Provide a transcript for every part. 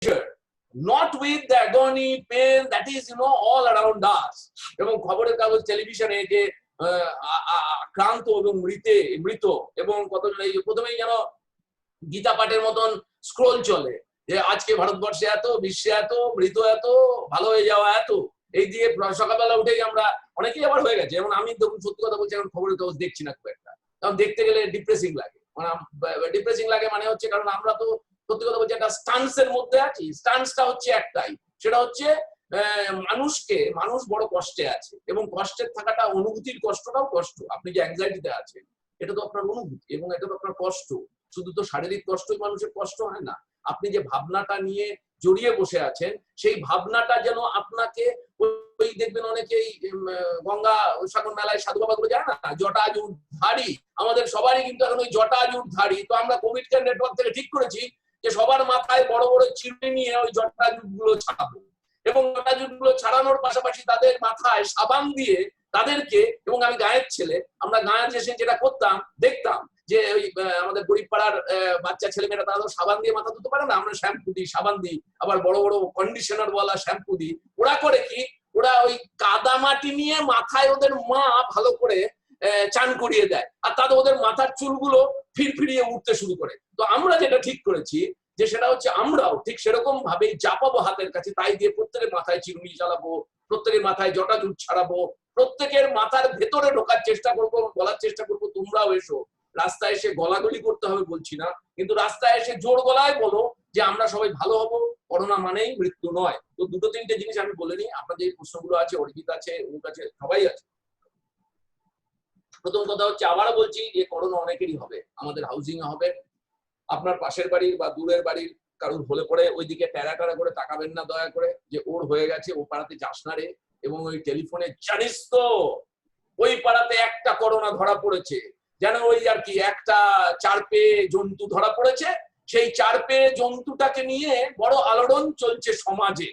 not with the agony, pain that is all around us. এবং খবরের কাগজ টেলিভিশনে যে আক্রান্ত এবং মৃত এবং কতজন এই প্রথমেই যেন গীতা পাঠের মতন স্ক্রোল চলে যে আজকে ভারতবর্ষে এত, বিশ্বে এত, মৃত এত, ভালো হয়ে যাওয়া এত, এই দিয়ে সকালবেলা উঠেই আমরা অনেকেই আবার হয়ে গেছে। যেমন আমি দেখুন সত্যি কথা বলছি, এখন খবরের কাগজ দেখছি না খুব একটা, কারণ দেখতে গেলে ডিপ্রেসিং লাগে। ডিপ্রেসিং লাগে মানে হচ্ছে কারণ আমরা তো সত্যি কথা বলছি একটা স্টান্সের মধ্যে আছি। স্টান্সটা হচ্ছে একটাই, সেটা হচ্ছে মানুষ বড় কষ্টে আছে এবং কষ্টের থাকাটা অনুভূতির কষ্টটাও কষ্ট। আপনি যে অ্যাংজাইটিতে আছেন এটা তো আপনার অনুভূতি এবং এটা তো আপনার কষ্ট। শুধু তো শারীরিক কষ্টই মানুষের কষ্ট হয় না, আপনি যে ভাবনাটা নিয়ে জড়িয়ে বসে আছেন সেই ভাবনাটা যেন আপনাকে, ওই দেখবেন অনেকেই গঙ্গা সাগর মেলায় সাধু বাবা গুলো যায় না, জটাজুট ধারী, আমাদের সবারই কিন্তু এখন ওই জটাজুট ধারী। তো আমরা কোভিড কেয়ার নেটওয়ার্ক থেকে ঠিক করেছি যে সবার মাথায় বড় বড় চিরুনি নিয়ে ওই জটাজুট গুলো ছাড়াবো এবং জটাজুট গুলো ছাড়ানোর পাশাপাশি তাদের মাথায় সাবান দিয়ে তাদেরকে, এবং আমি গায়ের ছেলে, আমরা গায়ের এসে যেটা করতাম দেখতাম যে ওই আমাদের গরিব পাড়ার বাচ্চা ছেলেমেয়েরা তারা তো সাবান দিয়ে মাথা ধুতে পারে না, আমরা শ্যাম্পু দিই, সাবান দিই, আবার বড় বড় কন্ডিশনার ওয়ালা শ্যাম্পু দিই। ওরা করে কি, ওরা ওই কাদা মাটি নিয়ে মাথায় ওদের মা ভালো করে চান করিয়ে দেয় আর তাদের ওদের মাথার চুলগুলো ফিরফিরিয়ে উঠতে শুরু করে। তো আমরা যেটা ঠিক করেছি যে সেটা হচ্ছে আমরাও ঠিক সেরকম ভাবে চাপাবো হাতের কাছে, তাই দিয়ে প্রত্যেকের মাথায় চিরুনি চালাবো, প্রত্যেকের মাথায় জটাজুট ছাড়াবো, প্রত্যেকের মাথার ভেতরে ঢোকার চেষ্টা করবো, বলার চেষ্টা করবো তোমরাও এসো। রাস্তায় এসে গলাগলি করতে হবে বলছি না, কিন্তু রাস্তায় এসে জোর গলায় বলো যে আমরা সবাই ভালো হব, করোনা মানেই মৃত্যু নয়। তো দুটো তিনটে জিনিস আমি বলে নিই, আপনাদের যে প্রশ্নগুলো আছে, অরিজিৎ আছে, অমুক আছে, সবাই আছে। প্রথম কথা হচ্ছে, আবারও বলছি যে করোনা অনেকেরই হবে, আমাদের হাউজিং এ হবে, আপনার পাশের বাড়ির বা দূরের বাড়ির কারোর হলে পরে ওইদিকে টেরা করে তাকাবেন না দয়া করে যে ওর হয়ে গেছে, ও পাড়াতে যাস না রে। এবং ওই টেলিফোনে জানিস তো ওই পাড়াতে একটা করোনা ধরা পড়েছে, যেন ওই আর কি একটা চারপে জন্তু ধরা পড়েছে, সেই চারপে জন্তুটাকে নিয়ে বড় আলোড়ন চলছে সমাজে।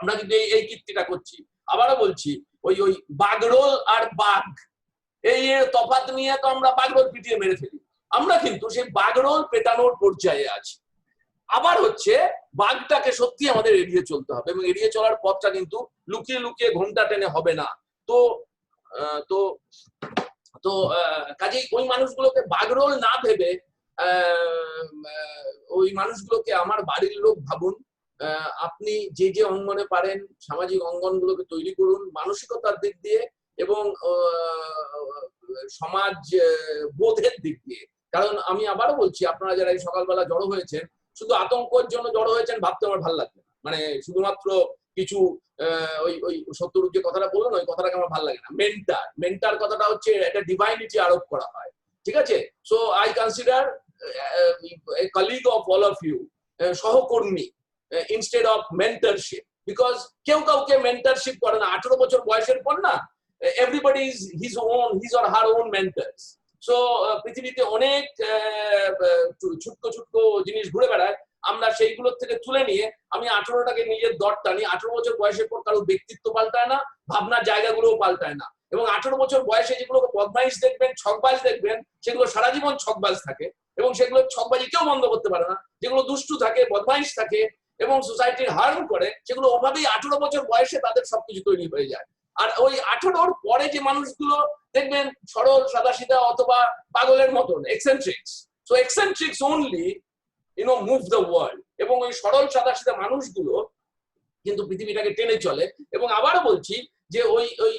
আমরা কিন্তু এই কীর্তিটা করছি। আবারও বলছি, ওই বাগরোল আর বাঘ, এই তফাৎ নিয়ে তো আমরা বাগরোল পিটিয়ে মেরে ফেলি, আমরা কিন্তু সেই বাগরোল পেটানোর পর্যায়ে আছি। আবার হচ্ছে বাঘটাকে সত্যি আমাদের এড়িয়ে চলতে হবে এবং এড়িয়ে চলার পথটা কিন্তু লুকিয়ে লুকিয়ে ঘোমটা টেনে হবে না। তো তো তো কাজেই ওই মানুষগুলোকে বাগরোল না ভেবে ওই মানুষগুলোকে আমার বাড়ির লোক ভাবুন। আপনি যে যে অঙ্গনে পারেন সামাজিক অঙ্গনগুলোকে তৈরি করুন মানসিকতার দিক দিয়ে এবং সমাজ বোধের দিক দিয়ে। কারণ আমি আবারও বলছি, আপনারা যারা এই সকালবেলা জড়ো হয়েছেন শুধু আতঙ্কের জন্য জড়ো হয়েছেন ভাবতে আমার ভালো লাগবে না। মানে শুধুমাত্র কিছু ওই সত্যরূপ যে কথাটা বললেন ওই কথাটাকে আমার ভালো লাগে না। মেন্টার কথাটা হচ্ছে একটা ডিভাইনিটি আরোপ করা হয়, ঠিক আছে? So I consider a colleague of all of you, সহকর্মী instead of mentorship, because কেউ কাউকে মেন্টরশিপ করে না। 18 বছর বয়সের পর না everybody is his or her own mentors. So পৃথিবীতে অনেক ছোট্ট ছোট্ট জিনিস ঘুরে বেড়ায়, আমরা সেইগুলোর থেকে তুলে নিয়ে আমি 18টাকে নিজের দর টানি। 18 বছর বয়সের পর কারো ব্যক্তিত্ব পাল্টায় না, ভাবনার জায়গাগুলোও পাল্টায় না। এবং 18 বছর বয়সে যেগুলো বদমাইশ দেখবেন, ছকবাজ দেখবেন, সেগুলো সারা জীবন ছকবাজ থাকে এবং সেগুলো ছকবাজি কেউ বন্ধ করতে পারে না। যেগুলো দুষ্টু থাকে, বদমাইশ থাকে এবং সোসাইটির হার্ম করে, সেগুলো ওভাবেই 18 বছর বয়সে তাদের সবকিছু তৈরি হয়ে যায়। আর ওই 18-র পরে যে মানুষগুলো দেখবেন সরল সাদাসিধা অথবা পাগলের মতন, eccentrics, so eccentrics only move the world. এবং ওই সরল সাদাসিধা মানুষগুলো কিন্তু পৃথিবীটাকে টেনে চলে। এবং আবারও বলছি যে ওই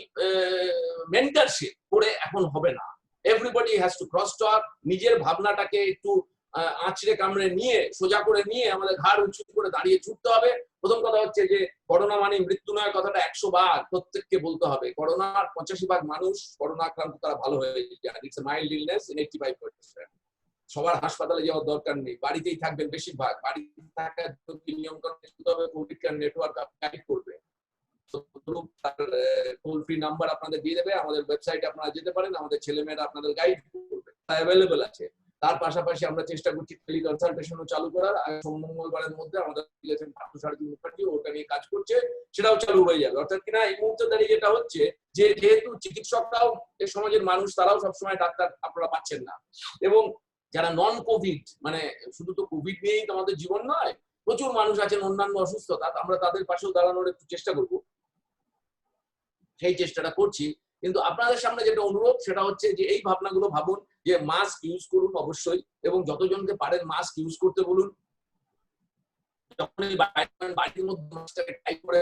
মেন্টরশিপ করে এখন হবে না। এভরিবডি হ্যাজ টু ক্রস টক, নিজের ভাবনাটাকে একটু আঁচড়ে কামড়ে নিয়ে সোজা করে নিয়ে আমাদের ঘাড় উঁচু করে দাঁড়িয়ে ছুটতে হবে। প্রথম কথা হচ্ছে যে করোনা মানে মৃত্যু নয়, কথাটা 100 বার প্রত্যেককে বলতে হবে। করোনার 85% মানুষ করোনা আক্রান্ত তারা ভালো হয়ে যায়। It's a mild illness in 85%। সবার হাসপাতালে যাওয়ার দরকার নেই, বাড়িতেই থাকবেন বেশিরভাগ। বাড়িতে থাকার নিয়ম করতে হবে, কোভিড কেয়ার নেটওয়ার্ক গাইড করবে। টোল ফ্রি নাম্বার আপনাদের দিয়ে দেবে, আমাদের ওয়েবসাইটে আপনারা যেতে পারেন, আমাদের ছেলেমেয়েরা আপনাদের গাইড করবে, অ্যাভেলেবল আছে। তার পাশাপাশি আমরা চেষ্টা করছি টেলি কনসালটেশনও চালু করার। মঙ্গলবারের মধ্যে আমাদের পার্থসারথী মুখার্জি ওটা নিয়ে কাজ করছে, সেটাও চালু হয়ে যাবে। অর্থাৎ কিনা এই মুহূর্তে দাঁড়িয়ে যেটা হচ্ছে যে যেহেতু চিকিৎসকরাও এই সমাজের মানুষ, তারাও সবসময় ডাক্তার আপনারা পাচ্ছেন না। এবং যারা নন কোভিড, মানে শুধু তো কোভিড নিয়েই তো আমাদের জীবন নয়, প্রচুর মানুষ আছেন অন্যান্য অসুস্থতা, আমরা তাদের পাশেও দাঁড়ানোর একটু চেষ্টা করব, সেই চেষ্টাটা করছি। কিন্তু আপনাদের সামনে যেটা অনুরোধ সেটা হচ্ছে যে এই ভাবনাগুলো ভাবুন, যে মাস্ক ইউজ করুন অবশ্যই, এবং যতজনকে পারেন মাস্ক ইউজ করতে বলুন। যখনই বাড়ির মধ্যে মাস্কটাকে টাইট করে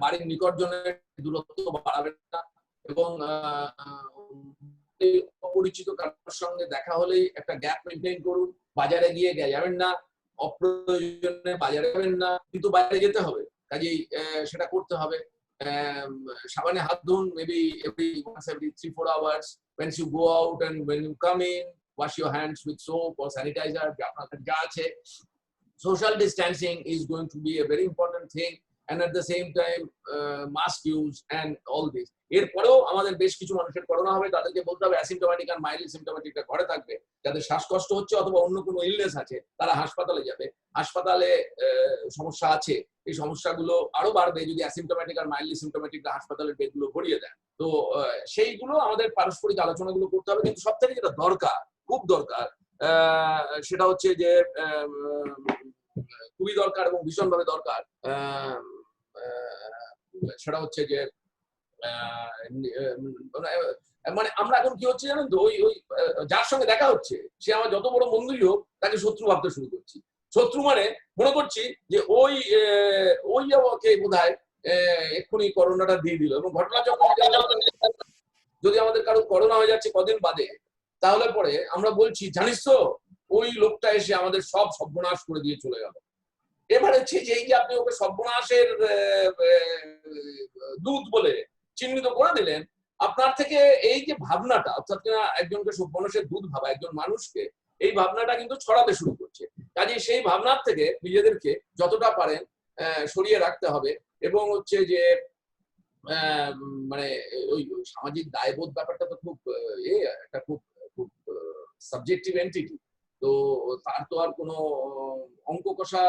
বাড়ির নিকটজনের দূরত্ব বাড়াবেন না, এবং অপরিচিত কারোর সঙ্গে দেখা হলেই একটা গ্যাপ মেনটেন করুন। বাজারে গিয়ে যাবেন না, অপ্রয়োজনে বাজারে যাবেন না, কিন্তু বাইরে যেতে হবে, কাজেই সেটা করতে হবে। সাবানে হাত ধুন, maybe once every 3-4 hours when you go out, and when you come in wash your hands with soap or sanitizer আপনার কাছে যা আছে। Social distancing is going to be a very important thing, and at the same time mask use and all this. এরপরেও আমাদের বেশ কিছু মানুষের corona হবে, তাদেরকে বলতে হবে অ্যাসিম্পটোম্যাটিক আর মাইল্ড সিম্পটোম্যাটিকটা ঘরে থাকবে। যাদের শ্বাসকষ্ট হচ্ছে অথবা অন্য কোনো ইলনেস আছে তারা হাসপাতালে যাবে। হাসপাতালে সমস্যা আছে, এই সমস্যাগুলো আরো বাড়বে যদি অ্যাসিম্পটোম্যাটিক আর মাইল্ড সিম্পটোম্যাটিকরা হাসপাতালের বেডগুলো ভরিয়ে দেন। তো সেইগুলো আমাদের পারস্পরিক আলোচনাগুলো করতে হবে। কিন্তু সব থেকে যেটা দরকার, খুব দরকার, সেটা হচ্ছে যে খুবই দরকার এবং ভীষণভাবে দরকার, সেটা হচ্ছে যে মানে আমরা এখন কি হচ্ছে জানেন তো, ওই যার সঙ্গে দেখা হচ্ছে সে আমার যত বড় বন্ধুই হোক তাকে শত্রু ভাবতে শুরু করছি। শত্রু মানে মনে করছি যে ওই আমাকে বোধহয় এক্ষুনি করোনাটা দিয়ে দিল, এবং ঘটনা যখন যদি আমাদের কারো করোনা হয়ে যাচ্ছে কদিন বাদে, তাহলে পরে আমরা বলছি জানিস তো ওই লোকটা এসে আমাদের সব সর্বনাশ করে দিয়ে চলে গেল। এবার হচ্ছে যে এই যে আপনি ওকে সর্বনাশের দূত বলে চিহ্নিত করে দিলেন, আপনার থেকে এই যে ভাবনাটা, অর্থাৎ কিনা একজনকে সর্বনাশের দূত ভাবা একজন মানুষকে, এই ভাবনাটা কিন্তু ছড়াতে শুরু করছে। কাজে সেই ভাবনার থেকে নিজেদেরকে যতটা পারেন সরিয়ে রাখতে হবে। এবং হচ্ছে যে মানে ওই সামাজিক দায়বোধ ব্যাপারটা তো খুব একটা খুব খুব সাবজেক্টিভ এন্টিটি, তো তার তো আর কোনো অঙ্ক কষা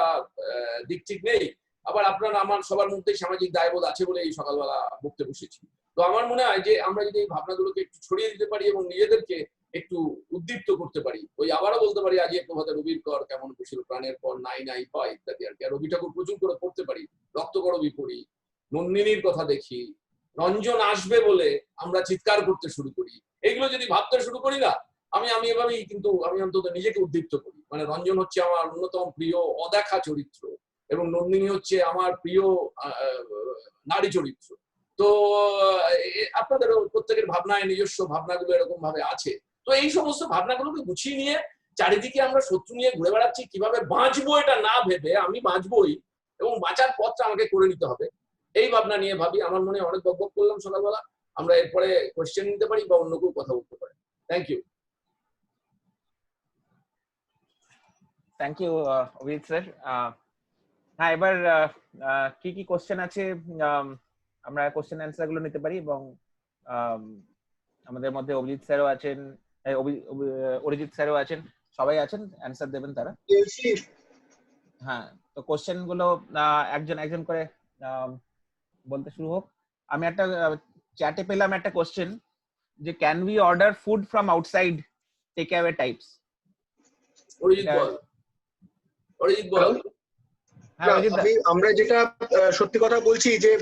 দিক ঠিক নেই। আবার আপনার আমার সবার মধ্যেই সামাজিক দায়বোধ আছে বলে এই সকালবেলা বকতে বসেছি। তো আমার মনে হয় যে আমরা যদি এই ভাবনাগুলোকে একটু ছড়িয়ে দিতে পারি এবং নিজেদেরকে একটু উদ্দীপ্ত করতে পারি, ওই আবারও বলতে পারি আজি প্রভাতে রবির কর কেমন বসিল প্রাণের পর নাই নাই হয় ইত্যাদি আর কি। আর রবি ঠাকুর প্রচুর করে পড়তে পারি, রক্তকরবী পড়ি, নন্দিনীর কথা দেখি, রঞ্জন আসবে বলে আমরা চিৎকার করতে শুরু করি। এগুলো যদি ভাবতে শুরু করি না, আমি এভাবেই কিন্তু আমি অন্তত নিজেকে উদ্দীপ্ত করি। মানে রঞ্জন হচ্ছে আমার অন্যতম প্রিয় অদেখা চরিত্র, এবং নন্দিনী হচ্ছে আমার প্রিয় নারী চরিত্র। তো আপনাদের প্রত্যেকের ভাবনায় নিজস্ব ভাবনাগুলো এরকম ভাবে আছে। তো এই সমস্ত ভাবনাগুলোকে গুছিয়ে নিয়ে চারিদিকে আমরা শত্রু নিয়ে ঘুরে বেড়াচ্ছি, কিভাবে বাঁচবো এটা না ভেবে আমি বাঁচবই এবং বাঁচার পথটা আমাকে করে নিতে হবে, এই ভাবনা নিয়ে ভাবি। আমার মনে অনেক বকবক করলাম সকালবেলা, আমরা এরপরে কোয়েশ্চেন নিতে পারি বা অন্য কেউ কথা বলতে পারে। Thank you. Thank you Abhijit sir. হ্যাঁ, এবার কি কি কোশ্চেন আছে আমরা কোশ্চেন অ্যান্সার গুলো নিতে পারি, এবং আমাদের মধ্যে অভিজিৎ স্যারও আছেন, অরিজিৎ স্যারও আছেন, সবাই আছেন, অ্যান্সার দেবেন তারা। হ্যাঁ, তো কোশ্চেন গুলো একজন একজন করে বলতে শুরু হোক। আমি একটা চ্যাটে পেলাম একটা কোশ্চেন যে can we order food from outside take away types. Arijit বল, অরিজিৎ বল। আমরা যেটা সত্যি কথা বলছি যে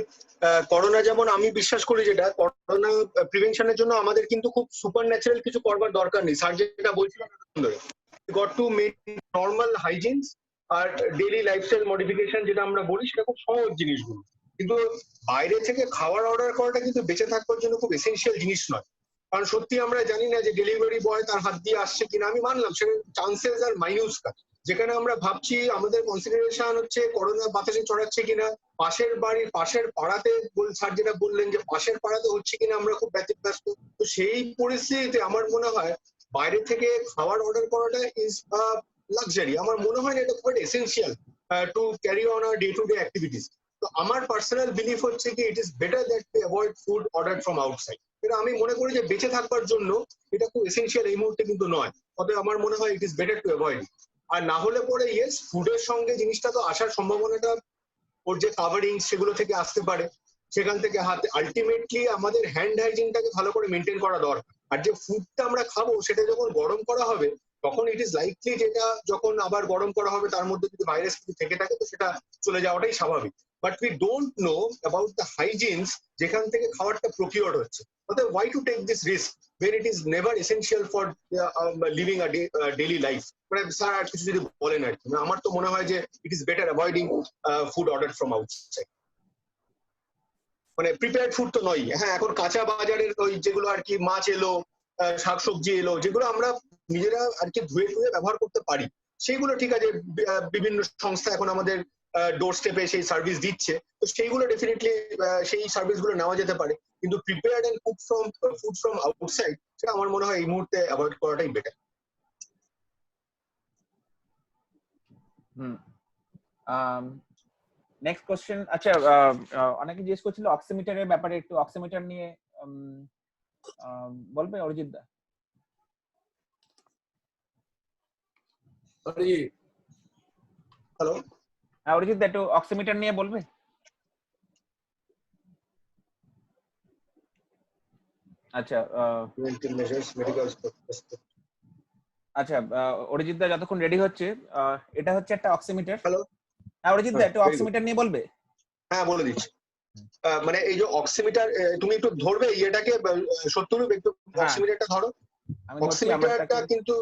করোনা, যেমন আমি বিশ্বাস করি যেটা করোনা প্রিভেনশনের জন্য আমাদের কিন্তু খুব সুপার ন্যাচারাল কিছু করবার দরকার নেই। স্যার যেটা বলছিলেন got to make normal hygienes আর ডেইলি লাইফস্টাইল মডিফিকেশন যেটা আমরা বলি, সেটা খুব সহজ জিনিসগুলো। কিন্তু বাইরে থেকে খাবার অর্ডার করাটা কিন্তু বেঁচে থাকবার জন্য খুব এসেনশিয়াল জিনিস নয়। কারণ সত্যি আমরা জানি না যে ডেলিভারি বয় তার হাত দিয়ে আসছে কিনা। আমি মানলাম সেখানে চান্সেস আর মাইনিউস কাজ, যেখানে আমরা ভাবছি আমাদের কনসিডারেশন হচ্ছে করোনা বাতাসে ছড়াচ্ছে কিনা, পাশের বাড়ির পাশের পাড়াতে স্যার যেটা বললেন যে পাশের পাড়াতে হচ্ছে কিনা আমরা খুব ব্যতিব্যস্ত। তো সেই পরিস্থিতিতে আমার মনে হয় বাইরে থেকে খাবার অর্ডার করাটা ইজ লাক্সারি। আমার মনে হয় না এটা খুব essential to carry on our day to day activities. তো আমার পার্সোনাল বিলিফ হচ্ছে কি it is better that we avoid food order from outside. এটা আমি মনে করি যে বেঁচে থাকবার জন্য এটা খুব এসেনশিয়াল এই মুহূর্তে কিন্তু নয়। অতএব আমার মনে হয় it is better to avoid. আর না হলে পরে ইয়েস, ফুডের সঙ্গে জিনিসটা তো আসার সম্ভাবনাটা ওর যে কাভারিং সেগুলো থেকে আসতে পারে, সেখান থেকে হাতে আলটিমেটলি আমাদের হ্যান্ড হাইজিনটাকে ভালো করে মেনটেন করা দরকার। আর যে ফুডটা আমরা খাবো সেটা যখন গরম করা হবে তখন ইট ইজ লাইকলি যেটা যখন আবার গরম করা হবে তার মধ্যে যদি ভাইরাস কিছু থেকে থাকে তো সেটা চলে যাওয়াটাই স্বাভাবিক। But we don't know about the hygienes যেখান থেকে খাবারটা প্রকিওর হচ্ছে। অতএব why to take this risk when it is never essential for living a daily life? মানে স্যার আর কিছু যদি বলেন আর কি, আমার তো মনে হয় যে it is better avoiding food order from outside. মানে প্রিপেয়ার্ড ফুড তো নয়, হ্যাঁ এখন কাঁচা বাজারের ওই যেগুলো আর কি মাছ এলো, শাকসবজি এলো, যেগুলো আমরা নিজেরা আর কি ধুয়ে ধুয়ে ব্যবহার করতে পারি, সেইগুলো ঠিক আছে। বিভিন্ন সংস্থা এখন আমাদের ডোর স্টেপে সেই সার্ভিস দিচ্ছে, তো সেইগুলো ডেফিনেটলি সেই সার্ভিসগুলো নেওয়া যেতে পারে। কিন্তু prepared and food from outside সেটা আমার মনে হয় এই মুহূর্তে অ্যাভয়েড করাটাই বেটার। নেক্সট কোশ্চেন, আচ্ছা অনেকে জিজ্ঞেস করছিল অক্সিমিটারের ব্যাপারে, একটু অক্সিমিটার নিয়ে বলবে অরিজিৎ দা? হ্যালো, হ্যাঁ অরিজিৎ দা একটু অক্সিমিটার নিয়ে বলবে? আচ্ছা আচ্ছা অরিজিৎ দা যতক্ষণ রেডি হচ্ছে, এটা হচ্ছে একটা অক্সিমিটার। হ্যালো, হ্যাঁ অরিজিৎ দা একটু অক্সিমিটার নিয়ে বলবে? হ্যাঁ বলে দিচ্ছি। মানে এই যে অক্সিমিটার, তুমি একটু ধরবে ইয়েটাকে, সত্যরূপ একটু অক্সিমিটারটা ধরো। অক্সিমিটারটা কিন্তু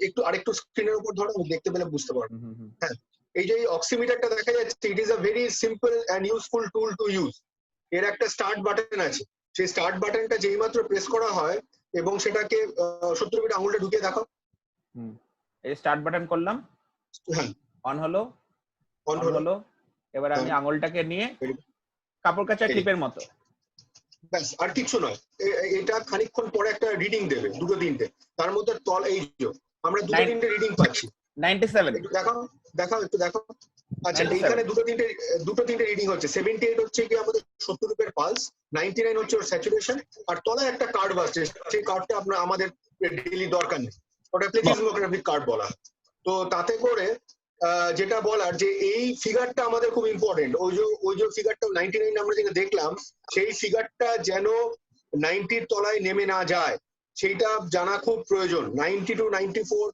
একটু আরেকটু স্ক্রিনের উপর ধরো, আমি দেখতে পেলে বুঝতে পারবো। হ্যাঁ, এই যে অক্সিমিটারটা দেখা যাচ্ছে, it is a very simple and useful tool to use. এর একটা স্টার্ট বাটন আছে, সেই স্টার্ট বাটনটা যেই মাত্র প্রেস করা হয় এবং সেটাকে সত্যরূপ আঙুলটা ঢুকিয়ে দেখো। এই স্টার্ট বাটন করলাম, হ্যাঁ অন হলো, অন হলো। এবার আমি আঙুলটাকে নিয়ে কাপড় কাচা ক্লিপের মতো, ব্যাস আর কিছু নয়। এটা খানিকক্ষণ পরে একটা রিডিং দেবে, দুটো তিনটে, তার মধ্যে তল এই যে আমরা দুটো তিনটে রিডিং পাচ্ছি। 97 একটু দেখাও, দেখাও একটু দেখো। আচ্ছা এইখানে দুটো তিনটে রিডিং হচ্ছে। 78 হচ্ছে কি আমাদের সত্যরূপের পালস, 99 হচ্ছে ওর স্যাচুরেশন, আর তলায় একটা কার্ভ আছে, সেই কার্ভটা আপনার আমাদের ডেইলি দরকার নেই, ওটা প্লেথিসমোগ্রাফিক কার্ভ বলা হয়। তো তাতে করে যেটা বলার যে এই ফিগারটা আমাদের খুব ইম্পর্টেন্ট। ওই যে ফিগারটা 99 আমরা যেটা দেখলাম, সেই ফিগারটা যেন 90 তলায় নেমে না যায় সেইটা জানা খুব প্রয়োজন। 90 to 94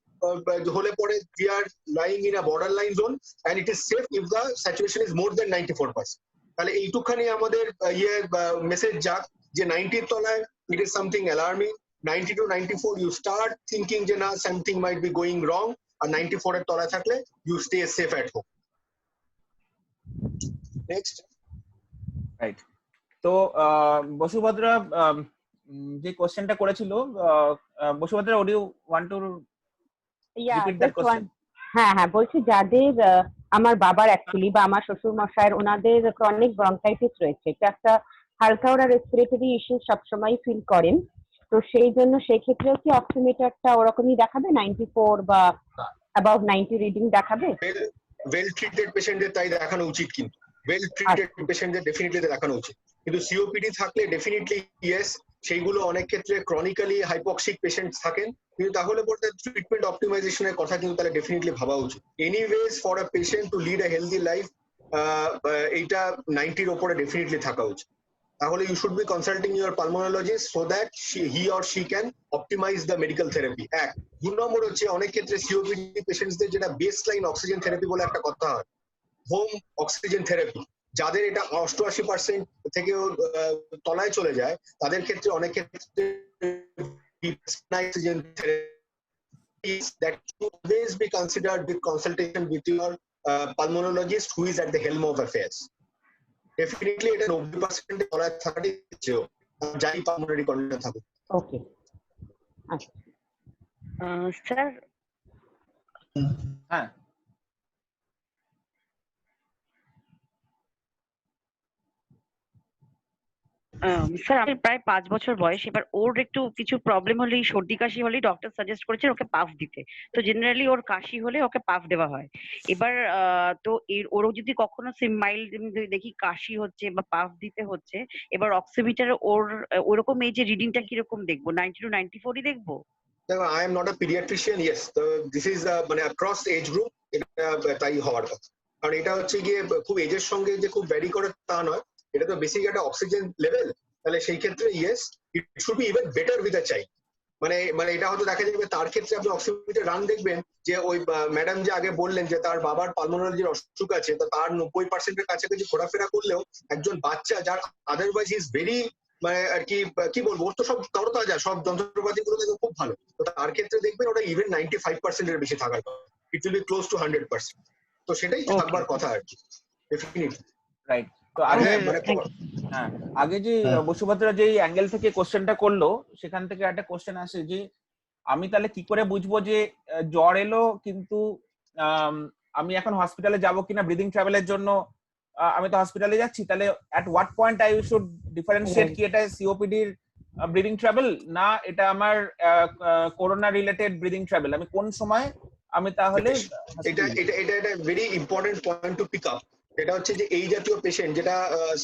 হলে পরে we are lying in a borderline zone and it is safe if the saturation is more than 94%. তাহলে এইটুখানি আমাদের মেসেজ যাক যে 90 তলায় it is something alarming, 90 to 94 you start thinking যে না something might be going wrong, আর 94 এর তলায় থাকলে you stay safe at home. Next. Right. তো বসুভদ্রা যে কোশ্চেনটা করেছিল, বসুভদ্রা would you want to repeat that question? হ্যাঁ হ্যাঁ বলছি, যাদের আমার বাবার অ্যাকচুয়ালি বা আমার শ্বশুর মশাইয়ের ওনাদের ক্রনিক ব্রঙ্কাইটিস রয়েছে, এটা একটা হালকা ওরা রেসপিরেটরি ইস্যু সবসময় ফিল করেন, তো সেই জন্য সেই ক্ষেত্রেও কি অক্সিমিটারটা ওরকমই দেখাবে 94 বা অ্যাবাউট 90 রিডিং দেখাবে? ওয়েল ট্রিটেড পেশেন্টদের তাই দেখানো উচিত, কিন্তু ওয়েল ট্রিটেড পেশেন্টদের ডেফিনেটলি দেখানো উচিত। কিন্তু সিওপিডি থাকলে ডেফিনেটলি ইয়েস, সেইগুলো অনেক ক্ষেত্রে ক্রনিক্যালি হাইপক্সিক পেশেন্ট থাকেন, কিন্তু তাহলে পরে ট্রিটমেন্ট অপটিমাইজেশনের কথা কিন্তু তাহলে ডেফিনেটলি ভাবা উচিত। Anyways for a patient to lead a healthy life এইটা 90 এর উপরে ডেফিনেটলি থাকা উচিত। তাহলে you should be consulting your pulmonologist so that he or she can optimise the medical therapy. এক। 2 নম্বর হচ্ছে অনেক ক্ষেত্রে সিওপিডি পেশেন্টসদের যেটা বেস লাইন অক্সিজেন থেরাপি বলে একটা কথা হয়, হোম অক্সিজেন থেরাপি, যাদের এটা 88% থেকেও তলায় চলে যায় তাদের ক্ষেত্রে অনেক ক্ষেত্রে oxygen therapy that should always be considered with consultation with your pulmonologist who is at the helm of affairs. Definitely এটা 90% তলায় থাকাটাই যাই পালমোনারি কন্ডিশন থাকুক। ওকে আচ্ছা স্যার। হ্যাঁ স্যার, আমি প্রায় 5 বছর বয়স, এবার ওর একটু কিছু প্রবলেম হলেই, সর্দি কাশি হলেই ডক্টর সাজেস্ট করেছে ওকে পাফ দিতে। তো জেনারেলি ওর কাশি হলে ওকে পাফ দেওয়া হয়। এবার তো ওরও যদি কখনো মাইল্ড দেখি কাশি হচ্ছে বা পাফ দিতে হচ্ছে, এবার অক্সিমিটারে ওরকম এই যে রিডিংটা কিরকম দেখবো? 90 to 94ই দেখবো? I am not a pediatrician. Yes, this is মানে across age group এটা তাই হওয়ার কথা। আর এটা হচ্ছে গিয়ে খুব এজের সঙ্গে যে খুব ভ্যারি করে তা নয়, এটা তো বেসিক একটা অক্সিজেন লেভেল, তাহলে সেই ক্ষেত্রে yes it should be even better with a child. মানে মানে এটা হয়তো দেখা যাবে তার ক্ষেত্রে আপনি অক্সিমিটার রান দেখবেন যে ওই ম্যাডাম যে আগে বললেন যে তার বাবার পালমোনালজির অসুখ আছে, তো তার 90% কাছাকাছি ঘোরাফেরা করলেও একজন বাচ্চা যার আদারওয়াইজ ইজ ভেরি মানে আর কি কি বলবো, ওর তো সব তরতাজা, সব যন্ত্রপাতি গুলো খুব ভালো, তো তার ক্ষেত্রে দেখবেন ওটা ইভেন 95% এর বেশি থাকার কথা, it will be close two 100%। তো সেটাই থাকবার কথা আর কি, ডেফিনেটলি। রাইট। তো আগে হ্যাঁ আগে যে বসুভদ্রা যে অ্যাঙ্গেল থেকে কোশ্চেনটা করলো, সেখান থেকে একটা কোশ্চেন আসে যে আমি তাহলে কি করে বুঝবো যে জ্বর এলো কিন্তু আমি এখন হসপিটালে যাব কিনা ব্রিদিং ট্রাভেলের জন্য, আমি তো হসপিটালে যাচ্ছি, তাহলে at what point I should differentiate কি এটা সিওপিডির ব্রিদিং ট্রাভেল না এটা আমার করোনা রিলেটেড ব্রিদিং ট্রাভেল, আমি কোন সময় আমি তাহলে এটা এটা এটা একটা very important point to pick up. এটা হচ্ছে যে এই জাতীয় পেশেন্ট যেটা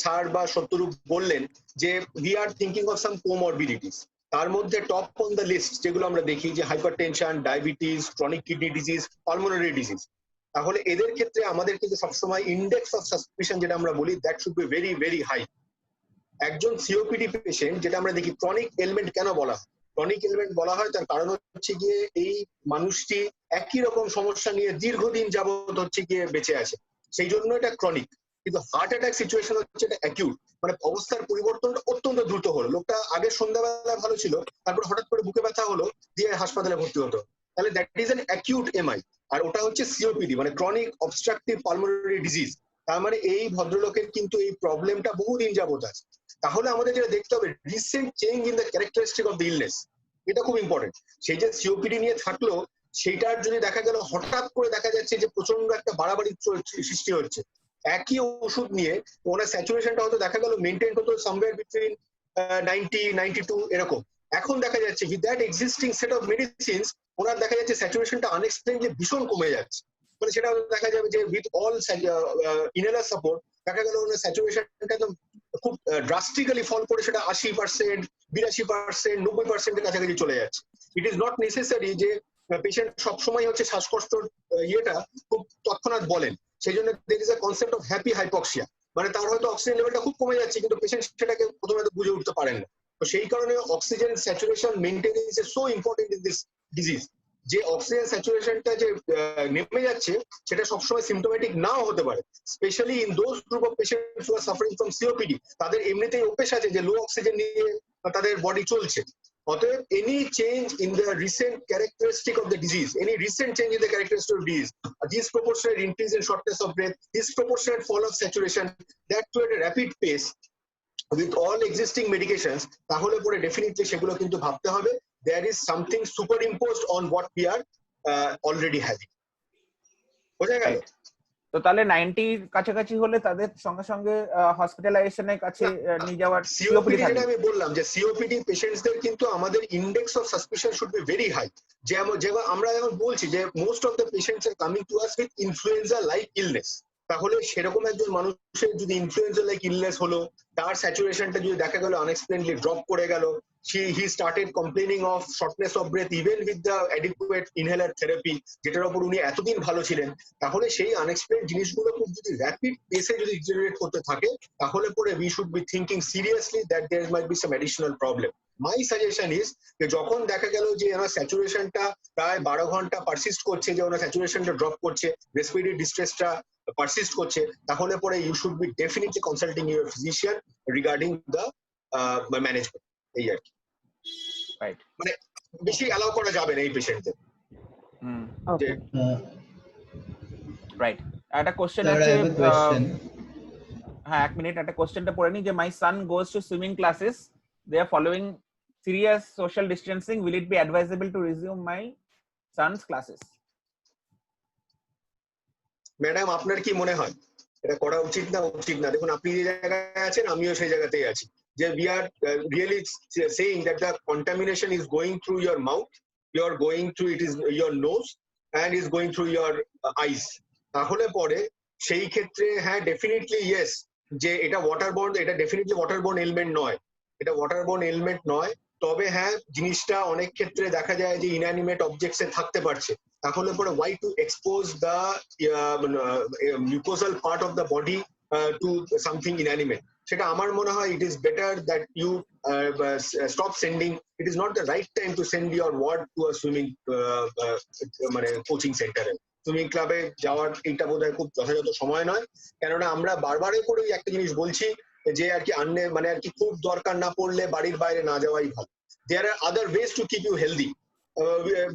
স্যার বা সত্যরূপ বললেন যে we are thinking of some comorbidities, তার মধ্যে টপ অন দ্য লিস্ট যেগুলো আমরা দেখি যে hypertension, diabetes, chronic kidney disease, pulmonary disease, তাহলে এদের ক্ষেত্রে আমাদের কিন্তু সবসময় ইন্ডেক্স অফ সাসপিশন যেটা আমরা বলি that should be very very high. একজন সিওপিডি পেশেন্ট যেটা আমরা দেখি ক্রনিক এলমেন্ট কেন বলা হয়, ক্রনিক এলমেন্ট বলা হয় তার কারণ হচ্ছে গিয়ে এই মানুষটি একই রকম সমস্যা নিয়ে দীর্ঘদিন যাবত হচ্ছে গিয়ে বেঁচে আছে, সেই জন্য এটা ক্রনিক। কিন্তু হার্ট অ্যাটাক সিচুয়েশন হচ্ছে এটা অ্যাকিউট, মানে অবস্থার পরিবর্তনটা অত্যন্ত দ্রুত হলো, লোকটা আগে সন্ধ্যাবেলা ভালো ছিল, তারপর হঠাৎ করে বুকে ব্যথা হলো, দিয়ে হাসপাতালে ভর্তি হতো, তাহলে that is an acute MI. আর ওটা হচ্ছে সিওপিডি মানে ক্রনিক অবস্ট্রাকটিভ পালমোনারি ডিজিজ, তার মানে এই ভদ্রলোকের কিন্তু এই প্রবলেমটা বহুদিন যাবত আছে। তাহলে আমাদের যেটা দেখতে হবে recent change in the characteristic of the illness, এটা খুব ইম্পর্টেন্ট। সেই যে সিওপিডি নিয়ে থাকলো সেইটার যদি দেখা গেল হঠাৎ করে দেখা যাচ্ছে যে প্রচন্ড একটা বাড়াবাড়ি সৃষ্টি হচ্ছে, একই ওষুধ নিয়ে ওনার স্যাচুরেশনটা হয়তো দেখা গেল মেনটেন হতো সামওয়্যার বিটুইন 90-92 এরকম, এখন দেখা যাচ্ছে with that existing set of medicines ওনার দেখা যাচ্ছে স্যাচুরেশনটা আনএক্সপ্লেইনলি ভীষণ কমে যাচ্ছে, মানে সেটা দেখা যাবে যে উইথ অল ইনহেলার সাপোর্ট দেখা গেল ওনার স্যাচুরেশনটা একদম খুব ড্রাস্টিক্যালি ফল করে সেটা 80%, 82%, 90% এর কাছাকাছি চলে যাচ্ছে। ইট ইজ নট নেসেসারি যে পেশেন্ট সবসময় হচ্ছে শ্বাসকষ্ট ইয়েটা খুব তৎক্ষণাৎ বলেন, সেই জন্য there is a concept of happy hypoxia, মানে তার হয়তো অক্সিজেন লেভেলটা খুব কমে যাচ্ছে কিন্তু পেশেন্ট সেটাকে প্রথমে বুঝে উঠতে পারেন না। তো সেই কারণে oxygen saturation maintenance is so important in this disease, যে অক্সিজেন স্যাচুরেশনটা যে নেমে যাচ্ছে সেটা সবসময় সিমটোমেটিক নাও হতে পারে, specially in those group of patients who are suffering from COPD, তাদের এমনিতেই অভ্যেস আছে যে লো অক্সিজেন নিয়ে তাদের বডি চলছে। অতএব any change in the recent characteristic of the disease, any recent change in the characteristic of disease, a disproportionate increase in shortness of breath, disproportionate fall of saturation, that to at a rapid pace with all existing medications, তাহলে পরে definitely সেগুলো কিন্তু ভাবতে হবে there is something superimposed on what we are already having. বোঝা গেল? তো তাহলে 90 কাছাকাছি হলে তাদের সঙ্গে সঙ্গে হসপিটালাইজেশনের কাছে নিয়ে যাওয়ার সিওপিডি যেটা আমি বললাম যে সিওপিডি পেশেন্টসদের কিন্তু আমাদের index of suspicion should be very high, যেমন আমরা এখন বলছি যে most of the patients are coming to us with influenza like illness, তাহলে সেরকম একজন মানুষের যদি ইনফ্লুয়েঞ্জা লাইক ইলনেস হলো, তার স্যাচুরেশনটা যদি দেখা গেল আনএক্সপ্লেইনলি ড্রপ করে গেল, he started complaining of shortness of breath even with the adequate inhaler therapy যেটার উপর উনি এতদিন ভালো ছিলেন, তাহলে সেই আনএক্সপ্লেইনড জিনিসগুলো খুব যদি র্যাপিড পেসে যদি ডিজেনারেট করতে থাকে তাহলে পরে we should be thinking seriously that there might be some additional problem. My suggestion is যে যখন দেখা গেল যে আমার স্যাচুরেশনটা প্রায় 12 ঘন্টা পারসিস্ট করছে, যে ওনার স্যাচুরেশনটা ড্রপ করছে, রেসপিরেটরি ডিস্ট্রেসটা পারসিস্ট করছে, তাহলে পরে you should be definitely consulting your physician regarding the management, এই আর কি। রাইট, মানে বেশি অ্যালাউ করা যাবে না এই পেশেন্টদের। Okay right. একটা কোশ্চেন আছে, হ্যাঁ এক মিনিট, একটা কোশ্চেনটা পড়ে নি যে my son goes to swimming classes, they are following serious social distancing, will it be advisable to resume my son's classes? Madam আপনার কি মনে হয় এটা করা উচিত না উচিত না? দেখুন আপনি যে জায়গায় আছেন আমিও সেই জায়গাতেই আছি, যে we are really saying that the contamination is going through your mouth, you are going through it is your nose and is going through your eyes, তাহলে পরে সেই ক্ষেত্রে হ্যাঁ ডেফিনেটলি ইয়েস যে এটা ওয়াটারবোর্ন, এটা ডেফিনেটলি ওয়াটারবোর্ন এলিমেন্ট নয়, এটা ওয়াটারবোর্ন এলিমেন্ট নয়, তবে হ্যাঁ জিনিসটা অনেক ক্ষেত্রে দেখা যায় যে ইনঅ্যানিমেট অবজেক্টসে থাকতে পারছে, তাহলে পরে why to expose the mucosal part of the body to something inanimate, সেটা আমার মনে হয় it is better that you stop sending. It is not the right time to send your ward to a swimming মানে coaching সেন্টারে। Swimming ক্লাবে যাওয়ার এটা বোধহয় খুব যথাযথ সময় নয়, কেননা আমরা বারবারে করে একটা জিনিস বলছি যে আর কি মানে আর কি খুব দরকার না পড়লে বাড়ির বাইরে না যাওয়াই ভালো। There are other ways to keep you healthy.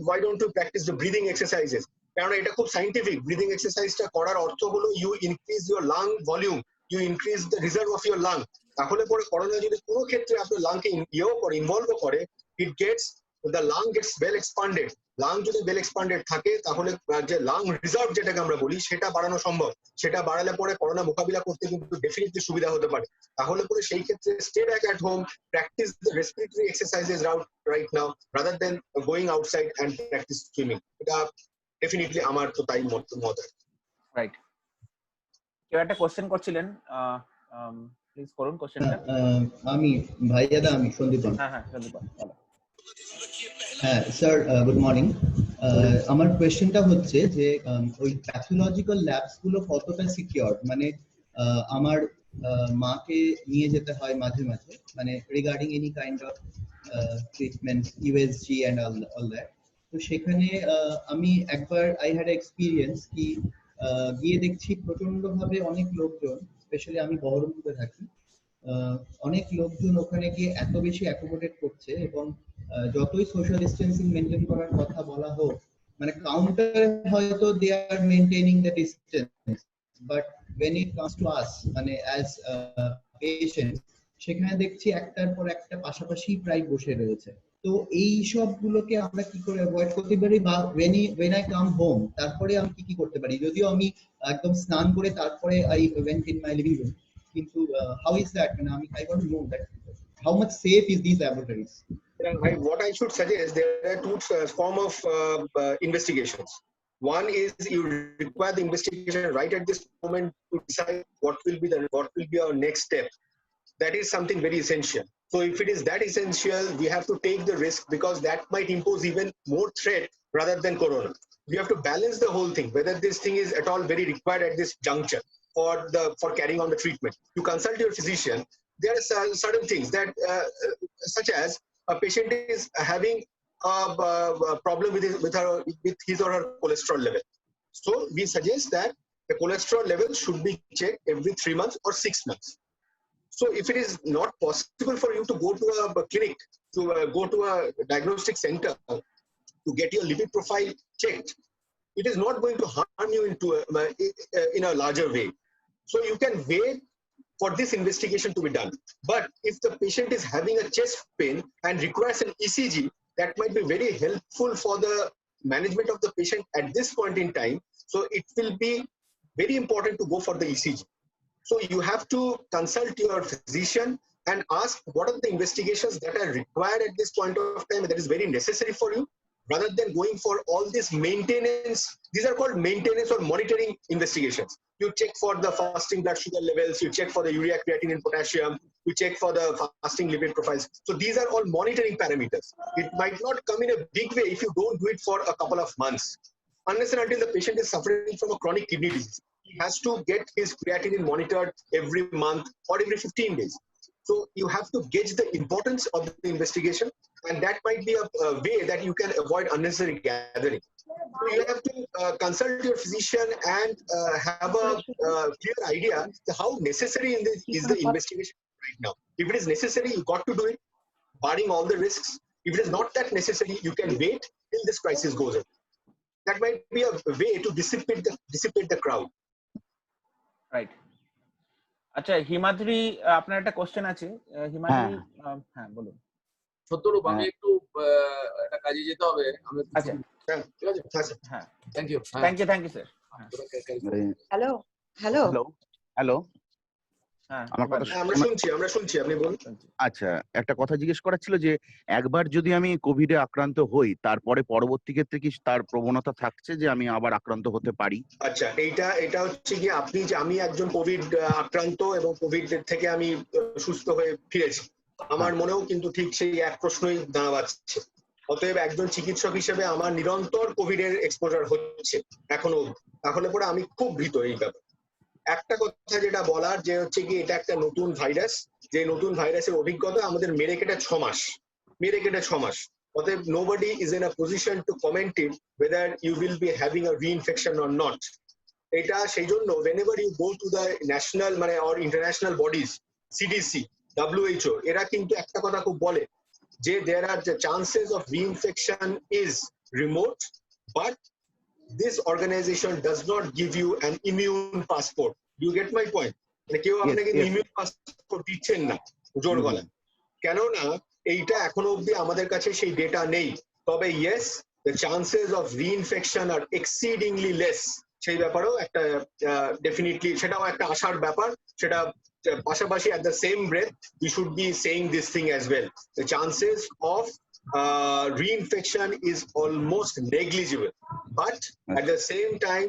Why don't you practice the breathing exercises? কারণ এটা খুব সাইন্টিফিক। ব্রিদিং এক্সারসাইজটা করার অর্থ হলো you increase your lung volume, you increase the reserve of your lung. তাহলে পরে করোনা যদি কোনো ক্ষেত্রে আপনার লাংকে ইনভলভ করে, it gets the lung gets well expanded. Lung যদি ওয়েল এক্সপান্ডেড থাকে তাহলে যে লাং রিজার্ভ যেটাকে আমরা বলি সেটা বাড়ানো সম্ভব। সেটা বাড়ালে পরে করোনা মোকাবিলা করতে কিন্তু ডেফিনেটলি সুবিধা হতে পারে। তাহলে পরে সেই ক্ষেত্রে stay back at home, practice the respiratory exercises right now rather than going outside and practice swimming. এটা ডেফিনেটলি আমার তো তাই মত। রাইট, কেউ একটা কোশ্চেন করছিলেন, প্লিজ করুন কোশ্চেনটা। আমি ভাইয়াদা, আমি সন্দীপ। হ্যাঁ সন্দীপ, বলো। হ্যাঁ স্যার, গুড মর্নিং। আমার কোয়েশ্চেনটা হচ্ছে যে ওই প্যাথোলজিক্যাল ল্যাবস গুলো কতটা সিকিউর, মানে আমার মাকে নিয়ে যেতে হয় মাঝে মাঝে, মানে regarding any kind of treatment, USG and all that. তো সেখানে আমি একবার আই হ্যাড এক্সপিরিয়েন্স কি গিয়ে দেখছি প্রচন্ড ভাবে অনেক লোকজন, স্পেশালি আমি বহরমপুরে থাকি, অনেক লোকজন ওখানে গিয়ে এত বেশি অ্যাকোমোডেট করছে এবং যতই সোশ্যাল ডিস্টেন্সিং মেনটেন করার কথা বলা হোক, মানে কাউন্টারে হয়তো they are maintaining the distance, but when it comes to us মানে অ্যাজ পেশেন্টস, সেখানে দেখছি একটার পর একটা পাশাপাশি প্রায় বসে রয়েছে। তো এই সবগুলোকে আমরা কি করে অ্যাভয়েড করতে পারি, বা when I come home তারপরে আমি কি করতে পারি? যদিও আমি একদম স্নান করে তারপরে I went in my living room, কিন্তু how is that, মানে I want to know that how much safe is these laboratories? What I should suggest, there are two form of investigations. One is you require the investigation right at this moment to decide what will be our next step. That is something very essential. So if it is that essential, we have to take the risk, because that might impose even more threat rather than corona. We have to balance the whole thing, whether this thing is at all very required at this juncture for carrying on the treatment. You consult your physician. There are certain things that such as a patient is having a problem with his or her cholesterol level. So we suggest that the cholesterol level should be checked every 3 months or 6 months. So if it is not possible for you to go to a clinic, to go to a diagnostic center to get your lipid profile checked, it is not going to harm you in a larger way. So you can wait for this investigation to be done. But if the patient is having a chest pain and requires an ECG, that might be very helpful for the management of the patient at this point in time. So it will be very important to go for the ECG. So you have to consult your physician and ask what are the investigations that are required at this point of time that is very necessary for you, rather than going for all this maintenance. These are called maintenance or monitoring investigations. You check for the fasting blood sugar levels, you check for the urea, creatinine, and potassium, you check for the fasting lipid profiles. So these are all monitoring parameters. It might not come in a big way if you don't do it for a couple of months, unless and until the patient is suffering from a chronic kidney disease. He has to get his creatinine monitored every month or every 15 days. So you have to gauge the importance of the investigation, and that might be a way that you can avoid unnecessary gathering. So you have to consult your physician and have a clear idea how necessary is the investigation right now. If it is necessary, you got to do it, barring all the risks. If it is not that necessary, you can wait till this crisis goes away. That might be a way to dissipate the crowd. Right. আচ্ছা হিমাদ্রি, আপনার একটা question আছে। হিমাদ্রি, হ্যাঁ বলুন। সত্যরূপ, আমি একটু একটা কাজে যেতে হবে। আচ্ছা ঠিক আছে, হ্যাঁ, থ্যাংক ইউ স্যার। হ্যালো, আমার কথা আমরা শুনছি, আপনি বলুন। আচ্ছা, একটা কথা জিজ্ঞেস করার ছিল যে একবার যদি আমি কোভিডে আক্রান্ত হই, তারপরে পরবর্তী ক্ষেত্রে কি তার প্রবণতা থাকছে যে আমি আবার আক্রান্ত হতে পারি? আচ্ছা, এটা হচ্ছে কি, আমি একজন কোভিড আক্রান্ত এবং কোভিড থেকে আমি সুস্থ হয়ে ফিরেছি। আমার মনেও কিন্তু ঠিক সেই এক প্রশ্নই দাঁড়াচ্ছে। অতএব একজন চিকিৎসক হিসেবে আমার নিরন্তর কোভিড এর এক্সপোজার হচ্ছে এখনো, তাহলে পরে আমি খুব ভীত এই ব্যাপারে। একটা কথা যেটা বলার যে হচ্ছে কি এটা একটা নতুন ভাইরাস, যে নতুন ভাইরাসের অভিজ্ঞতা আমাদের মেরে কেটে 6 মাস। অতএব nobody is in a position to comment it whether you will be having a reinfection or not. এটা সেই জন্য whenever you go to the national মানে or international bodies, CDC, WHO, এরা কিন্তু একটা কথা খুব বলে যে there are the chances of reinfection is remote, but this organization does not give you an immune passport. You get my point? মানে কেউ আপনাকে ইমিউন পাসপোর্ট দিচ্ছেন না জোর গলায়, কেননা এইটা এখনো অবধি আমাদের কাছে সেই ডেটা নেই। তবে yes, the chances of reinfection are exceedingly less, সেই ব্যাপারেও একটা ডেফিনেটলি সেটাও একটা আশার ব্যাপার। সেটা পাশাপাশি at the same breath we should be saying this thing as well, the chances of reinfection is almost negligible, but at the same time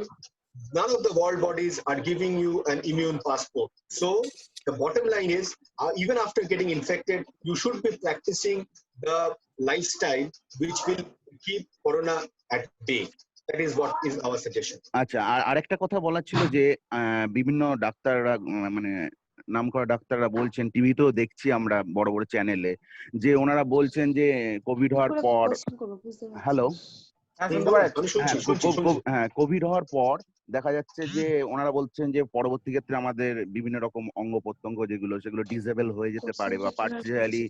none of the world bodies are giving you an immune passport. So the bottom line is even after getting infected you should be practicing the lifestyle which will keep corona at bay. That is what is our suggestion. আচ্ছা, আর আরেকটা কথা বলার ছিল যে বিভিন্ন ডাক্তাররা মানে নামকরা ডাক্তাররা বলছেন, টিভিতেও দেখছি আমরা বড় বড় চ্যানেলে, যে ওনারা বলছেন যে কোভিড হওয়ার পর, হ্যালো, হ্যাঁ, কোভিড হওয়ার পর দেখা যাচ্ছে যে ওনারা বলছেন যে পরবর্তী ক্ষেত্রে আমাদের বিভিন্ন রকম অঙ্গ প্রত্যঙ্গ যেগুলো সেগুলো ডিসেবল হয়ে যেতে পারে বা পার্টিকুলারলি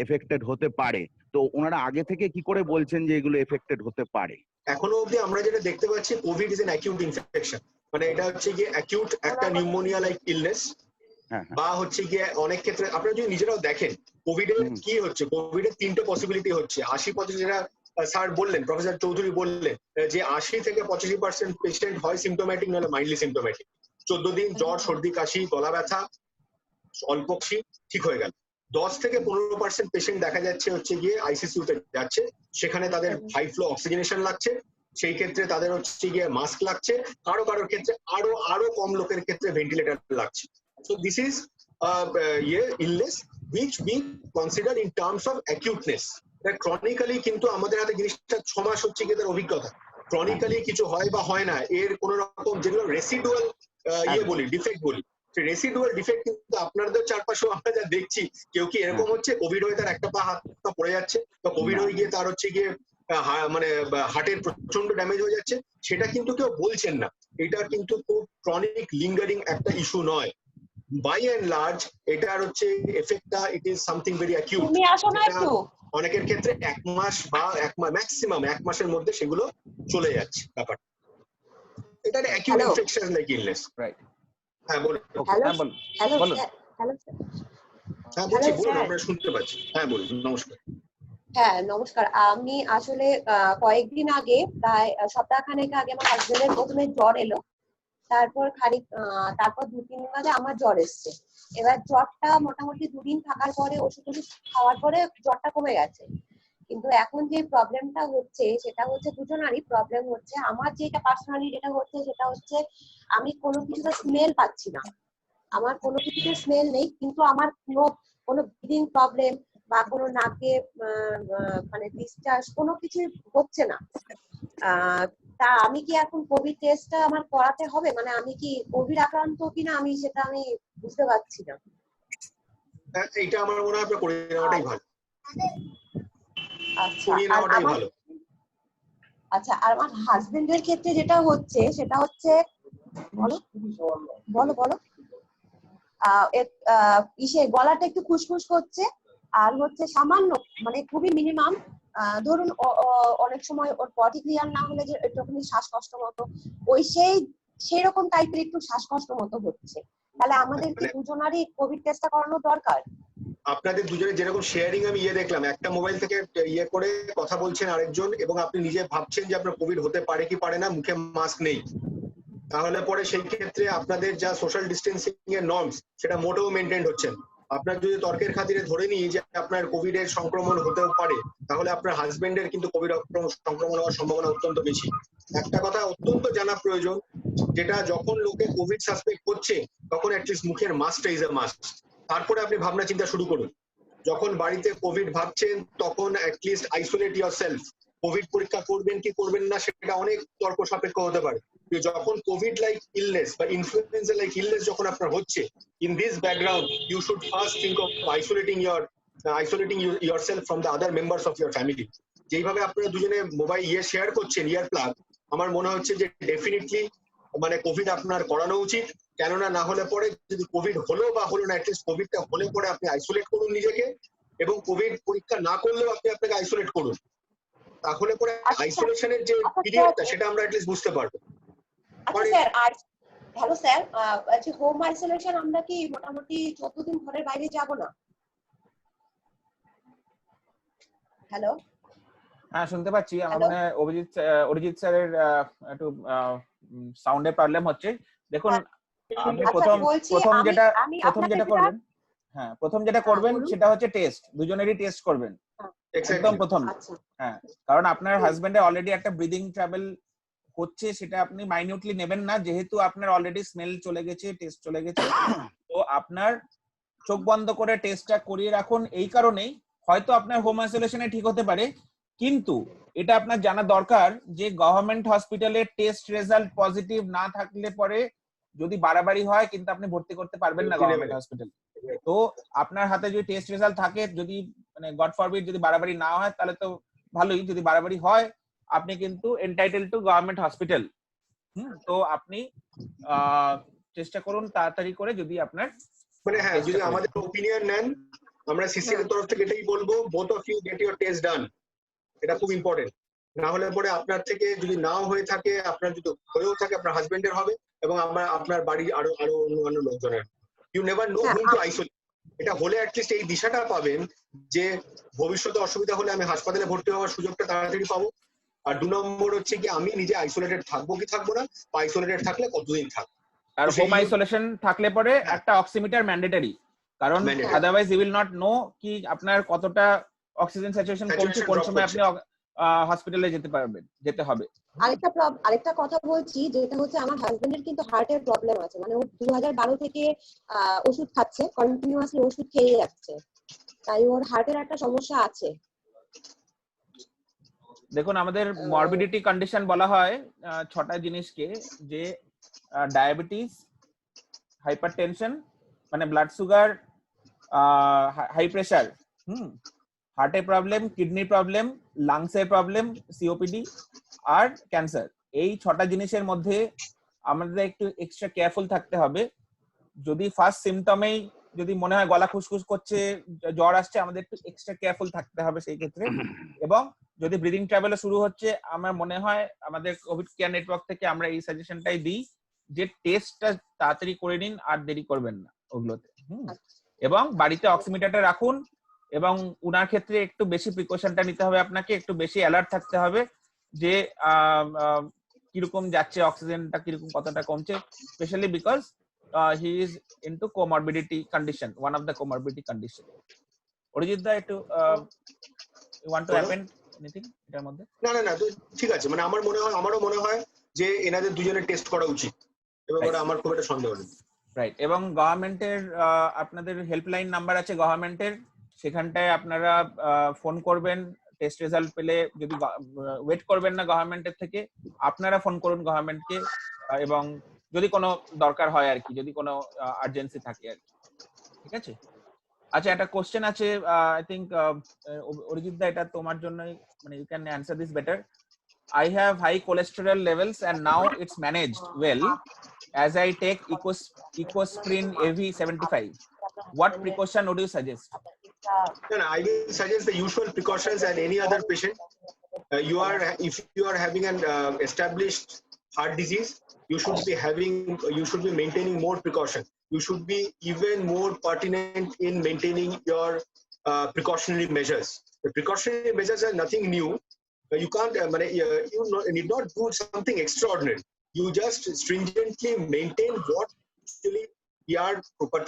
এফেক্টেড হতে পারে। তো ওনারা আগে থেকে কি করে বলছেন যে এগুলো এফেক্টেড হতে পারে? এখনো অবধি আমরা যেটা দেখতে পাচ্ছি Covid is an acute infection, মানে এটা হচ্ছে গিয়ে অ্যাকিউট একটা নিউমোনিয়া লাইক ইলনেস, বা হচ্ছে গিয়ে অনেক ক্ষেত্রে আপনারা যদি নিজেরাও দেখেন কোভিডের কি হচ্ছে, কোভিডের 3টে পসিবিলিটি হচ্ছে। 80% যেটা স্যার বললেন, প্রফেসর চৌধুরী বললেন যে 80 থেকে 85% পেশেন্ট হয় সিমটোম্যাটিক নাহলে মাইল্ডলি সিমটোম্যাটিক। 14 দিন জ্বর, সর্দি, কাশি, গলা ব্যথা, অল্প কাশি, ঠিক হয়ে গেল। 10 থেকে 15% পেশেন্ট দেখা যাচ্ছে হচ্ছে গিয়ে আইসিসিউ তে যাচ্ছে, সেখানে তাদের হাই ফ্লো অক্সিজেনেশন লাগছে, সেই ক্ষেত্রে তাদের হচ্ছে গিয়ে মাস্ক লাগছে, কারোর ক্ষেত্রে আরো কম লোকের ক্ষেত্রে ভেন্টিলেটর লাগছে। So this is illness which we consider in terms of acuteness. That chronically কিন্তু আমাদের হাতে জিনিসটা 6 মাস হচ্ছে গিয়ে তার অভিজ্ঞতা। Chronically কিছু হয় বা হয় না, এর কোন রকম যেগুলো রেসিডুয়াল বলি, ডিফেক্ট বলি, সেই রেসিডুয়াল ডিফেক্ট কিন্তু আপনাদের চারপাশে আমরা যা দেখছি, কেউ কি এরকম হচ্ছে কোভিড হয়ে তার একটা পা হাত পড়ে যাচ্ছে, বা কোভিড হয়ে গিয়ে তার হচ্ছে গিয়ে মানে হার্টের প্রচন্ড ড্যামেজ হয়ে যাচ্ছে, সেটা কিন্তু কেউ বলছেন না। এটা কিন্তু খুব ক্রনিক লিঙ্গারিং একটা ইস্যু নয়। By and large এটার হচ্ছে এফেক্টটা it is something very acute. তুমি আসো না একটু, অনেকের ক্ষেত্রে 1 মাস বা ম্যাক্সিমাম 1 মাসের মধ্যে সেগুলো চলে যাচ্ছে ব্যাপারটা। এটা একটা acute infection like illness. Right, হ্যাঁ বলুন। হ্যালো বলুন, আমরা শুনতে পাচ্ছি। হ্যাঁ বলুন। নমস্কার। হ্যাঁ নমস্কার, আমি আসলে কয়েকদিন আগে, প্রায় সপ্তাহখানেক আগে আমার হাজবেন্ডের প্রথমে জ্বর এলো, তারপর 2-3 দিন আগে আমার জ্বর এসছে। এবার জ্বরটা মোটামুটি 2 দিন থাকার পরে ওষুধ খাওয়ার পরে জ্বরটা কমে গেছে। কিন্তু এখন যে প্রবলেমটা হচ্ছে সেটা হচ্ছে দুজনারই প্রবলেম হচ্ছে। আমার যেটা পার্সোনালি যেটা হচ্ছে সেটা হচ্ছে আমি কোনো কিছুতে স্মেল পাচ্ছি না, আমার কোনো কিছুতে স্মেল নেই, কিন্তু আমার কোনো ব্রিদিং প্রবলেম বা কোনো নাকে মানে ডিসচার্জ কোনো কিছু হচ্ছে না। তা আমি কি এখন কোভিড টেস্টটা আমার করাতে হবে, মানে আমি কি কোভিড আক্রান্ত কিনা আমি সেটা বুঝতে পারছি না। এটা আমার মনে হয় করে নেওয়াটাই ভালো। আচ্ছা, আর আমার হাজবেন্ডের ক্ষেত্রে যেটা হচ্ছে সেটা হচ্ছে বলো গলাটা একটু খুশখুশ করছে, আর হচ্ছে সামান্য মানে খুবই মিনিমাম, ধরুন অনেক সময় ওর পটি ক্লিয়ার না হলে যে একটুখানি শ্বাসকষ্ট মতো, সেই রকম টাইপের একটু শ্বাসকষ্ট মতো হচ্ছে। তাহলে আমাদের কি দুজনারই কোভিড টেস্টটা করানো দরকার? আপনাদের দুজনের যেরকম শেয়ারিং আমি দেখলাম, একটা মোবাইল থেকে করে কথা বলছেন আরেকজন, এবং আপনি নিজে ভাবছেন যে আপনার কোভিড হতে পারে কি পারে না, মুখে মাস্ক নেই, তাহলে পরে সেই ক্ষেত্রে আপনাদের যা সোশ্যাল ডিস্টেন্সিং এর নর্মস সেটা মোটেও মেনটেন হচ্ছে না। আপনার যদি তর্কের খাতিরে ধরে নিই যে আপনার কোভিড এর সংক্রমণ হতেও পারে, তাহলে আপনার হাজবেন্ডের কিন্তু কোভিড সংক্রমণ হওয়ার সম্ভাবনা অত্যন্ত বেশি। একটা কথা অত্যন্ত জানা প্রয়োজন, যেটা যখন লোকে কোভিড সাসপেক্ট করছে তখন অ্যাটলিস্ট মুখের মাস্কটা ইজ আ মাস্ট। তারপরে আপনি ভাবনা চিন্তা শুরু করুন। যখন বাড়িতে কোভিড ভাবছেন তখন অ্যাটলিস্ট আইসোলেট ইয়োরসেলফ। কোভিড পরীক্ষা করবেন কি করবেন না সেটা অনেক তর্ক সাপেক্ষ হতে পারে, যখন কোভিড লাইক ইলনেস বা ইনফ্লুয়েঞ্জা লাইক ইলনেস যখন আপনার হচ্ছে, in this background you should first think of isolating yourself from the other members of your family. যেইভাবে আপনারা দুজনে মোবাইল শেয়ার করছেন ইয়ার প্লাগ, আমার মনে হচ্ছে যে ডেফিনেটলি মানে কোভিড আপনার করানো উচিত। কেননা না হলে পরে যদি কোভিড হলো বা হলো না, অ্যাটলিস্ট কোভিডটা হলে পরে আপনি আইসোলেট করুন নিজেকে, এবং কোভিড পরীক্ষা না করলেও আপনি আপনাকে আইসোলেট করুন। তাহলে পরে আইসোলেশনের যে পিরিয়ডটা সেটা আমরা অ্যাটলিস্ট বুঝতে পারবো। আচ্ছা স্যার, আর হ্যালো স্যার, যে হোম আইসোলেশন আমরা কি মোটামুটি 14 দিন ঘরের বাইরে যাব না? হ্যালো, হ্যাঁ শুনতে পাচ্ছি। আমার মনে হয় অরিজিৎ স্যারের একটু সাউন্ডে প্রবলেম হচ্ছে। দেখুন আপনি প্রথম যেটা করবেন, হ্যাঁ প্রথম যেটা করবেন সেটা হচ্ছে টেস্ট, দুজনেরই টেস্ট করবেন একদম প্রথম। হ্যাঁ, কারণ আপনার হাজবেন্ডের অলরেডি একটা ব্রিদিং ট্রাভেল হচ্ছে, সেটা আপনি মাইনিউটলি নেবেন না, যেহেতু আপনার অলরেডি স্মেল চলে গেছে, টেস্ট চলে গেছে। তো আপনার চোখ বন্ধ করে টেস্টটা করিয়ে রাখুন। এই কারণেই হয়তো আপনার হোম আইসোলেশনে ঠিক হতে পারে, কিন্তু এটা আপনার জানা দরকার যে গভর্নমেন্ট হসপিটালে টেস্ট রেজাল্ট পজিটিভ না থাকলে পরে যদি বাড়াবাড়ি হয় কিন্তু আপনি ভর্তি করতে পারবেন না গভর্নমেন্ট হসপিটালে। তো আপনার হাতে যদি টেস্ট রেজাল্ট থাকে, যদি মানে গড ফরবিড যদি বাড়াবাড়ি না হয় তাহলে তো ভালোই, যদি বাড়াবাড়ি হয় আপনি কিন্তু এন্টাইটেল টু গভর্নমেন্ট হসপিটাল। তো আপনি চেষ্টা করুন তাড়াতাড়ি করে, যদি আপনার মানে হ্যাঁ যদি আমাদের ওপিনিয়ন নেন, আমরা সিসিএর তরফ থেকে এটাই বলবো, both of you get your test done. এটা খুব ইম্পর্টেন্ট। না হলে পরে আপনার থেকে যদি নাও হয়ে থাকে, আপনার যদি হয়েও থাকে, আপনার হাজবেন্ডের হবে এবং আপনার বাড়ির আরো অন্য লোকজনের। You never know whom to isolate. এটা হলে অ্যাটলিস্ট এই দিশাটা পাবেন যে ভবিষ্যতে অসুবিধা হলে আমি হাসপাতালে ভর্তি হওয়ার সুযোগটা তাড়াতাড়ি পাবো। আর 2 নম্বর হচ্ছে কি আমি নিজে আইসোলেটেড থাকবো কি থাকবো না, বা আইসোলেটেড থাকলে কতদিন থাকবো। আর হোম আইসোলেশন থাকলে পরে একটা অক্সিমিটার ম্যান্ডেটরি, কারণ otherwise you will not know কি আপনার কতটা অক্সিজেন স্যাচুরেশন কমছে, কোন সময় আপনি হসপিটালে যেতে হবে। আরেকটা কথা বলছি, যেটা হচ্ছে আমার হাজবেন্ডের কিন্তু হার্টের প্রবলেম আছে, মানে ও 2012 থেকে ওষুধ খাচ্ছে, কন্টিনিউয়াসলি ওষুধ খেয়ে যাচ্ছে, তাই ওর হার্টের একটা সমস্যা আছে। দেখুন আমাদের মরবিডিটি কন্ডিশন বলা হয় 6টা জিনিসকে, যে ডায়াবেটিস, হাইপারটেনশন মানে ব্লাড সুগার, হাই প্রেসার, হার্টের প্রবলেম, কিডনির প্রবলেম, লাংসের প্রবলেম, সিওপিডি আর ক্যান্সার। এই 6টা জিনিসের মধ্যে আমাদের একটু এক্সট্রা কেয়ারফুল থাকতে হবে। যদি ফার্স্ট সিমটমেই যদি মনে হয় গলা খুসখুস করছে, জ্বর আসছে, আমাদের একটু এক্সট্রা কেয়ারফুল থাকতে হবে সেই ক্ষেত্রে। এবং যদি ব্রিদিং ট্রাভেল শুরু হচ্ছে, আমার মনে হয় আমাদের কোভিড কেয়ার নেটওয়ার্ক থেকে আমরা এই সাজেশনটাই দিই যে টেস্টটা তাড়াতাড়ি করে নিন, আর দেরি করবেন না ওগুলোতে। এবং বাড়িতে অক্সিমিটারটা রাখুন, এবং উনার ক্ষেত্রে একটু বেশি প্রিকশনটা নিতে হবে, আপনাকে একটু বেশি অ্যালার্ট থাকতে হবে যে কিরকম যাচ্ছে অক্সিজেনটা, কিরকম কতটা কমছে, specially because he is into comorbidity condition, one of the comorbidity condition. Arijit da একটু you want to append anything এটার মধ্যে? না তো ঠিক আছে, মানে আমারও মনে হয় যে এনাদের দুজনের টেস্ট করা উচিত, এবং ওটা আমার খুব একটা সন্দেহ নেই। রাইট। এবং গভর্নমেন্টের আপনাদের হেল্পলাইন নাম্বার আছে গভর্নমেন্টের, সেখানটায় আপনারা ফোন করবেন টেস্ট রেজাল্ট পেলে। যদি ওয়েট করবেন না গভর্নমেন্টের থেকে, আপনারা ফোন করুন গভর্নমেন্টকে, এবং যদি কোনো দরকার হয় আর কি, যদি কোনো আর্জেন্সি থাকে আর কি। ঠিক আছে? আচ্ছা, একটা কোশ্চেন আছে, আই থিংক অরিজিৎ দা এটা তোমার জন্যই, মানে you can answer this better. I have high cholesterol levels and now it's managed well as I take Ecosprin AV 75. What precaution would you suggest? No, I will suggest the usual precautions as any other patient. If you are having an established heart disease, you should be maintaining more precaution. You should be even more pertinent in maintaining your precautionary measures. The precautionary measures are nothing new. You can't, you need not do something extraordinary. You just stringently maintain what actually we are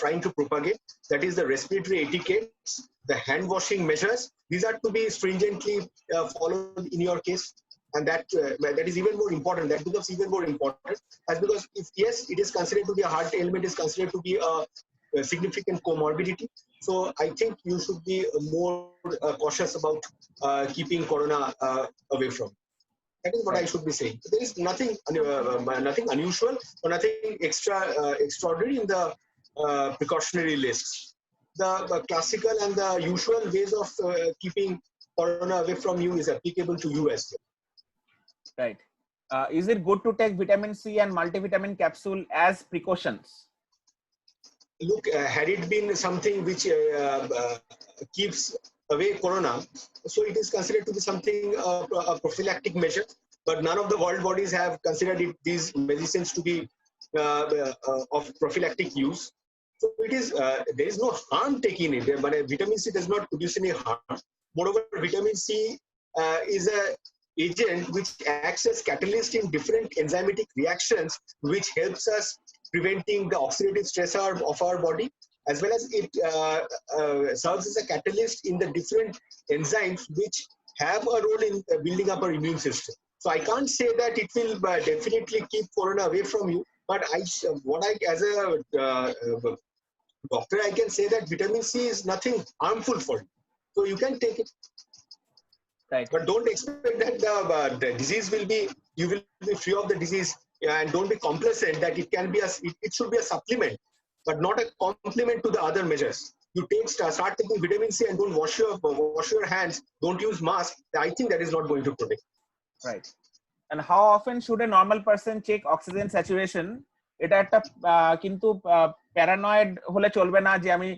trying to propagate. That is the respiratory etiquettes, the hand washing measures. These are to be stringently followed in your case. And that is even more important. That becomes even more important, as because if yes, it is considered to be a heart ailment, is considered to be a significant comorbidity. So I think you should be more cautious about keeping corona away from. That is what I should be saying. There is nothing nothing unusual or nothing extraordinary in the precautionary lists. The classical and the usual ways of keeping corona away from you is applicable to you as well. Right. Is it good to take vitamin C and multivitamin capsule as precautions? Look, had it been something which keeps away corona, so it is considered to be something a prophylactic measure. But none of the world bodies have considered these medicines to be of prophylactic use. So it is there is no harm taking it. But vitamin C does not produce any harm. Moreover, vitamin C is a agent which acts as catalyst in different enzymatic reactions, which helps us preventing the oxidative stress of our body, as well as it serves as a catalyst in the different enzymes which have a role in building up our immune system. So I can't say that it will definitely keep corona away from you, but as a doctor, I can say that vitamin C is nothing harmful for you. So you can take it. Right. But don't expect that the disease will be, you will be free of the disease, and don't be complacent that it can be it should be a supplement, but not a complement to the other measures. You start taking vitamin C and don't wash your hands, don't use mask. I think that is not going to protect. Right. And how often should a normal person check oxygen saturation? এটা একটা কিন্তু paranoid হলে চলবে না যে আমি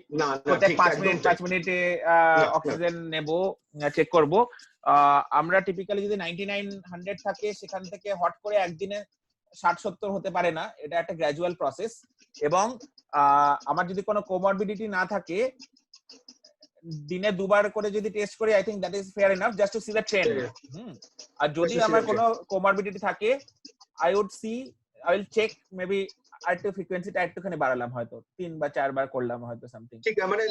প্রত্যেক 5 মিনিটে অক্সিজেন নেব, চেক করব। আমরা টিপিক্যালি যদি 99-100 থাকে, সেখান থেকে হট করে একদিনে 60-70 হতে পারে না। এটা একটা গ্র্যাজুয়াল প্রসেস। এবং আমার যদি কোনো কোমরবিডিটি না থাকে, দিনে দুবার করে যদি টেস্ট করি, I think that is fair enough just to see the trend. আর যদি আমার কোনো কোমরবিডিটি থাকে, আই উইল চেক মেবি আরেকটু ফ্রিকোয়েন্সিটা একটুখানি বাড়ালাম, হয়তো 3 বা 4 বার করলাম হয়তো সামথিং। ঠিক, মানে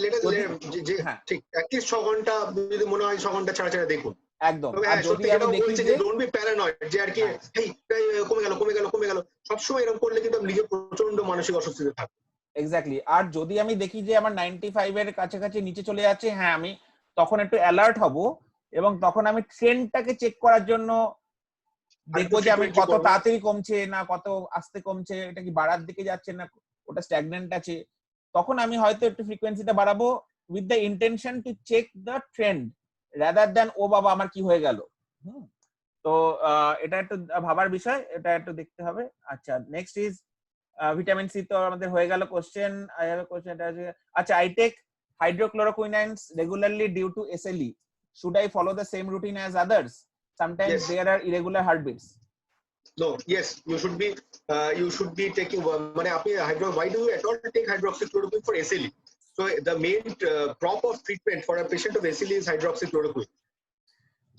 ঠিক অ্যাটলিস্ট 6 ঘন্টা যদি মনে হয় 6 ঘন্টা ছাড়া ছাড়া দেখুন একদম। আর যদি আমি দেখি যে ডোন্ট বি প্যারানয়েড যে আর কি এই কমে গেল সবসময় এরকম করলে কিন্তু আমি নিজে প্রচন্ড মানসিক অস্বস্তিতে থাকবো। এক্স্যাক্টলি। আর যদি আমি দেখি যে আমার 95 এর কাছাকাছি নিচে চলে যাচ্ছে, হ্যাঁ আমি তখন একটু অ্যালার্ট হব এবং তখন আমি ট্রেন্ডটাকে চেক করার জন্য দেখবো যে আমি কত তাড়াতাড়ি কমছে না কত আস্তে কমছে, এটা কি বাড়ার দিকে যাচ্ছে না ওটা স্ট্যাগন্যান্ট আছে। তখন আমি হয়তো একটু ফ্রিকোয়েন্সিটা বাড়াবো with the intention to check the trend rather than ও বাবা আমার কি হয়ে গেল। তো এটা একটু ভাবার বিষয়, এটা একটু দেখতে হবে। আচ্ছা, নেক্সট ইজ ভিটামিন সি তো আমাদের হয়ে গেল question. I have a question, এটা আছে আচ্ছা, I take hydroxychloroquines regularly due to SLE, should I follow the same routine as others? Sometimes there are irregular heartbeats. No, yes, you should be taking why do you at all take hydroxychloroquine for SLE? So the main prop of treatment for a patient of SLE is hydroxychloroquine.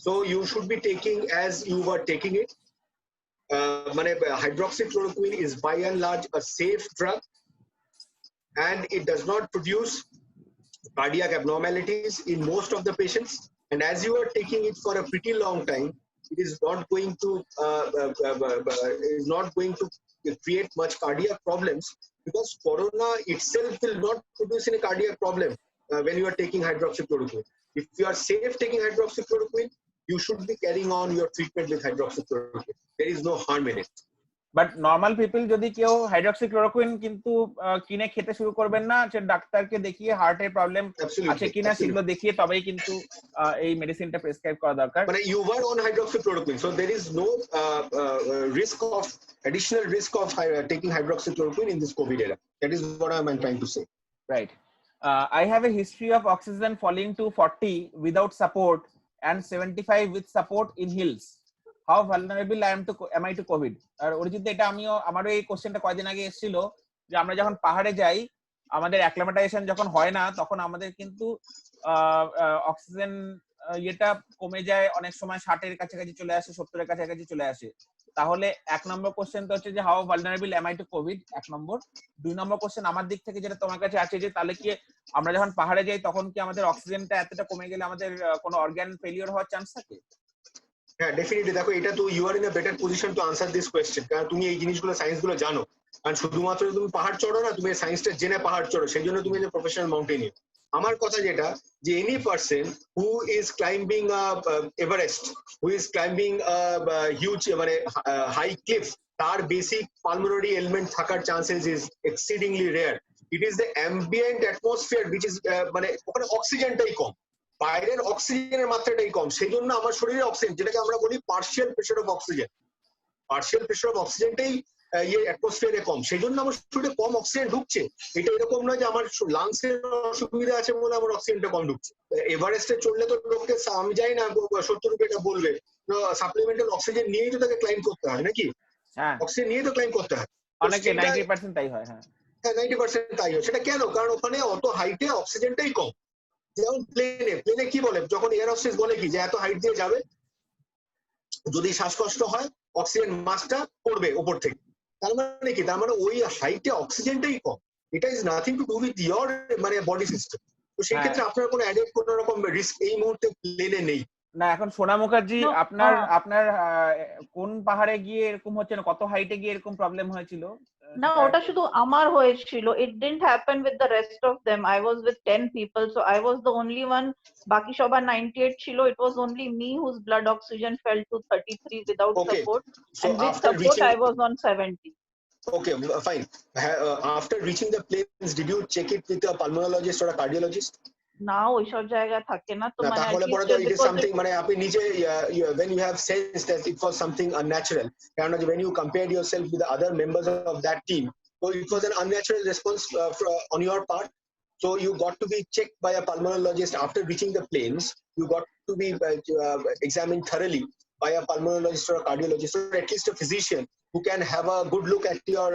So you should be taking as you were taking it. Hydroxychloroquine is by and large a safe drug, and it does not produce cardiac abnormalities in most of the patients. And as you are taking it for a pretty long time, it is not going to create much cardiac problems, because corona itself will not produce any cardiac problem when you are taking hydroxychloroquine. If you are safe taking hydroxychloroquine, you should be carrying on your treatment with hydroxychloroquine. There is no harm in it. But normal people যদি কেউ hydroxychloroquine কিন্তু কিনে খেতে শুরু করবেন না, সে ডাক্তারকে দেখিয়ে হার্টের প্রবলেম আছে কিনা সেগুলো দেখিয়ে তবেই কিন্তু এই মেডিসিনটা প্রেসক্রাইব করা দরকার। মানে you were on hydroxychloroquine, so there is no additional risk of taking hydroxychloroquine in this COVID era. That is what I am trying to say. Right. I have a history of oxygen falling to 40 without support and 75 with support in hills. How vulnerable am I to COVID? আর অরিজিৎ, এটা আমারও এই কোশ্চেনটা কয়েকদিন আগে এসেছিল যে আমরা যখন পাহাড়ে যাই, আমাদের অ্যাক্লামেটাইজেশন যখন হয় না, তখন আমাদের কিন্তু অক্সিজেন এটা কমে যায়, অনেক সময় 60 এর কাছাকাছি চলে আসে, 70 এর কাছাকাছি চলে আসে। তাহলে 1 নম্বর কোশ্চেন তো হচ্ছে যে how vulnerable am I to covid, 1 নম্বর। 2 নম্বর কোশ্চেন আমার দিক থেকে যেটা তোমার কাছে আছে, যে তাহলে কি আমরা যখন পাহাড়ে যাই তখন কি আমাদের অক্সিজেনটা এতটা কমে গেলে আমাদের কোনো অর্গান ফেলিওর হওয়ার চান্স থাকে? হ্যাঁ, ডেফিনেটলি। দেখো, এটা তো you are in a better position to answer this question, কারণ তুমি এই জিনিসগুলো সায়েন্সগুলো জানো। কারণ শুধুমাত্র তুমি পাহাড় চড়ো না, তুমি সায়েন্সটা জেনে পাহাড় চড়ো, সেই জন্য তুমি প্রফেশনাল মাউন্টেনিয়ার। আমার কথা যেটা যে any person who is climbing Everest, who is climbing a huge মানে high cliff, তার basic pulmonary element থাকার chances is exceedingly rare. It is the ambient atmosphere which is মানে ওখানে অক্সিজেনটাই কম, বাইরের অক্সিজেনের মাত্রাটাই কম, সেই জন্য আমার শরীরে অক্সিজেন, যেটাকে আমরা বলি partial pressure of oxygen, partial pressure of অক্সিজেনটাই অ্যাটমসফিয়ারে কম, সেই জন্য আমার শরীরে কম অক্সিজেন ঢুকছে। এটা এরকম নয় যে আমার লাংসের অসুবিধা আছে বলে আমার অক্সিজেনটা কম ঢুকছে। এভারেস্টে চললে তো লোককে, আমি জানি না 70 রুপি এটা বলবে, সাপ্লিমেন্টাল অক্সিজেন নিয়েই তো তাকে ক্লাইম করতে হয় নাকি? অক্সিজেন নিয়েই তো ক্লাইম করতে হয় অনেকে 90% তাই হয়। হ্যাঁ 90% তাই হয়। সেটা কেন? কারণ ওখানে অত হাইটে অক্সিজেনটাই কম। যেমন প্লেনে কি বলে, যখন এয়ার হোস্টেস বলে কি যে এত হাইট দিয়ে যাবে, যদি শ্বাসকষ্ট হয় অক্সিজেন মাস্কটা পড়বে উপর থেকে, তার মানে কি, তার মানে ওই হাইটে অক্সিজেনটাই কম। এটা is nothing to do with your মানে বডি সিস্টেম। তো সেই ক্ষেত্রে আপনার কোনো অ্যাডেড কোনো রকম রিস্ক এই মুহূর্তে প্লেনে নেই। না এখন সোনা মুখার্জি, আপনার কোন পাহাড়ে গিয়ে এরকম হচ্ছে না, কত হাইটে গিয়ে এরকম প্রবলেম হয়েছিল? না ওটা শুধু আমার হয়েছিল, it didn't happen with the rest of them. I was with 10 people, so I was the only one. বাকি সবার 98 ছিল, it was only me whose blood oxygen fell to 33 without support, and with support I was on 70. Okay, fine. After reaching the plains, did you check it with a pulmonologist or a cardiologist? না ওইসব জায়গা থাকে না তো, মানে তাহলে পরে তো it is something, মানে আপনি নিজে when you have sensed that it was something unnatural, কারণ when you compared yourself with the other members of that team, so it was an unnatural response on your part, so you got to be checked by a pulmonologist after reaching the plains. You got to be examined thoroughly by a pulmonologist or a cardiologist, or at least a physician who can have a good look at your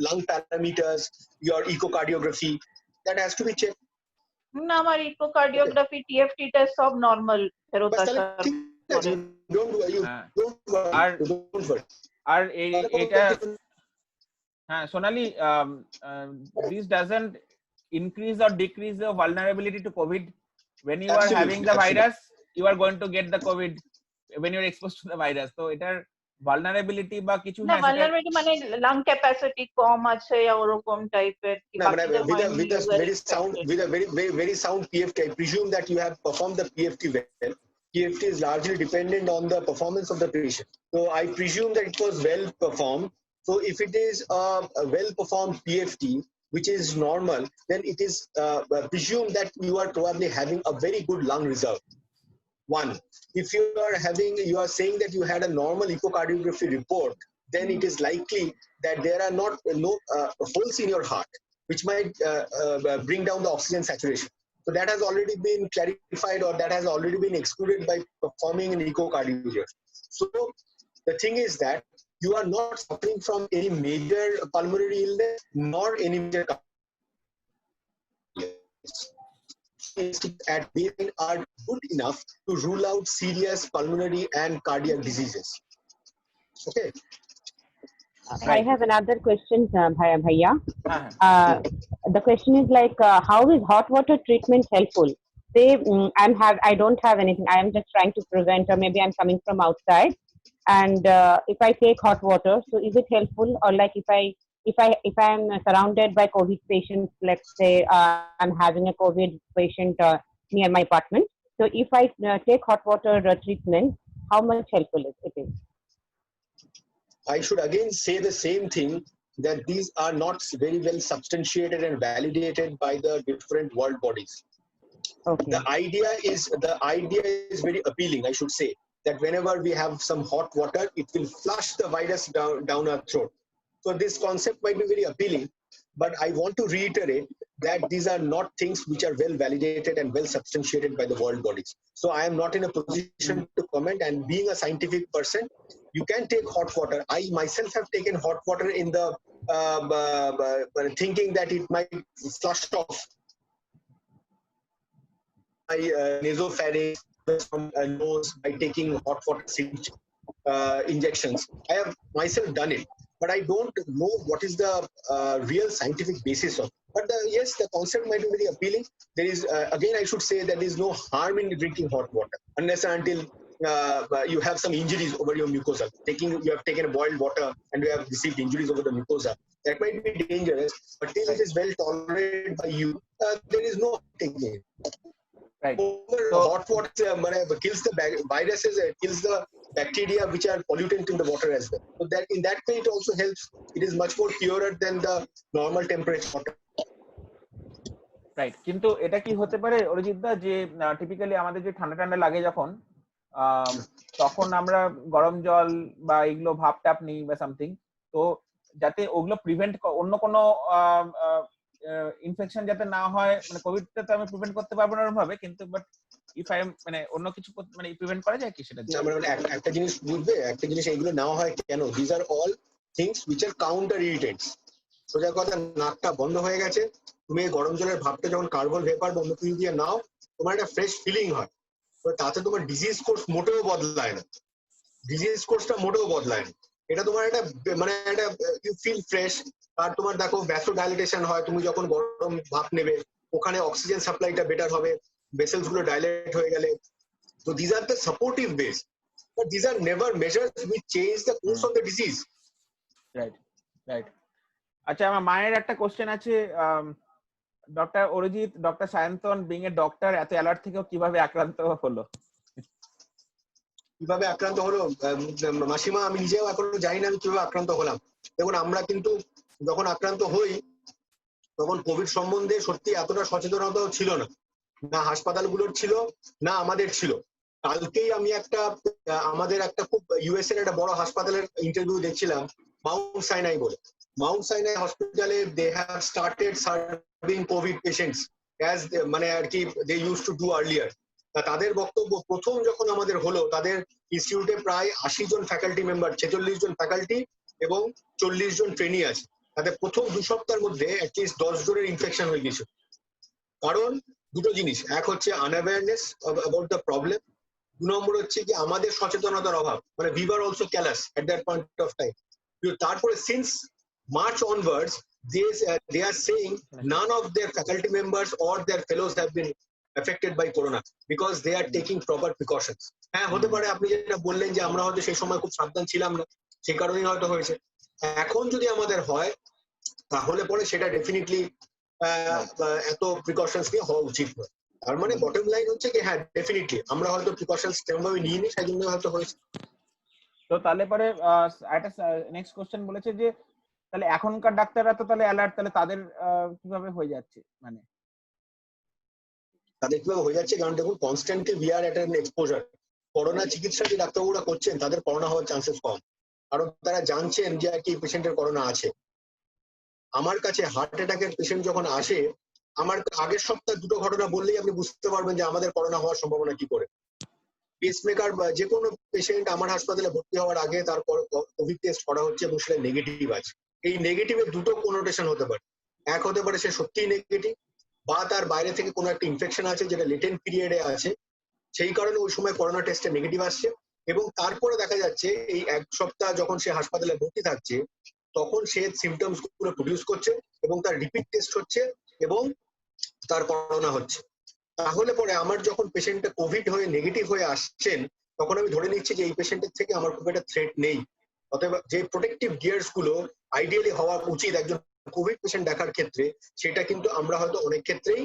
lung parameters, your echocardiography. That has to be checked. না আমার echocardiography TFT test সব normal ফেরত আসা। আর এটা হ্যাঁ সোনালি, this doesn't increase or decrease the vulnerability to COVID. When you are having the virus, you are going to get the COVID when you are exposed to the virus. So এটার vulnerability বা কিছু না, vulnerability মানে lung capacity কম আছে ওরকম টাইপের কি? with a very sound PFT, I presume that you have performed the PFT well. PFT is largely dependent on the performance of the patient, so I presume that it was well performed. So if it is a well performed PFT which is normal, then it is presumed that you are probably having a very good lung reserve. One, if you are saying that you had a normal echocardiography report, then it is likely that there are no holes in your heart which might bring down the oxygen saturation. So that has already been clarified, or that has already been excluded by performing an echocardiography. So the thing is that you are not suffering from any major pulmonary illness nor any major at baseline are good enough to rule out serious pulmonary and cardiac diseases. Okay. I have another question, Bhaiya. The question is like, how is hot water treatment helpful? Say, I don't have anything. I am just trying to prevent, or maybe I'm coming from outside, and if I take hot water, so is it helpful? Or like if I'm surrounded by COVID patients, let's say I'm having a COVID patient near my apartment, so if I take hot water treatment, how much helpful it is? I should again say the same thing, that these are not very well substantiated and validated by the different world bodies. Okay. The idea is very appealing, I should say, that whenever we have some hot water, it will flush the virus down our throat. So this concept might be very appealing, but I want to reiterate that these are not things which are well validated and well substantiated by the world bodies. So I am not in a position to comment, and being a scientific person, you can take hot water. I myself have taken hot water in the thinking that it might flush off my nasopharynx from nose by taking hot water injections. I have myself done it, but I don't know what is the real scientific basis of it. But yes, the concept might be very appealing. There is, again, I should say that there is no harm in drinking hot water unless and until you have some injuries over your mucosa. You have taken a boiled water and you have received injuries over the mucosa. that might be dangerous, but till it is well tolerated by you, there is no taking it. Right. So, hot water kills the viruses, kills the bacteria which are pollutant in the water as well. So that in that way it also helps. It is much more purer than the normal temperature water. Right, কিন্তু এটা কি হতে পারে অরিজিৎ দা যে typically আমাদের যে ঠান্ডা ঠান্ডা লাগে যখন তখন আমরা গরম জল বা এগুলো ভাপ টাপ নিই বা সামথিং, তো যাতে ওগুলো প্রিভেন্ট অন্য কোনো ইনফেকশন যাতে না হয়, মানে কোভিডটা তো আমি প্রিভেন্ট করতে পারবো না ভাবে, কিন্তু বাট ইফ আই মানে অন্য কিছু মানে প্রিভেন্ট করা যায় কি সেটা? মানে একটা জিনিস বুঝবে, একটা জিনিস এগুলো নেওয়া হয় কেন, this are all things which are counter irritates. সোজা কথা, নাকটা বন্ধ হয়ে গেছে, তুমি গরম জলের ভাবটা যখন কার্বন ভেপার বা অন্য কিছু দিয়ে নাও, তোমার একটা ফ্রেশ ফিলিং হয়, তাতে তোমার ডিজিজ কোর্স মোটেও বদলায় না, ডিজিজ কোর্সটা মোটেও বদলায় না। এটা তোমার একটা মানে একটা ইউ ফিল ফ্রেশ। আর তোমার দেখো ভ্যাসোডাইলেটেশন হয়, তুমি যখন গরম ভাপ নেবে ওখানে অক্সিজেন সাপ্লাইটা বেটার হবে, ভেসেলস গুলো ডাইলেট হয়ে গেলে। So these are the supportive ways, but these are never measures which change the course of the disease. Right, right. আচ্ছা, আমার মায়ের একটা কোশ্চেন আছে, doctor Arijit, doctor Sayantan being a doctor এত অ্যালার্ট থেকেও কিভাবে আক্রান্ত হলো? কিভাবে আক্রান্ত হলো মাসিমা, আমি নিজেও এখনো জানি না আমি কিভাবে আক্রান্ত হলাম। দেখুন, আমরা কিন্তু যখন আক্রান্ত হই তখন কোভিড সম্বন্ধে সত্যি এতটা সচেতনতাও ছিল না, না হাসপাতালগুলোর ছিল না আমাদের ছিল। কালকেই আমি আমাদের একটা খুব ইউএস এর একটা বড় হাসপাতালের ইন্টারভিউ দেখছিলাম, মাউন্ট সাইনাই বলে। মাউন্ট সাইনাই হসপিটালে they have started serving covid patients as মানে আর কি they use to do earlier. তাদের বক্তব্য, প্রথম যখন আমাদের হলো তাদের ইনস্টিটিউটে প্রায় 80 জন ফ্যাকাল্টি মেম্বার, 46 জন ফ্যাকাল্টি এবং 40 জন ট্রেনি আছে। তাদের প্রথম 2 সপ্তাহের মধ্যে অ্যাটলিস্ট 10 জনের ইনফেকশন হয়ে গেছে। কারণ দুটো জিনিস, এক হচ্ছে আনঅ্যাওয়ারনেস অ্যাবাউট দ্য প্রবলেম, 2 নম্বর হচ্ছে কি আমাদের সচেতনতার অভাব, মানে we were also callous at that point of time. তারপরে since March onwards they are saying none of their faculty members or their fellows have been affected by corona because they are taking proper precautions. হ্যাঁ, হতে পারে আপনি যেটা বললেন যে আমরা হয়তো সেই সময় খুব সাবধান ছিলাম না, সেই কারণেই হয়তো হয়েছে। এখন যদি আমাদের হয় তাহলে পরে সেটা ডেফিনেটলি এত প্রিকশনস নিয়ে হওয়া উচিত নয়। তার মানে বটম লাইন হচ্ছে কি হ্যাঁ ডেফিনেটলি আমরা হয়তো প্রিকশনস তেমনভাবে নিইনি, সেই জন্য হয়তো হয়েছে। তো তাহলে পরে একটা নেক্সট কোশ্চেন বলেছে যে তাহলে এখনকার ডাক্তাররা তো তাহলে অ্যালার্ট, তাহলে তাদের কিভাবে হয়ে যাচ্ছে, মানে তাদের কিভাবে হয়ে যাচ্ছে? কারণ দেখুন, constantly we are at an exposure. Corona চিকিৎসা যে ডাক্তারবাবুরা করছেন তাদের করোনা হওয়ার চান্সেস কম, কারণ তারা জানছেন যে আর কি পেশেন্টের করোনা আছে। আমার কাছে হার্ট অ্যাটাকের পেশেন্ট যখন আসে, আমার আগের সপ্তাহে 2টো ঘটনা বললেই আপনি বুঝতে পারবেন যে আমাদের করোনা হওয়ার সম্ভাবনা কি করে। পেসমেকার বা যে কোনো পেশেন্ট আমার হাসপাতালে ভর্তি হওয়ার আগে তারপর কোভিড টেস্ট করা হচ্ছে এবং সেটা নেগেটিভ আছে। এই নেগেটিভের 2টো কোনোটেশন হতে পারে, এক হতে পারে সে সত্যিই নেগেটিভ, বা তার বাইরে থেকে কোনো একটা ইনফেকশন আছে যেটা লেটেন্ট পিরিয়ডে আছে, সেই কারণে ওই সময় করোনা টেস্টে নেগেটিভ আসছে। এবং তারপরে দেখা যাচ্ছে এই 1 সপ্তাহ যখন সে হাসপাতালে ভর্তি থাকছে তখন সে সিমটমস গুলো প্রডিউস করছে এবং তার রিপিট টেস্ট হচ্ছে এবং তার করোনা হচ্ছে। তাহলে পরে আমার যখন পেশেন্টটা কোভিড হয়ে নেগেটিভ হয়ে আসছেন তখন আমি ধরে নিচ্ছি যে এই পেশেন্টের থেকে আমার খুব একটা থ্রেট নেই। অতএব যে প্রোটেক্টিভ গিয়ার্স গুলো আইডিয়ালি হওয়া উচিত একজন কোভিড পেশেন্ট দেখার ক্ষেত্রে, সেটা কিন্তু আমরা হয়তো অনেক ক্ষেত্রেই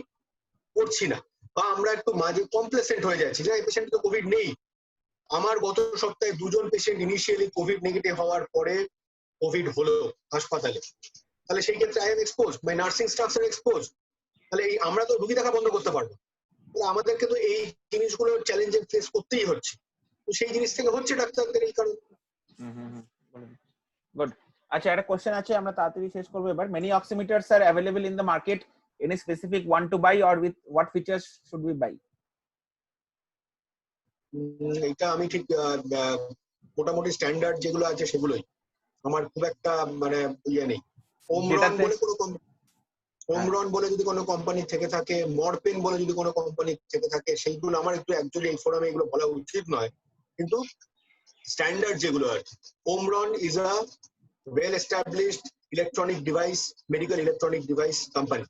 করছি না, বা আমরা একটু মাঝে কমপ্লেসেন্ট হয়ে যাচ্ছি যে এই পেশেন্ট তো কোভিড নেই। আমার গত সপ্তাহে 2 জন পেশেন্ট ইনিশিয়ালি কোভিড নেগেটিভ হওয়ার পরে কোভিড হলো হাসপাতালে, তাহলে সেই ক্ষেত্রে I am expose, my nursing stuffs R expose. তাহলে এই আমরা তো রুগী দেখা বন্ধ করতে পারবো, তাহলে আমাদেরকে তো এই জিনিসগুলো চ্যালেঞ্জে ফেস করতেই হচ্ছে। তো সেই জিনিস থেকে হচ্ছে ডাক্তারদের এই কারণে। গুড। আচ্ছা, একটা কোশ্চেন আছে, আমরা তাড়াতাড়ি শেষ করব এবার। Many oximeters are available in the market, any specific one to buy or with what features should we buy? এটা আমি ঠিক মোটামুটি স্ট্যান্ডার্ড যেগুলো আছে সেগুলোই, আমার খুব একটা মানে ইয়ে নেই। ওমরন বলে যদি কোনো কোম্পানি থেকে থাকে, মরপেন বলে যদি কোনো কোম্পানি থেকে থাকে, সেইগুলো আমার একটু অ্যাকচুয়ালি এই ফোরামে এগুলো বলা উচিত নয়, কিন্তু স্ট্যান্ডার্ড যেগুলো আর কি। Omron is a well established electronic device, medical electronic device company.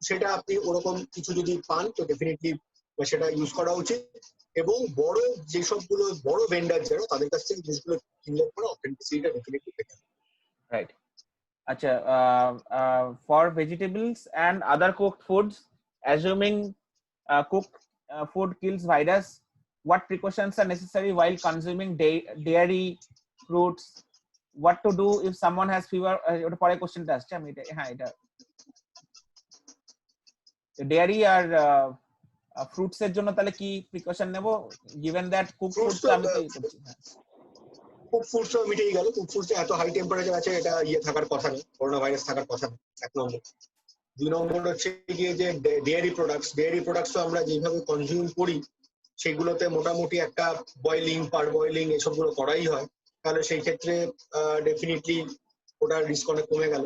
সেটা আপনি ওরকম কিছু যদি পান তো ডেফিনেটলি সেটা ইউজ করা উচিত। এবং বড় যেসবগুলো বড় ভেন্ডার যারা, তাদের কাছ থেকে জিনিসগুলো কিনলে পরে অথেন্টিসিটিটা ডেফিনেটলি পেতে হবে। Right. Acha, for vegetables and other cooked foods, assuming cooked food kills virus, what precautions are necessary while consuming dairy, fruits? What to do if someone has fever? ওটা পরে কোশ্চেনটা আসছে আমি হ্যাঁ এটা ডেয়ারি আর ফ্রুটস এর জন্য তাহলে কি প্রিকশন নেব given that cooked Fruits food তো আমি তো করছি হ্যাঁ কুক ফুডস তো মিটেই গেল, কুক ফুডস এত হাই টেম্পারেচার আছে, এটা থাকার কথা নেই, করোনা ভাইরাস থাকার কথা নেই, 1 নম্বর। 2 নম্বর হচ্ছে গিয়ে যে ডেয়ারি প্রোডাক্টস তো আমরা যেভাবে কনজিউম করি সেগুলোতে মোটামুটি একটা বয়লিং পার বয়লিং এসবগুলো করাই হয়, তাহলে সেই ক্ষেত্রে ডেফিনেটলি ওটার রিস্ক অনেক কমে গেল।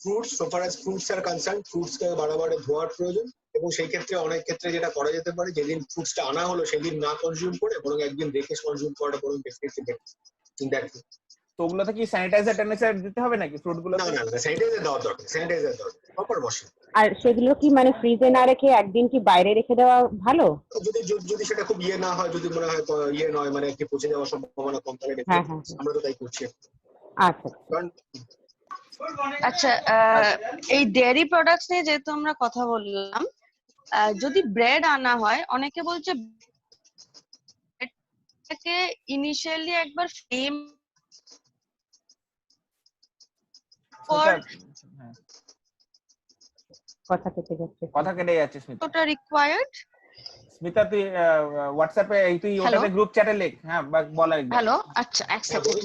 Fruits, so far as fruits are concern, ফ্রুটসকে বারে ধোয়ার প্রয়োজন, এবং সেই ক্ষেত্রে অনেক ক্ষেত্রে যেটা করা যেতে পারে, যেদিন ফ্রুটসটা আনা হলো সেদিন না কনজিউম করে বরং একদিন রেখে কনজিউম করাটা বরং ডেফিনেটলি বেটার। তো ওগুলোতে কি স্যানিটাইজার ট্যানিটাইজার দিতে হবে নাকি ফ্রুট গুলো? না স্যানিটাইজার দেওয়া দরকার, স্যানিটাইজার দরকার প্রপার বসে। আর সেগুলো কি মানে ফ্রিজে না রেখে একদিন কি বাইরে রেখে দেওয়া ভালো? যদি সেটা খুব না হয়, যদি মনে হয় নয়, মানে একটু পচে যাওয়ার সম্ভাবনা কম, তাহলে আমরা তো তাই করছি। আচ্ছা আচ্ছা, এই ডেয়ারি প্রোডাক্টস নিয়ে যেহেতু আমরা কথা বললাম, যদি ব্রেড আনা হয়, অনেকে বলছে ব্রেডটাকে ইনিশিয়ালি একবার ফ্লেম কথা কেটে যাচ্ছে স্মিতা। ওটা রিকোয়ার্ড। স্মিতা তুই হোয়াটসঅ্যাপে তুই ওটাতে গ্রুপ চ্যাটে লেখ, হ্যাঁ বল একবার। হ্যালো, আচ্ছা এক সেকেন্ড।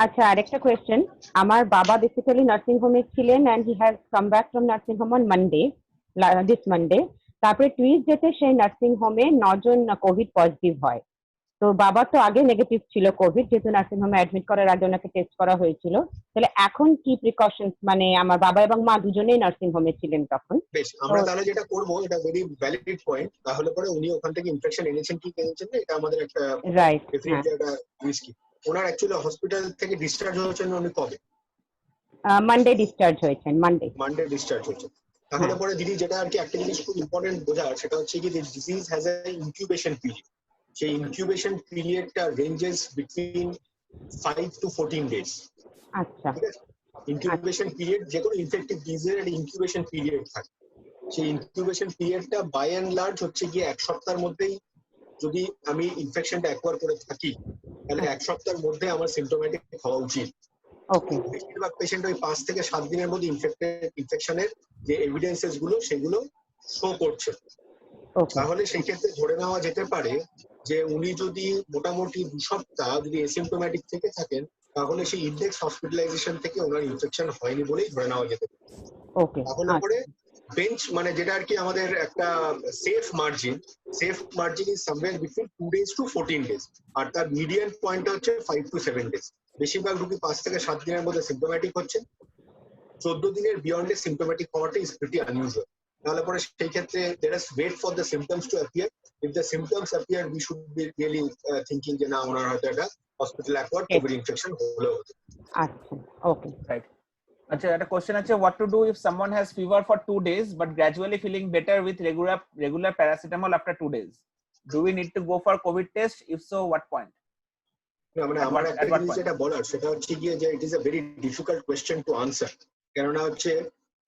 আচ্ছা, আরেকটা কোয়েশ্চেন। আমার বাবা বেসিক্যালি নার্সিং হোমে ছিলেন and he has come back from nursing home on Monday, this Monday. তারপরে টুইসডেতে সেই নার্সিং হোমে 9 জন কোভিড পজিটিভ হয়। তো বাবা তো আগে নেগেটিভ ছিল কোভিড, যেহেতু নার্সিং হোমে অ্যাডমিট করার আগে ওনাকে টেস্ট করা হয়েছিল। তাহলে এখন কি প্রিকশনস, মানে আমার বাবা এবং মা দুজনেই নার্সিং হোমে ছিলেন তখন। বেশ, আমরা তাহলে যেটা করব, এটা ভেরি ভ্যালিড পয়েন্ট, তাহলে পরে উনি ওখান থেকে ইনফেকশন এনেছেন কি এনেছেন না, এটা আমাদের একটা রাইট, ডেফিনেটলি একটা রিস্কি। ওনার অ্যাকচুয়ালি হসপিটাল থেকে ডিসচার্জ হয়েছেন উনি কবে? মানডে ডিসচার্জ হয়েছেন, মানডে ডিসচার্জ হয়েছে। তাহলে পরে দিদি যেটা আর কি একটা জিনিস খুব ইম্পর্টেন্ট বোঝার, সেটা হচ্ছে কি disease has a incubation period. সেই ইনকিউবেশন পিরিয়ডটা রেঞ্জেস বিটুইন 5 to 14 ডেজ। আচ্ছা, ঠিক আছে, ইনকিউবেশন পিরিয়ড, যে কোনো ইনফেক্টিভ ডিজিজের একটা ইনকিউবেশন পিরিয়ড থাকে। সেই ইনকিউবেশন পিরিয়ডটা বাই এন্ড লার্জ হচ্ছে গিয়ে 1 সপ্তাহের মধ্যেই, যদি আমি ইনফেকশনটা অ্যাকোয়ার করে থাকি তাহলে 1 সপ্তাহের মধ্যে আমার সিম্পটোম্যাটিক হওয়া উচিত। ওকে, বেশিরভাগ পেশেন্ট ওই 5 থেকে 7 দিনের মধ্যে ইনফেকশনের যে এভিডেন্সেস গুলো সেগুলো শো করছে। তাহলে সেই ক্ষেত্রে ধরে নেওয়া যেতে পারে যে উনি যদি মোটামুটি 2 সপ্তাহ যদি এসিম্পটোম্যাটিক থেকে থাকেন, তাহলে সেই ইনডেক্স হসপিটালাইজেশন থেকে ওনার ইনফেকশন হয়নি বলেই ধরে নেওয়া যেতে পারে। ওকে, তাহলে পরে বেঞ্চ, মানে যেটা আর কি আমাদের একটা safe margin is somewhere between 2 days to 14 days, আর তার মিডিয়ান পয়েন্ট হচ্ছে 5 to 7 days। বেশিরভাগ রোগী 5 থেকে 7 দিনের মধ্যে সিম্পটোম্যাটিক হচ্ছে, 14 দিনের বিয়ন্ডে সিম্পটোম্যাটিক হওয়াটা ইজ প্রিটি আনইউজুয়াল। তাহলে পরে সেই ক্ষেত্রে let us wait for the symptoms to appear. If the symptoms appear, we should be really thinking যে না ওনার হয়তো একটা হসপিটাল অ্যাকোয়ার্ড কোভিড ইনফেকশন হলো। আচ্ছা, ওকে, রাইট। আচ্ছা, একটা কোশ্চেন আছে, what to do if someone has fever for 2 days but gradually feeling better with regular paracetamol after 2 days? Do we need to go for COVID test? If so, what point? মানে আমার একটা জিনিস যেটা বলার, সেটা হচ্ছে গিয়ে যে it is a very difficult question to answer. কেননা হচ্ছে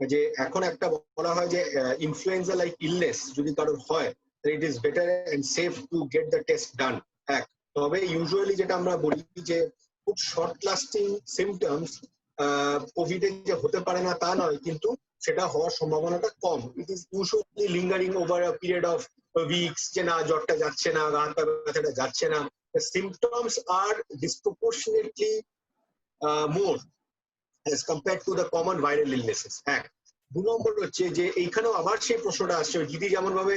যে এখন একটা বলা হয় যে ইনফ্লুয়েঞ্জা লাইক ইলনেস যদি কারোর হয়, it is better and safe to get the test done. তবে ইউজুয়ালি যেটা আমরা বলি যে খুব শর্ট লাস্টিং সিমটমস কোভিডে যে হতে পারে না তা নয়, কিন্তু সেটা হওয়ার সম্ভাবনাটা কম। It is usually lingering over a period of weeks, যে না জ্বরটা যাচ্ছে না, গা হাত পা ব্যথাটা যাচ্ছে না। The symptoms are disproportionately more as compared to the common viral illnesses. 2 নম্বর হচ্ছে যে এইখানেও আবার সেই প্রশ্নটা আসছে, দিদি যেমন ভাবে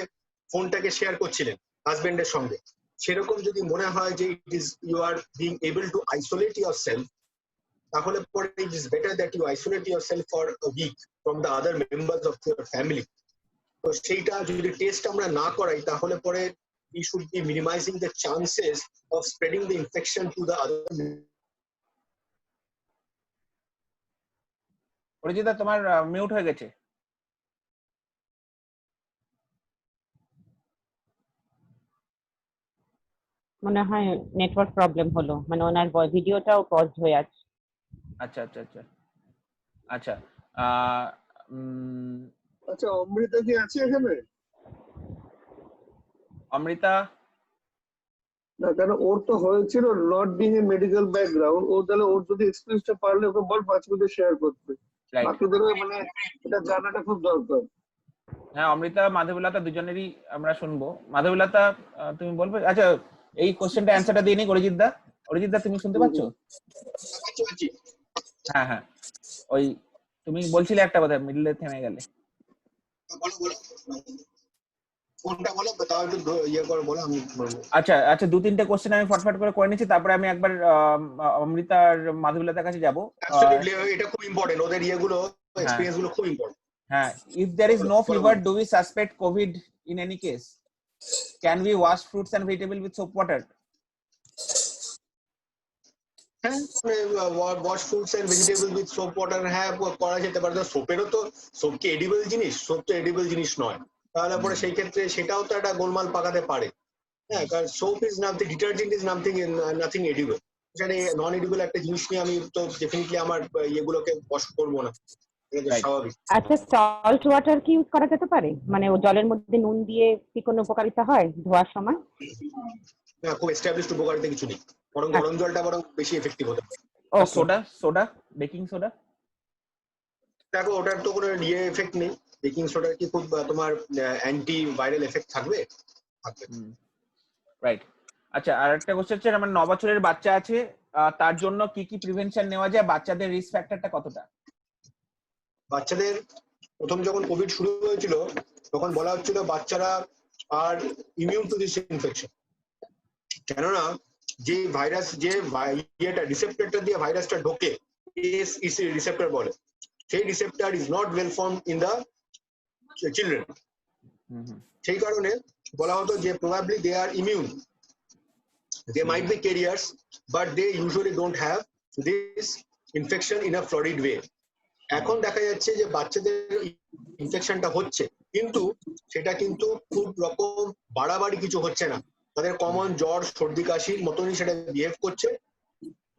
ফোনটাকে শেয়ার করছিলেন হাজবেন্ডের সঙ্গে, সেরকম যদি মনে হয় যে it is you are being able to isolate yourself, তাহলে পরে it is better that you isolate yourself for a week from the other members of your family. তো সেইটা যদি টেস্ট আমরা না করাই, তাহলে পরে we should be minimizing the chances of spreading the infection to the other. Arijita, তোমার mute হয়ে গেছে। মনে হয় নেটওয়ার্ক প্রবলেম হলো, মানে ওনার ভিডিওটাও পজ হয়ে আছে। আচ্ছা আচ্ছা আচ্ছা আচ্ছা আচ্ছা অমৃতা কি আছে এখানে? অমৃতা না, কারণ ওর তো হয়েছিল not being a medical background, ও তাহলে ওর যদি এক্সপিরিয়েন্সটা পারলে ওকে বল 5 মিনিট শেয়ার করতে, রাইট। বাকিদেরও মানে এটা জানাটা খুব দরকার। হ্যাঁ, অমৃতা মাধবীলতা দুজনেরই আমরা শুনবো। মাধবীলতা তুমি বলবে? আচ্ছা, এই কোশ্চেনটা অ্যানসারটা দিয়ে নিই অরিজিৎ দা তুমি শুনতে পাচ্ছো? হ্যাঁ হ্যাঁ, ওই তুমি বলছিলে একটা কথা, মিডলে থেমে গেলে। কোনটা বলো, তাও একটু ইয়ে করে বলো, আমি বলবো। আচ্ছা আচ্ছা, 2-3টে কোশ্চেন আমি ফটফট করে নিচ্ছি, তারপরে আমি একবার অমৃতা আর মাধবীলতার কাছে যাবো। এটা খুব ইম্পর্টেন্ট, ওদের ইয়েগুলো এক্সপেরিয়েন্স গুলো খুব ইম্পর্টেন্ট। হ্যাঁ, if there is no fever, do we suspect COVID in any case? Can we wash fruits and vegetables with soap water? হ্যাঁ, wash fruits and vegetable with soap water হ্যাঁ করা যেতে পারে। সোপেরও তো, সোপ কি এডিবল জিনিস? Soap তো edible জিনিস নয়, তাহলে পরে সেই ক্ষেত্রে সেটাও তো একটা গোলমাল পাকাতে পারে। হ্যাঁ, কারণ soap is nothing, detergent is nothing edible. সেটা নন এডিবল একটা জিনিস নিয়ে আমি তো ডেফিনেটলি আমার ইয়েগুলোকে ওয়াশ করবো না, এটা স্বাভাবিক। আচ্ছা, সল্ট ওয়াটার কি ইউজ করা যেতে পারে? মানে ও জলের মধ্যে নুন দিয়ে কি কোনো উপকারিতা হয় ধোয়ার সময়? না, খুব এস্টাবলিশড উপকারিতা কিছু নেই, বরং গরম জলটা বরং বেশি এফেক্টিভ হতে পারে। Soda baking soda? দেখো, ওটার তো কোনো ইয়ে এফেক্ট নেই। বেকিং সোডার কি খুব তোমার অ্যান্টি ভাইরাল এফেক্ট থাকবে? রাইট। আচ্ছা, আর একটা কোশ্চেন হচ্ছে, আমার 9 বছরের বাচ্চা আছে, তার জন্য কি কি প্রিভেনশন নেওয়া যায়? বাচ্চাদের রিস্ক ফ্যাক্টরটা কতটা? বাচ্চাদের প্রথম যখন কোভিড শুরু হয়েছিল তখন বলা হচ্ছিল বাচ্চারা আর ইমিউন টু দিস ইনফেকশন, কেননা যে ভাইরাস, যে ইয়েটা রিসেপ্টরটা দিয়ে ভাইরাসটা ঢোকে, এসইসি রিসেপ্টর বলে, সেই receptor is not well form in the children. সেই কারণে বলা হতো যে probably they are immune, they might be carriers but they usually don't have this infection in a florid way. এখন দেখা যাচ্ছে যে বাচ্চাদের ইনফেকশনটা হচ্ছে, কিন্তু সেটা কিন্তু খুব রকম বাড়াবাড়ি কিছু হচ্ছে না, তাদের কমন জ্বর সর্দি কাশির মতনই সেটা বিহেভ করছে,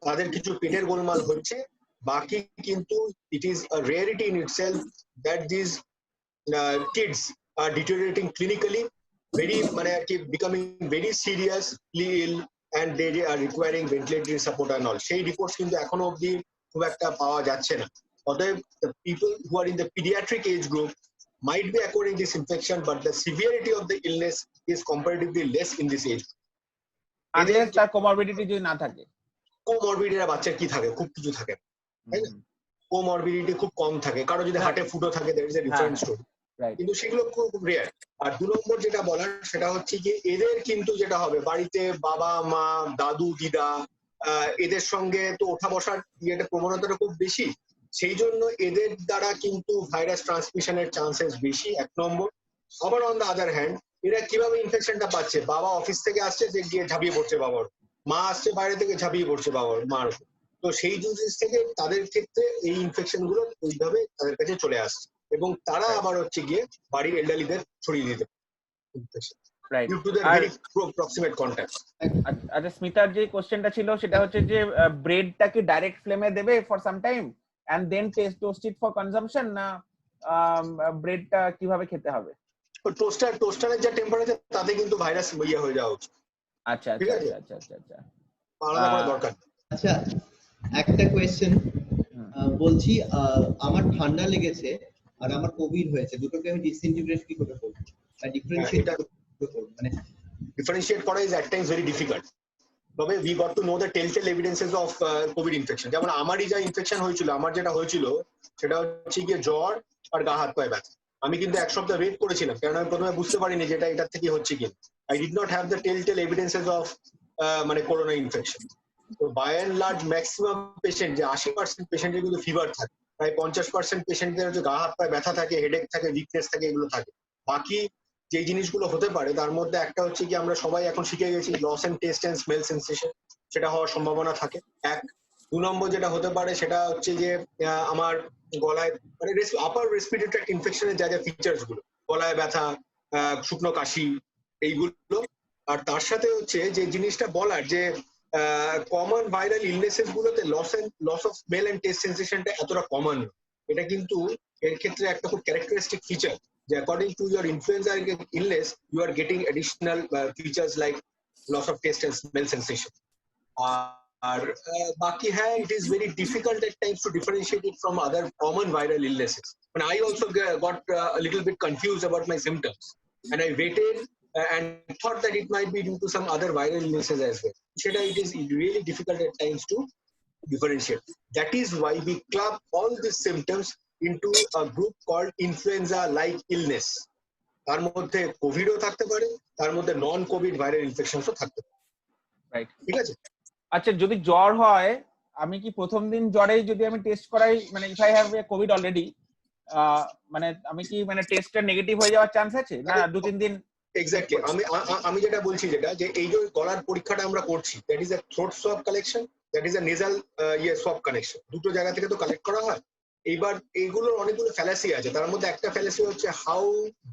তাদের কিছু পেটের গোলমাল হচ্ছে, বাকি কিন্তু it is a rarity in itself that this kids are deteriorating clinically very, মানে আর কি becoming very seriously ill and they are requiring ventilatory support and all. সেই রিপোর্টস কিন্তু এখনো অবধি খুব একটা পাওয়া যাচ্ছে না। অতএব the people who are in the pediatric age group might be acquiring this infection, but the severity of the illness is comparatively less in this age. Unless তার কোমরবিডিটি যদি না থাকে। কোমরবিডিটি বাচ্চার কি থাকে? খুব কিছু থাকে, তাই না? কোমরবিডিটি খুব কম থাকে, কারো যদি হার্টে ফুটো থাকে there is a different story, কিন্তু সেগুলো খুব রেয়ার। আর 2 নম্বর যেটা বলার সেটা হচ্ছে কি, এদের কিন্তু যেটা হবে বাড়িতে বাবা মা দাদু দিদা এদের সঙ্গে তো ওঠা বসার ইয়েটা প্রবণতাটা খুব বেশি, সেই জন্য এদের দ্বারা কিন্তু ভাইরাস ট্রান্সমিশনের চান্সেস বেশি, 1 নম্বর। আবার অন দ্য আদার হ্যান্ড এরা কিভাবে ইনফেকশনটা পাচ্ছে? বাবা অফিস থেকে আসছে, যে গিয়ে ঝাঁপিয়ে পড়ছে বাবার, মা আসছে বাইরে থেকে ঝাঁপিয়ে পড়ছে বাবার মার, তো সেই জিনিস থেকে তাদের ক্ষেত্রে এই ইনফেকশন গুলো ওইভাবে তাদের কাছে চলে আসছে, এবং তারা আবার হচ্ছে গিয়ে বাড়ির এল্ডারলিদের ছড়িয়ে দিতে infection due to the very proximate contact. আচ্ছা, স্মিতার যে কোশ্চেনটা ছিল সেটা হচ্ছে যে ব্রেডটাকে ডাইরেক্ট ফ্লেমে দেবে for some time and then toast it for consumption, না ব্রেডটা কিভাবে খেতে হবে? টোস্টারের যে টেম্পারেচার তাতে কিন্তু ভাইরাস ইয়ে হয়ে যাওয়া উচিত। আচ্ছা আচ্ছা আচ্ছা আচ্ছা আচ্ছা, আলাদা করে দরকার। আচ্ছা, একটা কোয়েশ্চেন বলছি, আমার ঠান্ডা লেগেছে আর আমার কোভিড হয়েছে, দুটোকে আমি ডিসইন্টিগ্রেট কি করে করব? বা ডিফারেন্সিয়েট করব, মানে ডিফারেন্সিয়েট করা is at times very difficult. তবে we got to know the telltale evidences of COVID infection. যেমন আমারই যা ইনফেকশন হয়েছিল, আমার যেটা হয়েছিল সেটা হচ্ছে গিয়ে জ্বর আর গা হাত পায়ে ব্যথা। আমি কিন্তু 1 সপ্তাহ ওয়েট করেছিলাম, কারণ আমি প্রথমে বুঝতে পারিনি যেটা এটার থেকে হচ্ছে কি। I did not have the telltale evidences of মানে করোনা ইনফেকশন। তো by and large maximum patient, যে 80% পেশেন্টের কিন্তু ফিভার থাকে, প্রায় 50% পেশেন্টদের হচ্ছে গা হাত পায়ে ব্যথা থাকে, হেডেক থাকে, উইকনেস থাকে, এগুলো থাকে। বাকি যে জিনিসগুলো হতে পারে তার মধ্যে একটা হচ্ছে কি, আমরা সবাই এখন শিখে গেছি loss and taste and smell sensation, সেটা হওয়ার সম্ভাবনা থাকে 1। 2 নম্বর যেটা হতে পারে সেটা হচ্ছে যে আমার গলায়, মানে আপার রেসপিরেটরি ট্র্যাক্ট ইনফেকশনের যা যা ফিচার্স গুলো, গলায় ব্যথা, শুকনো কাশি, এইগুলো। আর তার সাথে হচ্ছে যে জিনিসটা বলার যে কমন ভাইরাল ইলনেসেস গুলোতে loss of smell and taste সেন্সেশনটা এতটা কমন। এটা কিন্তু এর ক্ষেত্রে একটা খুব ক্যারেক্টারিস্টিক ফিচার যে according to your influenza illness you are getting additional features like loss of taste and smell sensation. আর বাকি হ্যাঁ, it is very difficult at times to differentiate it from other common viral illnesses. And I also got a little bit confused about my symptoms, and I waited and thought that it might be due to some other viral illnesses as well. It is really difficult at times to differentiate. That is why we club all these symptoms into a group called influenza-like illness. তার মধ্যে কোভিডও থাকতে পারে, তার মধ্যে নন Covid viral ইনফেকশনসও থাকতে পারে। Right, ঠিক আছে। আচ্ছা, যদি জ্বর হয়, আমি কি প্রথম দিন জ্বরেই যদি আমি টেস্ট করাই, মানে if I have A Covid already, মানে আমি কি মানে টেস্টটা নেগেটিভ হয়ে যাওয়ার চান্স আছে না 2-3 দিন? এক্স্যাক্টলি, আমি যেটা বলছি যেটা যে এই যে গলার পরীক্ষাটা আমরা করছি, that is a throat swab collection, that is a nasal swab collection. দুটো জায়গা থেকে তো কালেক্ট করা হয়। এইবার এইগুলোর অনেকগুলো ফ্যালাসি আছে। তার মধ্যে একটা ফ্যালাসি হচ্ছে how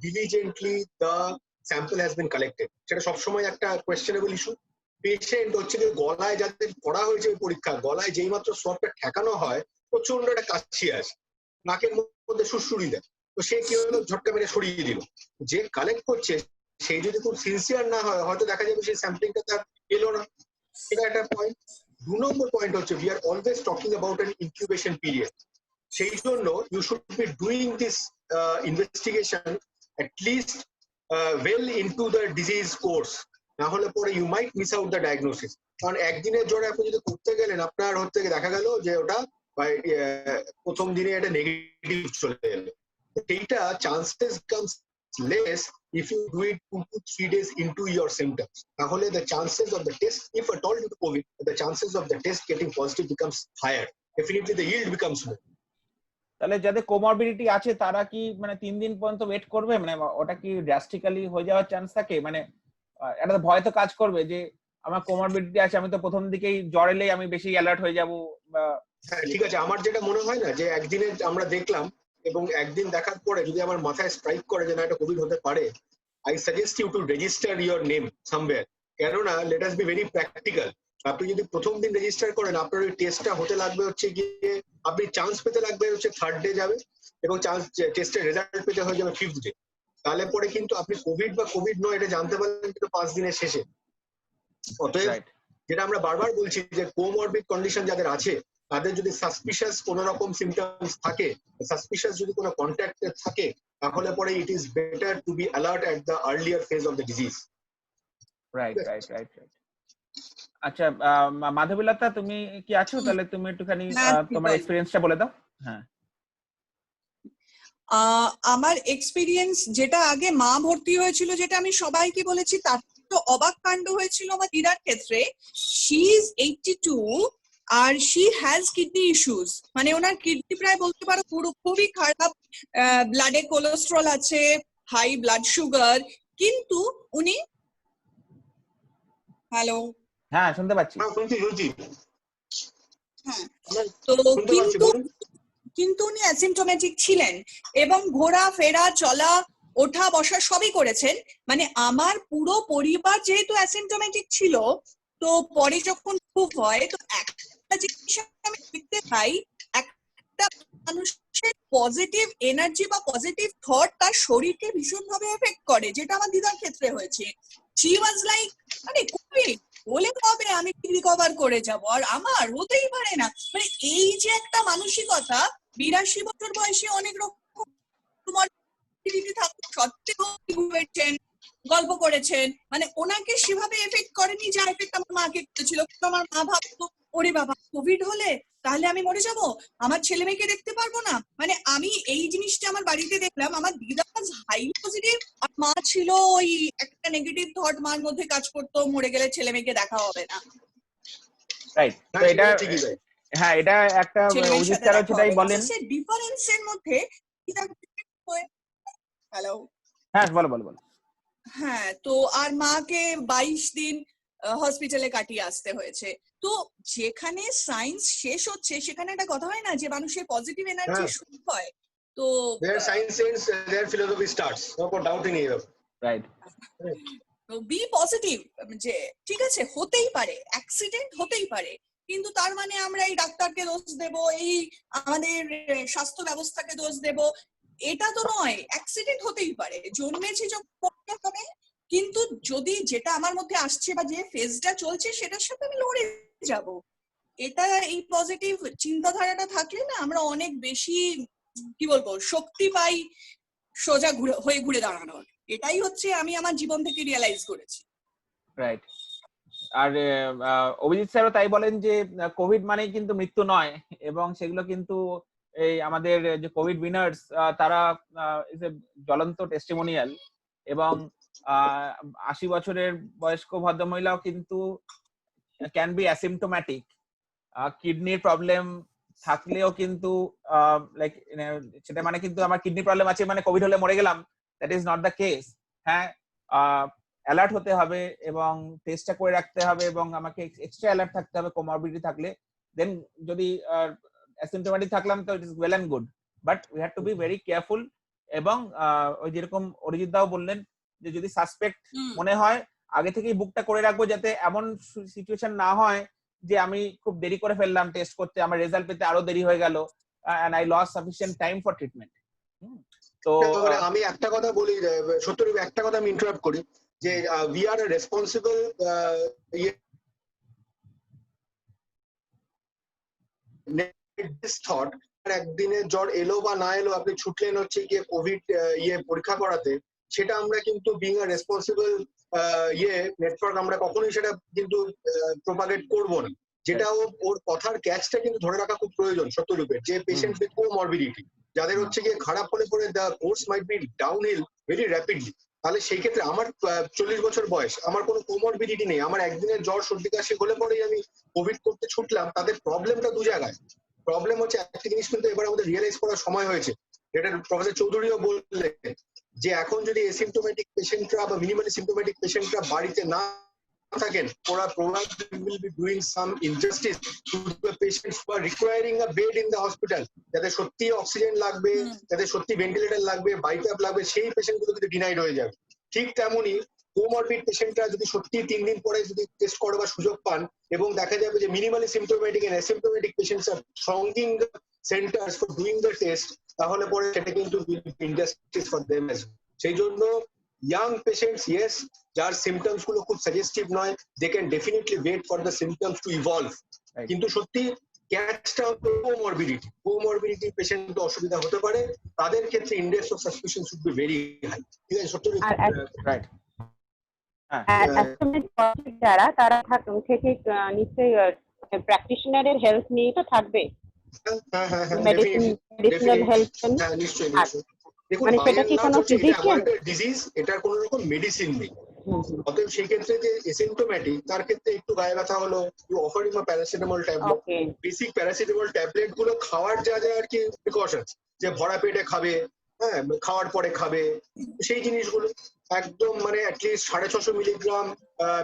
diligently the sample has been collected. সেটা সবসময় একটা কোয়েশ্চেনেবল ইস্যু। পেশেন্ট হচ্ছে যে গলায় যাদের করা হয়েছে ওই পরীক্ষা, গলায় যেই মাত্র সোয়াবটা ঠেকানো হয়, প্রচন্ড একটা কাশি আসে, নাকের মধ্যে সুরসুরি দেয়। তো সে কি হলো, ঝটকা মেরে সরিয়ে দিল। যে কালেক্ট করছে সেই যদি খুব সিনসিয়ার না হয়, হয়তো দেখা যাবে সেই স্যাম্পলিংটা তার এলো না। এটা একটা পয়েন্ট। 2 নম্বর পয়েন্ট হচ্ছে we are always talking about an incubation period. সেই জন্য you should be doing this investigation at least well into the disease course, না হলে পরে you might miss out the diagnosis. কারণ একদিনের জ্বরে আপনি যদি করতে গেলেন, আপনার হচ্ছে দেখা গেল যে ওটা প্রথম দিনে একটা নেগেটিভ চলে এলো, এইটা chances comes less if you do it 2 to 3 days into your symptoms. তাহলে the chances of the test, if at all due to COVID, the chances of the test getting positive becomes higher. Definitely the yield becomes more. তাহলে যাদের comorbidity আছে তারা কি মানে 3 দিন পর্যন্ত wait করবে? মানে ওটা কি ড্রাস্টিক্যালি হয়ে যাওয়ার চান্স থাকে? মানে একটা ভয় তো কাজ করবে যে আমার কোমরবিডিটি আছে, আমি তো প্রথম দিকেই জ্বর এলেই আমি বেশি অ্যালার্ট হয়ে যাব। হ্যাঁ, ঠিক আছে। আমার যেটা মনে হয় না যে একদিনে আমরা দেখলাম এবং একদিন দেখার পরে যদি আমার মাথায় স্ট্রাইক করে যে না এটা কোভিড হতে পারে, I suggest you to register your name somewhere. কেননা let us be very practical. আপনি যদি প্রথম দিন রেজিস্টার করেন, আপনার ওই টেস্টটা হতে লাগবে হচ্ছে গিয়ে, আপনি চান্স পেতে লাগবে হচ্ছে 3rd ডে যাবে এবং চান্স টেস্টের রেজাল্ট পেতে হয়ে যাবে 5th ডে। তাহলে পরে কিন্তু আপনি কোভিড বা কোভিড নয় এটা জানতে পারলেন কিন্তু 5 দিনের শেষে। অতএব যেটা আমরা বারবার বলছি যে কোমরবিড কন্ডিশন যাদের আছে, তাদের যদি সাসপিশিয়াস কোনো রকম সিমটমস থাকে, সাসপিশিয়াস যদি কোনো কন্ট্যাক্ট থাকে, তাহলে পরে it is better two be alert at the earlier phase of the disease. Right. আচ্ছা, মাধবীলতা তুমি কি আছো? তাহলে তুমি একটুখানি তোমার এক্সপেরিয়েন্সটা বলে দাও। হ্যাঁ, আমার এক্সপিরিয়েন্স যেটা আগে মা ভর্তি হয়েছিল, যেটা আমি সবাইকে বলেছি, তার তো অবাক কাণ্ড হয়েছিল আমার দিদার ক্ষেত্রে। শি ইজ 82 আর শি হ্যাজ কিডনি ইস্যুস। মানে ওনার কিডনি প্রায় বলতে পারো খুবই খারাপ, ব্লাডে কোলেস্ট্রল আছে, হাই ব্লাড সুগার, কিন্তু উনি হ্যালো হ্যাঁ শুনতে পাচ্ছি। হ্যাঁ, তো কিন্তু উনি অ্যাসিম্পটোমেটিক ছিলেন এবং ঘোরা ফেরা চলা ওঠা বসা সবই করেছেন। মানে আমার পুরো পরিবার যেহেতু অ্যাসিম্পটোমেটিক ছিল, তো পরে যখন খুব হয়, তো একটা জিনিস আমি দেখতে পাই, একটা মানুষের পজিটিভ এনার্জি বা পজিটিভ থট তার শরীরকে ভীষণভাবে এফেক্ট করে, যেটা আমার দিদার ক্ষেত্রে হয়েছে। শি ওয়াজ লাইক, মানে কোভিড বলে হবে আমি রিকভার করে যাব, আর আমার হতেই পারে না। মানে এই যে একটা মানসিকতা, 82 বছর বয়সে অনেক রকম সত্ত্বেও গল্প করেছেন, মানে ওনাকে সেভাবে এফেক্ট করেনি যা এফেক্ট আমার মাকে করেছিল। আমার মা ভাবতো, ওরে বাবা কোভিড হলে তাহলে আমি মরে যাব, আমার ছেলে মেয়েকে দেখতে পারবো না। মানে আমি এই জিনিসটা আমার বাড়িতে দেখলাম, আমার দিদা হাই পজিটিভ আর মা ছিল ওই একটা নেগেটিভ থট মার মধ্যে কাজ করতো, মরে গেলে ছেলে মেয়েকে দেখা হবে না। রাইট, তো এটা হ্যাঁ এটা একটা অজিত স্যার সেটাই বলেন ডিফারেন্সের মধ্যে। হ্যালো, হ্যাঁ বলো। হ্যাঁ, তো আর মাকে 22 দিন হসপিটালে কাটিয়ে আসতে হয়েছে। তো যেখানে সায়েন্স শেষ হচ্ছে সেখানে একটা কথা হয় না যে মানুষের পজিটিভ এনার্জি শুরু হয়, তো their science ends, their philosophy starts, no doubt in it. Right. Be positive, যে ঠিক আছে হতেই পারে, অ্যাক্সিডেন্ট হতেই পারে, কিন্তু তার মানে আমরা এই ডাক্তারকে দোষ দেব, এই আমাদের স্বাস্থ্য ব্যবস্থাকে দোষ দেব, এটা তো নয়। অ্যাক্সিডেন্ট হতেই পারে, জন্মেছি যখন, কিন্তু যদি যেটা আমার মধ্যে আসছে বা যে ফেজটা চলছে সেটার সাথে আমি লড়ে যাব, এটা এই পজিটিভ চিন্তাধারাটা থাকলে না আমরা অনেক বেশি কি বলবো শক্তি পাই সোজা ঘুরে দাঁড়ানোর। এটাই হচ্ছে আমি আমার জীবন থেকে রিয়েলাইজ করেছি। রাইট। আর অভিজিৎ স্যারও তাই বলেন যে কোভিড মানেই কিন্তু মৃত্যু নয়, এবং সেগুলো কিন্তু এই আমাদের যে কোভিড উইনার্স তারা ইজ এ জ্বলন্ত টেস্টিমোনিয়াল। এবং 80 বছরের বয়স্ক ভদ্রমহিলাও কিন্তু ক্যান বি অ্যাসিমটোম্যাটিক, কিডনির প্রবলেম থাকলেও কিন্তু লাইক সেটা মানে কিন্তু আমার কিডনি প্রবলেম আছে মানে কোভিড হলে মরে গেলাম, that is not the case. হ্যাঁ, অ্যালার্ট হতে হবে এবং টেস্টটা করে রাখতে হবে, এবং আমাকে এক্সট্রা অ্যালার্ট থাকতে হবে কোমরবিডিটি থাকলে। দেন যদি অ্যাসিমটোম্যাটিক থাকলাম তো it is well and good, but we have to be very careful. এবং ওই যেরকম অরিজিৎ দাও বললেন যে যদি সাসপেক্ট মনে হয় আগে থেকেই বুকটা করে রাখবো, যাতে এমন সিচুয়েশন না হয় যে আমি খুব দেরি করে ফেললাম টেস্ট করতে, আমার রেজাল্ট পেতে আরো দেরি হয়ে গেল, and I lost sufficient time for treatment. তো আমি একটা কথা বলি, সত্যি একটা কথা আমি ইন্টারাপ্ট করি, যে we are a responsible this thought, একদিনে জ্বর এলো বা না এলো আপনি ছুটলেন হচ্ছে গিয়ে কোভিড পরীক্ষা করাতে, সেটা আমরা কিন্তু বিং আ রেসপন্সিবল নেটওয়ার্ক আমরা কখনোই সেটা কিন্তু প্রপাগেট করবো না। যেটা ওর কথার ক্যাচটা কিন্তু ধরে রাখা খুব প্রয়োজন সত্যরূপে, যে পেশেন্ট উইথ কোমরবিডিটি যাদের হচ্ছে গিয়ে খারাপ হলে পরে the course might be downhill very rapidly, তাহলে সেই ক্ষেত্রে আমার 40 বছর বয়স, আমার কোনো কোমরবিডিটি নেই, আমার একদিনের জ্বর সর্দি কাশি হলে পরেই আমি কোভিড করতে ছুটলাম, তাদের প্রবলেমটা দু জায়গায়। প্রবলেম হচ্ছে একটা জিনিস কিন্তু এবার আমাদের রিয়েলাইজ করার সময় হয়েছে, যেটা প্রফেসর চৌধুরীও বললেন, যে এখন যদি এসিমটোমেটিক পেশেন্টরা বা মিনিমালি সিমটোমেটিক পেশেন্টরা বাড়িতে না থাকেন, ওরা probably will be doing some injustice to the patients who are requiring a bed in the hospital, যাদের সত্যি অক্সিজেন লাগবে, যাদের সত্যি ভেন্টিলেটর লাগবে, বাইপ্যাপ লাগবে, সেই পেশেন্ট গুলো কিন্তু ডিনাইড হয়ে যাবে। ঠিক তেমনই কোমরবিড পেশেন্টরা যদি সত্যি 3 দিন পরে যদি টেস্ট করবার সুযোগ পান এবং দেখা যাবে যে minimally symptomatic and asymptomatic patients are thronging the centres for doing the test, তাহলে পরে সেটা কিন্তু ইন্ডাস্ট্রিজ ফর দেম অ্যাজ। সেই জন্য ইয়াং পেশেন্টস, ইয়েস, যার সিমটমস গুলো খুব সাজেস্টিভ নয়, they can definitely wait for the symptoms to evolve. কিন্তু সত্যি ক্যাচটা কোমরবিডিটি পেশেন্ট তো অসুবিধা হতে পারে, তাদের ক্ষেত্রে index of suspicion should be very high. ঠিক আছে, সত্যি রাইট। যারা তারা থেকে নিশ্চয়ই প্র্যাকটিশনারের হেল্প নিয়ে তো থাকবে। মেডিসিনাল হেল্প নিশ্চয়ই। দেখুন, ডিজিজ এটার কোন রকম মেডিসিন নেই, অতএব সেই ক্ষেত্রে যে এসিমটোম্যাটিক তার ক্ষেত্রে একটু গায়ে ব্যথা হলো, you offer him a paracetamol tablet, basic paracetamol tablet গুলো খাওয়ার যা আর কি প্রিকশনস, যে ভরা পেটে খাবে, হ্যাঁ খাওয়ার পরে খাবে, সেই জিনিসগুলো একদম মানে অ্যাটলিস্ট 650 মিলিগ্রাম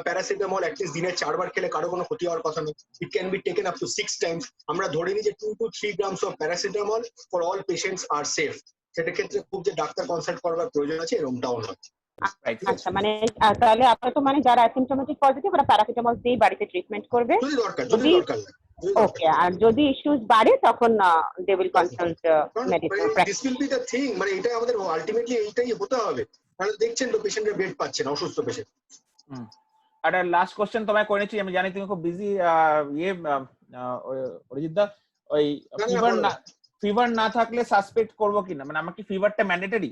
প্যারাসিটামল অ্যাটলিস্ট দিনে 4 বার খেলে কারো কোনো ক্ষতি হওয়ার কথা নয়। It can be taken up to 6 times. আমরা ধরে নিই যে 2 to 3 grams of paracetamol for all patients are safe. সেটা ক্ষেত্রে খুব যে ডাক্তার কনসাল্ট করবার প্রয়োজন আছে এরকমটাও নয়। আচ্ছা, মানে তাহলে আপাতত মানে যারা অ্যাসিমটোমেটিক পজিটিভ ওরা প্যারাসিটামল দিয়ে বাড়িতে ট্রিটমেন্ট করবে যদি দরকার ওকে, আর যদি ইস্যুস বাড়ে তখন they will consult medicine. This will be the thing, মানে এটা আমাদের আলটিমেটলি এইটাই হতে হবে। তাহলে দেখছেন তো পেশেন্টের বেড পাচ্ছে না, অসুস্থ পেশেন্ট। আর লাস্ট কোশ্চেন তোমায় করেছি, আমি জানি তুমি খুব বিজি অরিজিৎ দা, ওই ফিভার না থাকলে সাসপেক্ট করব কিনা, মানে আমার কি ফিভারটা ম্যান্ডেটরি?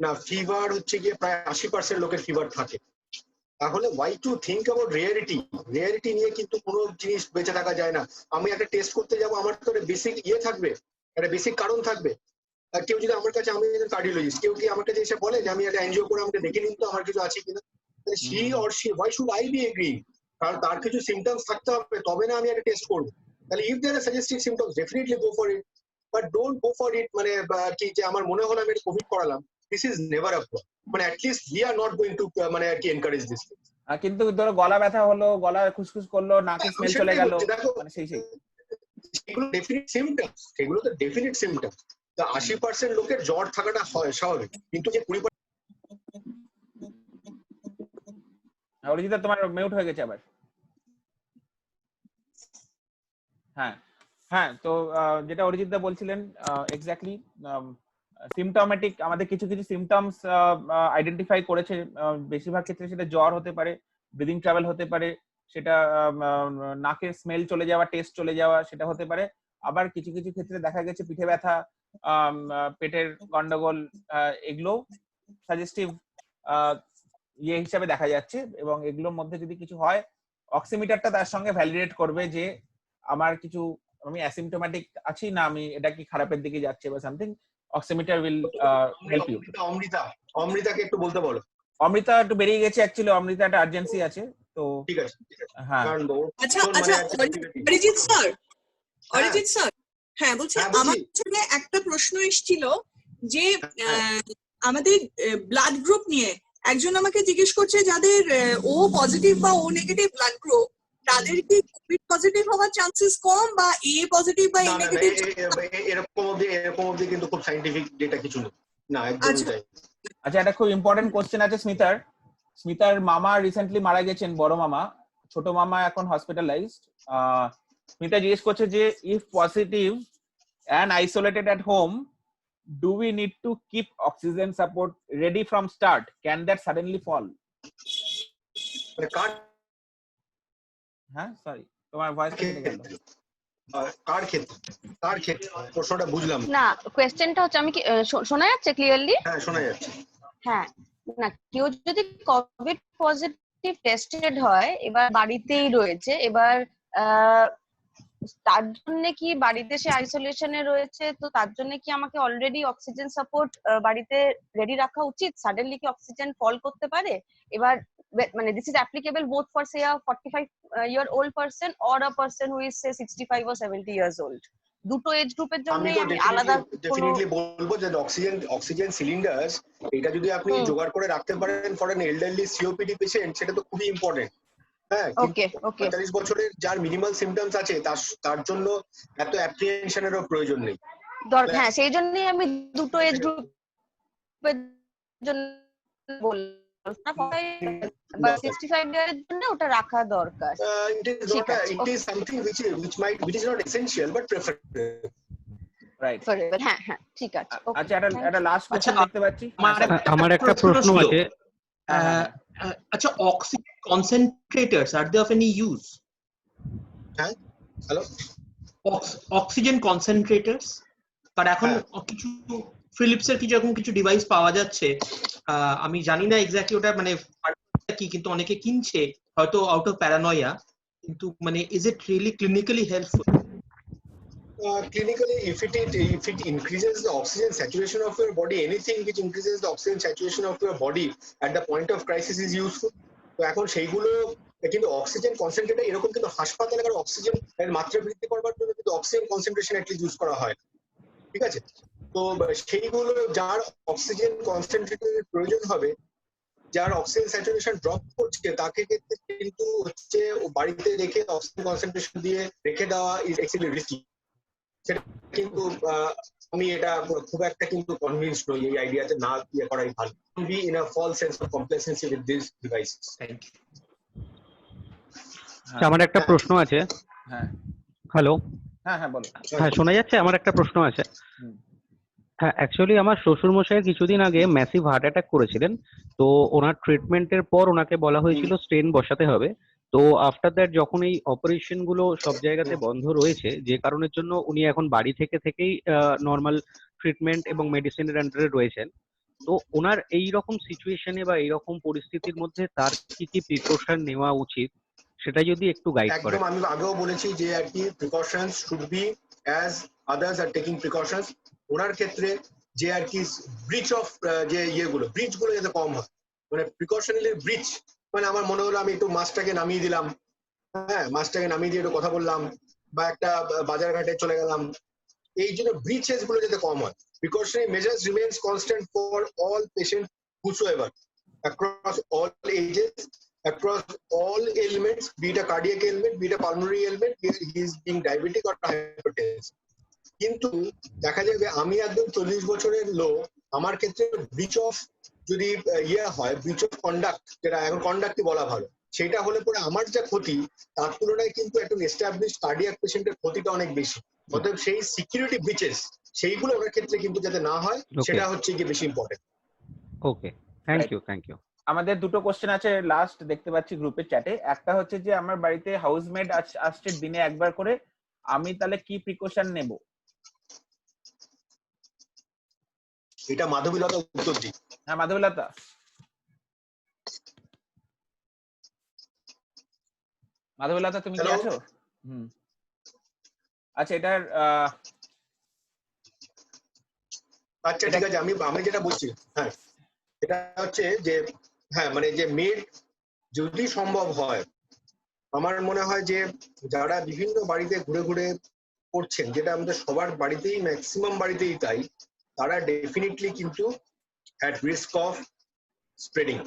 না, ফিভার হচ্ছে গিয়ে প্রায় 80% লোকের ফিভার থাকে। তাহলে why to think about reality নিয়ে কিন্তু কোনো জিনিস বেঁচে থাকা যায় না। আমি একটা টেস্ট করতে যাব, আমার তো একটা বেসিক থাকবে, একটা বেসিক কারণ থাকবে। আর কেউ যদি আমার কাছে, আমি একজন কার্ডিওলজিস্ট, কেউ কি আমার কাছে এসে বলে যে আমি একটা এনজিও করে আমাকে দেখে নিন তো আমার কিছু আছে কিনা, she or she why should I be agree? কারণ তার কিছু সিমটমস থাকতে হবে, তবে না আমি একটা টেস্ট করবো। তাহলে if there are suggestive symptoms definitely go for it, but don't go for it মানে কি যে আমার মনে হলো আমি কোভিড করালাম, this is never a problem. মানে at least we are not going to মানে আর কি এনকারেজ দিস। কিন্তু ধরো গলা ব্যথা হলো, গলা খুসখুস করলো, নাকে স্মেল চলে গেল, মানে সেই সেগুলো ডেফিনিট সিমটমস, সেগুলো তো ডেফিনিট সিমটমস। তো 80% লোকের জ্বর থাকাটা হয় স্বাভাবিক, কিন্তু যে 20% অরিজিৎ তোমার মিউট হয়ে গেছে আবার। হ্যাঁ হ্যাঁ, তো যেটা অরিজিৎ দা বলছিলেন এক্স্যাক্টলি সিমটমেটিক আমাদের কিছু কিছু সিমটমস আইডেন্টিফাই করেছে। বেশিরভাগ ক্ষেত্রে সেটা জ্বর হতে পারে, ব্রিদিং ট্রাভেল হতে পারে, সেটা নাকে স্মেল চলে যাওয়া, টেস্ট চলে যাওয়া সেটা হতে পারে। আবার কিছু কিছু ক্ষেত্রে দেখা গেছে পিঠে ব্যথা, পেটের গন্ডগোল, এগুলো সাজেস্টিভ ইয়ে হিসাবে দেখা যাচ্ছে। এবং এগুলোর মধ্যে যদি কিছু হয়, অক্সিমিটারটা তার সঙ্গে ভ্যালিডেট করবে যে আমার কিছু, আমি অ্যাসিম্পটোম্যাটিক আছি না আমি এটা কি খারাপের দিকে যাচ্ছে বা something. Oximeter will help you. অমৃতাকে একটু বলতে বলো। অমৃতা একটু বেরিয়ে গেছে, অ্যাকচুয়ালি অমৃতা একটা আর্জেন্সি আছে, তো ঠিক আছে। হ্যাঁ। আচ্ছা আচ্ছা, অরিজিৎ স্যার, হ্যাঁ বলছি, আমার কাছে একটা প্রশ্ন এসেছিল যে আমাদের ব্লাড গ্রুপ নিয়ে একজন আমাকে জিজ্ঞেস করছে যাদের ও পজিটিভ বা ও নেগেটিভ ব্লাড গ্রুপ, তাদের কি কোভিড পজিটিভ হওয়ার চান্সেস কম, বা এ পজিটিভ বা এ নেগেটিভ? এরকম অবধি কিন্তু খুব সায়েন্টিফিক ডেটা কিছু নেই না, একদমই তাই। আচ্ছা, একটা খুব ইম্পর্টেন্ট কোশ্চেন আছে স্মিতার মামা রিসেন্টলি মারা গেছেন, বড় মামা। ছোট মামা এখন হসপিটালাইজড। স্মিতা জিজ্ঞেস করছে যে if positive and isolated at home, do we need to keep oxygen support ready from start? Can that suddenly fall? হ্যাঁ, সরি তোমার ভয়েস কেটে গেল। কার ক্ষেত্রে প্রশ্নটা বুঝলাম না। কোশ্চেনটা হচ্ছে, আমি কি শোনা যাচ্ছে ক্লিয়ারলি? হ্যাঁ, শোনা যাচ্ছে। হ্যাঁ, না, কেউ যদি কোভিড পজিটিভ টেস্টেড হয়, এবার বাড়িতেই রয়েছে, এবার তার জন্য কি বাড়িতে সে আইসোলেশনে রয়েছে, তো তার জন্য কি আমাকে অলরেডি অক্সিজেন সাপোর্ট বাড়িতে রেডি রাখা উচিত? সাডেনলি কি অক্সিজেন ফল করতে পারে? এবার মানে this is applicable both for say a 45-year-old person or a person who is say 65 or 70 years old। দুটো এজ গ্রুপের জন্য আমি আলাদা ডেফিনেটলি বলবো যে অক্সিজেন সিলিন্ডার্স এটা যদি আপনি জোগাড় করে রাখতে পারেন for N elderly COPD patient, সেটা তো খুবই ইম্পর্টেন্ট। হ্যাঁ, 45 বছরের যার মিনিমাল সিমটমস আছে তার জন্য এত অ্যাপ্রিহেনশনেরও প্রয়োজন নেই। হ্যাঁ, সেই জন্যই আমি দুটো এজ গ্রুপের জন্য বললাম, 65 ইয়ারের জন্য ওটা রাখা দরকার। It is something which is not essential but preferable. Right, হ্যাঁ হ্যাঁ, ঠিক আছে। আচ্ছা, একটা লাস্ট কোশ্চেন দেখতে পাচ্ছি। আমার একটা প্রশ্ন আছে। আচ্ছা, oxygen concentrators are they of any use? হ্যাঁ, হ্যালো, অক্সিজেন কনসেন্ট্রেটরস, কারণ এখন কিছু ফিলিপসের কিছু ডিভাইস পাওয়া যাচ্ছে, আমি জানি না এক্স্যাক্টলি ওটা মানে কি, কিন্তু অনেকে কিনছে হয়তো আউট অফ প্যারানয়া, কিন্তু মানে is it really clinically helpful? Clinically, if it increases the oxygen saturation of your body, anything which increases the oxygen saturation of your body at the point of crisis is useful. তো এখন সেইগুলো কিন্তু oxygen concentrator এরকম কিন্তু হাসপাতালে oxygen এর মাত্রা বৃদ্ধি করবার জন্য কিন্তু অক্সিজেন কনসেন্ট্রেশন অ্যাটলিস্ট ইউজ করা হয়, ঠিক আছে? তো সেইগুলো যার অক্সিজেন কনসেন্ট্রেটরের প্রয়োজন হবে, যার অক্সিজেন স্যাচুরেশন ড্রপ করছে, তাকে কিন্তু হচ্ছে বাড়িতে রেখে অক্সিজেন কনসেন্ট্রেশন দিয়ে রেখে দেওয়া ইজ এক্সট্রিমলি রিস্কি। সেটা কিন্তু আমি এটা খুব একটা কিন্তু কনভিন্সড নই এই আইডিয়াতে না ইয়ে করাই ভালো। Be in a false sense of complacency with this devices. Thank you. আমার একটা প্রশ্ন আছে। হ্যাঁ, হ্যালো, হ্যাঁ বলো। হ্যাঁ, শোনা যাচ্ছে? আমার একটা প্রশ্ন আছে। হ্যাঁ, অ্যাকচুয়ালি আমার শ্বশুর মশাই কিছুদিন আগে ম্যাসিভ হার্ট অ্যাটাক করেছিলেন, তো ওনার ট্রিটমেন্টের পর ওনাকে বলা হয়েছিল স্টেন বসাতে হবে। তো আফটার দ্যাট যখন এই অপারেশন গুলো সব জায়গাতে বন্ধ রয়েছে, যে কারণের জন্য উনি এখন বাড়ি থেকেই নর্মাল ট্রিটমেন্ট এবং মেডিসিনের আন্ডারে রয়েছেন। তো ওনার এই রকম সিচুয়েশনে বা এই রকম পরিস্থিতির মধ্যে তার কি কি প্রিকশন নেওয়া উচিত, সেটা যদি একটু গাইড করেন। একদম, আমি আগেও বলেছি যে আর কি precautions should be as others are taking precautions. ওনার ক্ষেত্রে যে আর কি ব্রিজগুলো যাতে কম হয়, মানে প্রিকশনারি ব্রিজ, মানে আমার মনে হলো আমি একটু মাছটাকে নামিয়ে দিলাম, হ্যাঁ, মাছটাকে নামিয়ে দিয়ে একটু কথা বললাম বা একটা বাজার ঘাটে চলে গেলাম, এই জন্য ব্রিচেস গুলো যাতে কম হয়। Precautionary measures remains constant for all patients whosoever across all ages, across all ailments, be it a cardiac ailment, be it a pulmonary ailment, he is being diabetic or hypertensive. কিন্তু দেখা যাবে আমি একদম 40 বছরের লোক, আমার ক্ষেত্রে ব্রিচ অফ যদি হয়, ব্রিচ অফ কন্ডাক্ট, যেটা এখন কন্ডাক্টই বলা ভালো, সেটা হলে পরে আমার যা ক্ষতি তার তুলনায় কিন্তু একজন এস্টাবলিশড কার্ডিয়াক পেশেন্টের ক্ষতিটা অনেক বেশি। অতএব সেই সিকিউরিটি ব্রিচেস সেইগুলো ওনার ক্ষেত্রে কিন্তু যাতে না হয় সেটা হচ্ছে গিয়ে বেশি important. Okay, thank you, thank you. আমাদের দুটো কোশ্চেন আছে লাস্ট দেখতে পাচ্ছি গ্রুপের চ্যাটে। একটা হচ্ছে যে আমার বাড়িতে হাউসমেড আসছে দিনে একবার করে, আমি তাহলে কি প্রিকশন নেব? এটা মাধবীলতা উত্তর দিই। হ্যাঁ মাধবীলতা, মাধবীলতা তুমি কি আছো? আচ্ছা এটার আচ্ছা ঠিক আছে, আমি যেটা বলছি, হ্যাঁ এটা হচ্ছে যে হ্যাঁ মানে যে মেড যদি সম্ভব হয়, আমার মনে হয় যে যারা বিভিন্ন বাড়িতে ঘুরে ঘুরে করছেন, যেটা আমাদের সবার বাড়িতেই ম্যাক্সিমাম বাড়িতেই তাই, তারা ডেফিনেটলি কিন্তু at risk of spreading,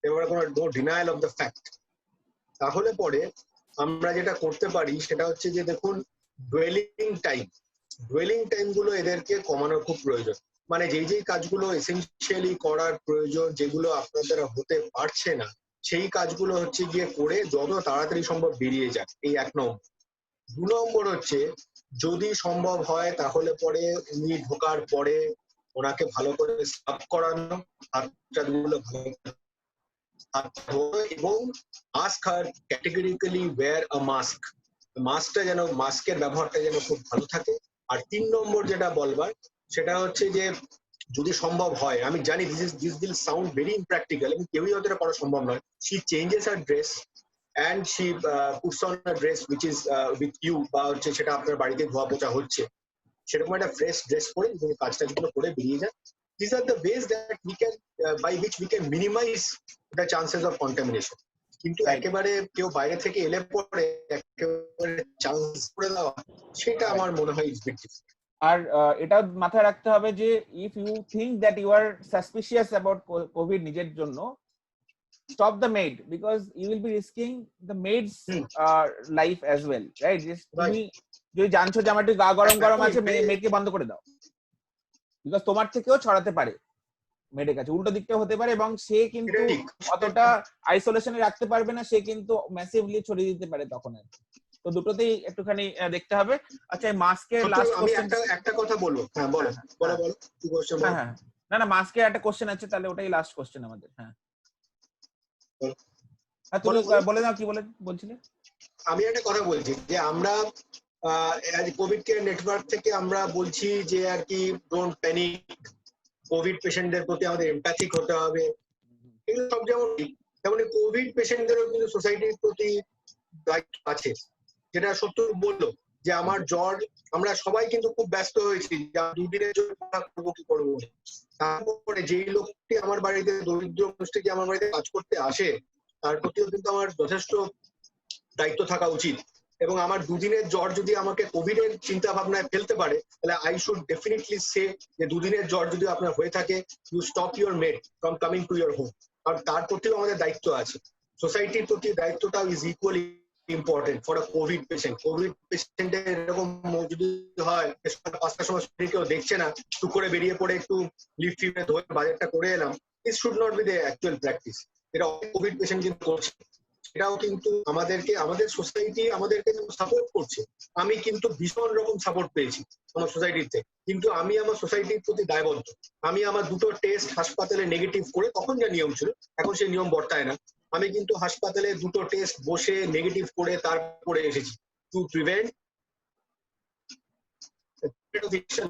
এবার কোনো no denial of the fact. তাহলে পরে আমরা যেটা করতে পারি সেটা হচ্ছে যে দেখুন ডুয়েলিং টাইম গুলো এদেরকে কমানো খুব প্রয়োজন। মানে যেই কাজগুলো এসেনশিয়ালি করার প্রয়োজন, যেগুলো আপনার দ্বারা হতে পারছে না, সেই কাজগুলো হচ্ছে গিয়ে করে যত তাড়াতাড়ি সম্ভব বেরিয়ে যাক, এই 1 নম্বর। 2 নম্বর হচ্ছে যদি সম্ভব হয় তাহলে পরে উনি ঢোকার পরে ওনাকে ভালো করে সাফ করানো, হাতগুলো ভালো এবং আস্ক হার ক্যাটেগরিক্যালি ওয়্যার আ মাস্ক, মাস্কটা যেন মাস্কের ব্যবহারটা যেন খুব ভালো থাকে। আর 3 নম্বর যেটা বলবার সেটা হচ্ছে যে যদি সম্ভব হয়, আমি জানি this will sound very impractical এবং কেউই হয়তো করা সম্ভব নয়, she changes her dress and she puts on a dress which is with you, বা হচ্ছে সেটা আপনার বাড়িতে ধোয়া পোছা হচ্ছে, সেরকম একটা ফ্রেশ ড্রেস পরে যদি কাজটাগুলো করে বেরিয়ে যান। These are the ways that we can by which we can minimize the chances of contamination. কিন্তু একেবারে কেউ বাইরে থেকে এলে পরে একেবারে চান্স করে দেওয়া, সেটা আমার মনে হয় ইজ বিগ ডিফারেন্ট। আর এটা মাথায় রাখতে হবে যে if you think that you are suspicious about covid নিজের জন্য, stop the maid because you will be risking the maid's life as well, right? Just তুমি যদি জানছো যে আমার একটু গা গরম গরম আছে, মেয়েকে বন্ধ করে দাও, বিকজ তোমার থেকেও ছড়াতে পারে মেয়েদের কাছে, উল্টো দিকটাও হতে পারে, এবং সে কিন্তু অতটা আইসোলেশনে রাখতে পারবে না, সে কিন্তু ম্যাসিভলি ছড়িয়ে দিতে পারে তখন। তো দুটোতেই একটুখানি দেখতে হবে। আচ্ছা মাস্কের লাস্ট কোশ্চেন, একটা কথা বলবো। হ্যাঁ বলো বলো বলো কি কোশ্চেন? হ্যাঁ না মাস্কের একটা কোশ্চেন আছে, তাহলে ওটাই লাস্ট কোশ্চেন আমাদের। হ্যাঁ তুমি বলে দাও কি বলছিলে। আমি একটা কথা বলছি যে আমরা কোভিড কেয়ার নেটওয়ার্ক থেকে আমরা বলছি যে আর কি ডোন্ট প্যানিক, কোভিড পেশেন্টদের প্রতি আমাদের এমপ্যাথিক হতে হবে, এগুলো সব যেমন তেমনি কোভিড পেশেন্টদেরও কিন্তু সোসাইটির প্রতি দায়িত্ব আছে। যেটা সত্য বললো যে আমার জ্বর, আমরা সবাই কিন্তু খুব ব্যস্ত হয়েছি 2 দিনের জন্য করবো কি করবো, তারপরে যেই লোকটি আমার বাড়িতে, দরিদ্র মানুষটি যে আমার বাড়িতে কাজ করতে আসে, তার প্রতিও কিন্তু আমার যথেষ্ট দায়িত্ব থাকা উচিত। এবং আমার 2 দিনের জ্বর যদি আমাকে কোভিড এর চিন্তা ভাবনায় ফেলতে পারে, তাহলে আই শুড ডেফিনেটলি সে যে 2 দিনের জ্বর যদি আপনার হয়ে থাকে, you stop your maid from coming to your home. কারণ তার প্রতিও আমাদের দায়িত্ব আছে, সোসাইটির প্রতি দায়িত্বটা is equally important for a covid patient. কোভিড পেশেন্টের এরকম যদি হয় 5টার সময় কেউ দেখছে না, টুক করে বেরিয়ে পড়ে একটু লিফট ফিফটে ধরে বাজারটা করে এলাম, this should not be the actual practice. এটা কোভিড পেশেন্ট কিন্তু করছে, সেটাও কিন্তু আমাদেরকে, আমাদের সোসাইটি আমাদেরকে সাপোর্ট করছে। আমি কিন্তু ভীষণ রকম সাপোর্ট পেয়েছি আমার সোসাইটির থেকে, কিন্তু আমি আমার সোসাইটির প্রতি দায়বদ্ধ। আমি আমার 2টো টেস্ট হাসপাতালে নেগেটিভ করে, তখন যা নিয়ম ছিল এখন সেই নিয়ম বর্তায় না, আমি কিন্তু হাসপাতালে 2টো টেস্ট বসে নেগেটিভ করে তারপরে এসেছি, to prevent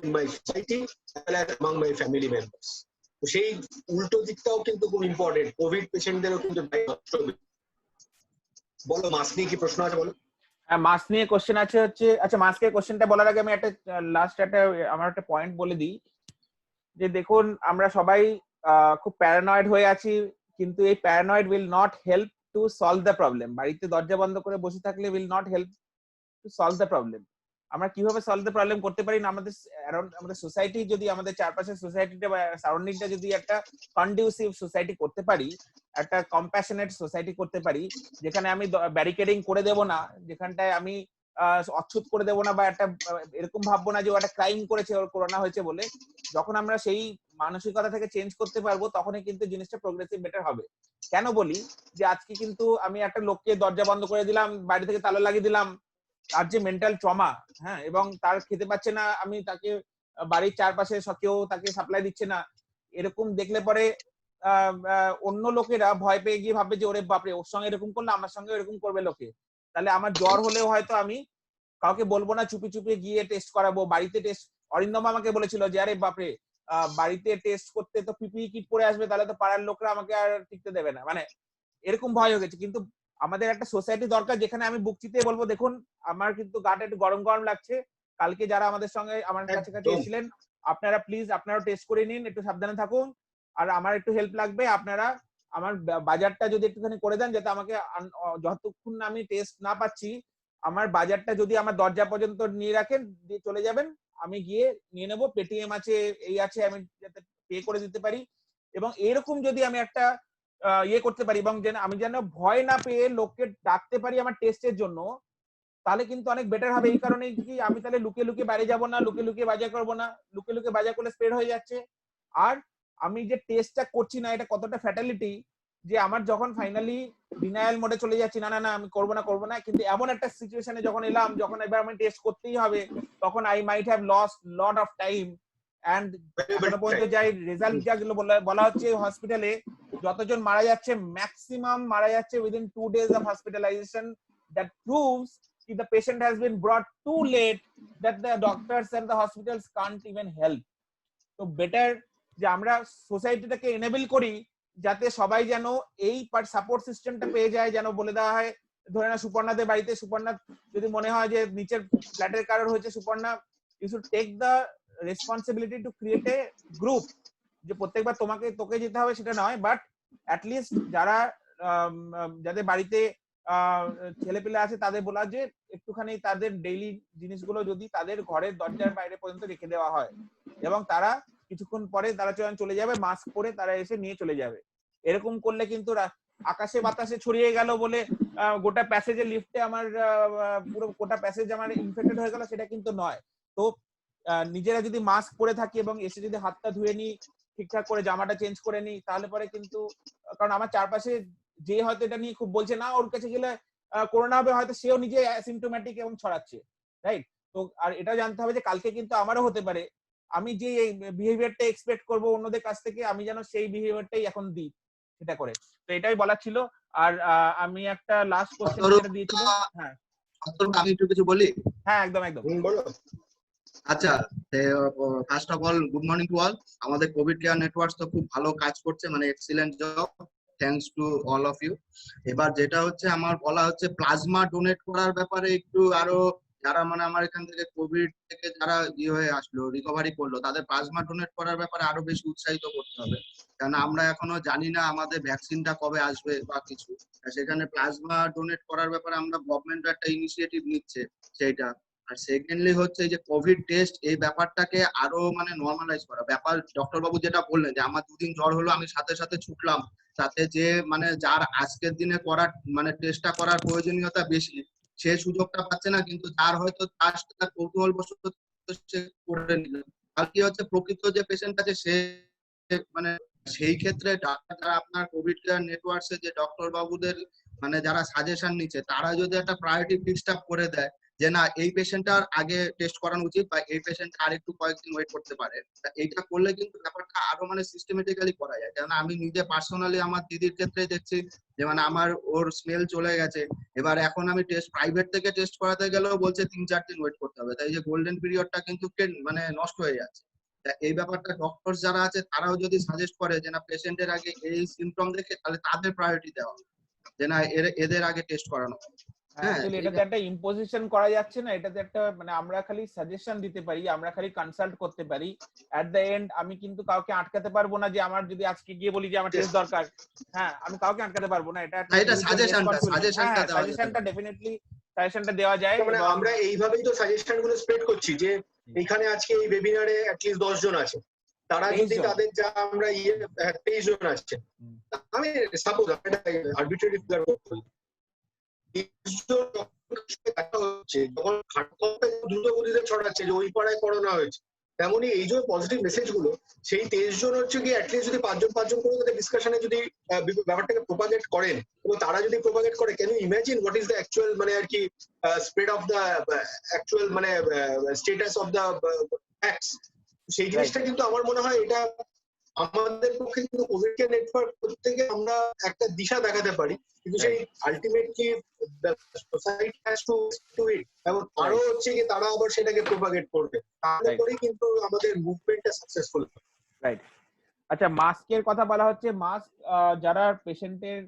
in my society and among my family members. তো সেই উল্টো দিকটাও কিন্তু খুব ইম্পর্টেন্ট, কোভিড পেশেন্টদেরও কিন্তু দায়িত্ব। বলো মাস্ক নিয়ে কি প্রশ্ন আছে বলো। হ্যাঁ মাস্ক নিয়ে কোশ্চেন আছে হচ্ছে, আচ্ছা মাস্কের কোশ্চেনটা বলার আগে আমি একটা লাস্ট আমার একটা পয়েন্ট বলে দিই যে দেখুন আমরা সবাই খুব প্যারানয়েড হয়ে আছি, কিন্তু এই paranoid will not help to solve the problem. বাড়িতে দরজা বন্ধ করে বসে থাকলে will not help to solve the problem. আমরা কিভাবে সলভ দ্য প্রবলেম করতে পারি না, আমাদের সোসাইটি যদি, আমাদের চারপাশের সোসাইটিটা বা সারাউন্ডিংটা যদি একটা কন্ডিউসিভ সোসাইটি করতে পারি, একটা কম্প্যাশনেট সোসাইটি করতে পারি, যেখানে আমি ব্যারিকেডিং করে দেব না, যেখানটায় আমি অচ্ছুত করে দেবো না, বা একটা এরকম ভাববো না যে ও একটা ক্রাইম করেছে, ওর করোনা হয়েছে বলে। যখন আমরা সেই মানসিকতা থেকে চেঞ্জ করতে পারবো, তখনই কিন্তু জিনিসটা প্রোগ্রেসিভ বেটার হবে। কেন বলি যে আজকে কিন্তু আমি একটা লোককে দরজা বন্ধ করে দিলাম, বাড়ি থেকে তালা লাগিয়ে দিলাম, তার যে মেন্টাল ট্রমা, হ্যাঁ, এবং তার খেতে পাচ্ছে না, আমি তাকে বাড়ির চারপাশে কেউ তাকে সাপ্লাই দিচ্ছে না, এরকম দেখলে পরে অন্য লোকেরা ভয় পেয়ে গিয়ে ভাববে যে ওরে বাপরে, ওর সঙ্গে এরকম করলে আমার সঙ্গে এরকম করবে লোকে। তাহলে আমার জ্বর হলেও হয়তো আমি কাউকে বলবো না, চুপি চুপি গিয়ে টেস্ট করাবো, বাড়িতে টেস্ট। অরিন্দম আমাকে বলেছিল যে আরে বাপরে, বাড়িতে টেস্ট করতে তো পিপি কিট পরে আসবে, তাহলে তো পাড়ার লোকরা আমাকে আর টিকতে দেবে না, মানে এরকম ভয় হয়ে গেছে। কিন্তু আমাদের একটা সোসাইটি দরকার যেখানে আমি বুক চিতিয়ে বলবো দেখুন আমার কিন্তু গাটা একটু গরম গরম লাগছে, কালকে যারা আমাদের সঙ্গে আমার কাছে এসেছিলেন আপনারা প্লিজ আপনারাও টেস্ট করে নিন, একটু সাবধানে থাকুন, আর আমার একটু হেল্প লাগবে, আপনারা আমার বাজারটা যদি একটুখানি করে দেন, যাতে আমাকে যতক্ষণ আমি টেস্ট না পাচ্ছি আমার বাজারটা যদি আমার দরজা পর্যন্ত নিয়ে রাখেন, দিয়ে চলে যাবেন, আমি গিয়ে নিয়ে নেবো, পেটিএম আছে, এই আছে, আমি যাতে পে করে দিতে পারি। এবং এরকম যদি আমি একটা ইয়ে করতে পারি, এবং আমি যেন ভয় না পেয়ে লোককে ডাকতে পারি আমার টেস্টের জন্য, তাহলে কিন্তু অনেক বেটার হবে। এই কারণে কি আমি তাহলে লুকিয়ে লুকিয়ে বাইরে যাব না, লুকিয়ে লুকিয়ে বাজার করবো না, লুকিয়ে লুকিয়ে বাজার করলে স্প্রেড হয়ে যাচ্ছে। আর আমি যে টেস্টটা করছি না, এটা কতটা ফ্যাটালিটি, যে আমার যখন ফাইনালি ডিনায়াল মোডে চলে যাচ্ছি, না না না আমি করবো না, কিন্তু এমন একটা সিচুয়েশনে যখন এলাম, যখন এবার আমি টেস্ট করতেই হবে, তখন I might have lost lot of time. End পর্যন্ত যাই রেজাল্ট যেগুলো বলা হচ্ছে হসপিটালে যতজন মারা যাচ্ছে, ম্যাক্সিমাম মারা যাচ্ছে within 2 days of hospitalization, that proves that the patient has been brought too late, that the doctors and the hospitals can't even help. তো বেটার যে আমরা সোসাইটিটাকে এনেবল করি যাতে সবাই যেন এই সাপোর্ট সিস্টেমটা পেয়ে যায়, যেন বলে দেওয়া হয়, ধরে না সুপর্ণাদের বাড়িতে, সুপর্ণা যদি মনে হয় যে নিচের ফ্ল্যাটের কারোর হয়েছে, Suparna you should take the responsibility to create a group, যে প্রত্যেকবার তোকে যেতে হবে সেটা নয়, বাট অ্যাটলিস্ট যারা যাদের বাড়িতে ছেলেপেলে আছে তাদের বলা যে একটুখানি তাদের ডেইলি জিনিসগুলো যদি তাদের ঘরের দরজার বাইরে পর্যন্ত রেখে দেওয়া হয়, এবং তারা কিছুক্ষণ পরে তারা চলে যাবে, মাস্ক পরে তারা এসে নিয়ে চলে যাবে। এরকম করলে কিন্তু আকাশে বাতাসে ছড়িয়ে গেল বলে গোটা প্যাসেজে লিফটে আমার পুরো গোটা প্যাসেজ আমার ইনফেক্টেড হয়ে গেল, সেটা কিন্তু নয়। তো নিজেরা যদি মাস্ক পরে থাকি এবং এসে যদি হাতটা ধুয়ে নিই, ঠিকঠাক করে জামাটা চেঞ্জ করে নিই, তাহলে পরে কিন্তু, কারণ আমার চারপাশে যে হয়তো এটা নিয়ে খুব বলছে না, ওর কাছে গেলে করোনা হবে, হয়তো সেও নিজে অ্যাসিম্পটোম্যাটিক এবং ছড়াচ্ছে, রাইট? তো আর এটা জানতে হবে যে কালকে কিন্তু আমারও হতে পারে, আমি যে বিহেভিয়ারটা এক্সপেক্ট করব অন্যদের কাছ থেকে, আমি যেন সেই বিহেভিয়ারটাই এখন দিই সেটা করে। তো এটাই বলার ছিল। আর আমি একটা লাস্ট কোশ্চেন যেটা দিয়েছিলাম, হ্যাঁ আমি একটু কিছু বলি। হ্যাঁ একদম একদম বলো। আচ্ছা, first of all good morning to all. আমাদের কোভিড কেয়ার নেটওয়ার্ক তো খুব ভালো কাজ করছে, মানে excellent job, thanks to all of you. এবার যেটা হচ্ছে আমার বলা হচ্ছে প্লাজমা ডোনেট করার ব্যাপারে একটু আরো যারা মানে আমার এখান থেকে কোভিড থেকে যারা হয়ে আসলো, রিকভারি করলো, তাদের প্লাজমা ডোনেট করার ব্যাপারে আরো বেশি উৎসাহিত করতে হবে, কারণ আমরা এখনো জানি না আমাদের ভ্যাকসিনটা কবে আসবে বা কিছু। সেখানে প্লাজমা ডোনেট করার ব্যাপারে আমরা গভর্নমেন্ট একটা ইনিশিয়েটিভ নিচ্ছে সেইটা। আর সেকেন্ডলি হচ্ছে যে কোভিড টেস্ট, এই ব্যাপারটাকে আরো মানে নর্মালাইজ করা ব্যাপার। ডক্টর বাবু যেটা বললেন যে আমার 2 দিন জ্বর হলো, আমি সাথে সাথে ছুটলাম, তাতে যে মানে যার আজকের দিনে করার মানে টেস্টটা করার প্রয়োজনীয়তা বেশি, সে সুযোগটা পাচ্ছে না, কিন্তু যার হয়তো তার কৌতূহল বশত সে করে নিল। আর কি হচ্ছে প্রকৃত যে পেশেন্ট আছে সে মানে সেই ক্ষেত্রে ডাক্তার যারা আপনার কোভিড কেয়ার নেটওয়ার্কসে যে ডক্টর বাবুদের মানে যারা সাজেশন নিচ্ছে, তারা যদি একটা প্রায়োরিটি ফিক্সড আপ করে দেয় যে না এই পেশেন্টটার আগে টেস্ট করানো উচিত বা এই পেশেন্ট আর একটু কয়েকদিন ওয়েট করতে পারে, এইটা করলে কিন্তু ব্যাপারটা আরো মানে সিস্টেমেটিক্যালি করা যায়। কারণ আমি নিজে পার্সোনালি আমার দিদির ক্ষেত্রে দেখছি যে মানে আমার ওর স্মেল চলে গেছে, এবার এখন আমি টেস্ট প্রাইভেট থেকে টেস্ট করাতে গেলেও বলছে 3-4 দিন ওয়েট করতে হবে, তাই যে গোল্ডেন পিরিয়ডটা কিন্তু মানে নষ্ট হয়ে যাচ্ছে। এই ব্যাপারটা ডক্টর যারা আছে তারাও যদি সাজেস্ট করে যে না পেশেন্টের আগে এই সিমটম দেখে, তাহলে তাদের প্রায়োরিটি দেওয়া হবে যে না এদের আগে টেস্ট করানো। অ্যাকচুয়ালি এটাতে একটা ইম্পোজিশন করা যাচ্ছে না, এটাতে একটা মানে আমরা খালি সাজেশন দিতে পারি, আমরা খালি কনসাল্ট করতে পারি। এট দ্য এন্ড আমি কিন্তু কাউকে আটকাতে পারবো না যে আমার যদি আজকে গিয়ে বলি যে আমার টেস্ট দরকার, হ্যাঁ আমি কাউকে আটকাতে পারবো না। এটা সাজেশনটা ডেফিনেটলি সাজেশনটা দেওয়া যায়। মানে আমরা এইভাবেই তো সাজেশন গুলো স্প্রেড করছি যে এখানে আজকে এই ওয়েবিনারে অ্যাটলিস্ট 10 জন আছে, তারা যদি তাদের যা আমরা 23 জন আছে, আমি সাপোজ আরবিট্রারি ফিগার করছি, যখন দ্রুত গতিতে ছড়াচ্ছে যে ওই পাড়ায় করোনা হয়েছে, তেমনই এই যে পজিটিভ মেসেজ গুলো, সেই 23 জন হচ্ছে কি অ্যাটলিস্ট যদি 5 জন করে তাদের ডিসকাশনে যদি ব্যাপারটাকে প্রোপাগেট করেন, এবং তারা যদি প্রোপাগেট করে, can you imagine what is the actual মানে আর কি স্প্রেড অফ দ্য অ্যাকচুয়াল মানে স্টেটাস অফ দ্য ফ্যাক্টস। সেই জিনিসটা কিন্তু আমার মনে হয় এটা আমাদের পক্ষে কিন্তু কোভিড কেয়ার নেটওয়ার্ক থেকে আমরা একটা দিশা দেখাতে পারি, কিন্তু সেই ultimately society has to do it, এবং আরো হচ্ছে কি তারা আবার সেটাকে প্রোপাগেট করবে, তাহলে পরেই কিন্তু আমাদের মুভমেন্টটা সাকসেসফুল হবে। রাইট। আচ্ছা, মাস্কের কথা বলা হচ্ছে, মাস্ক যারা পেশেন্টের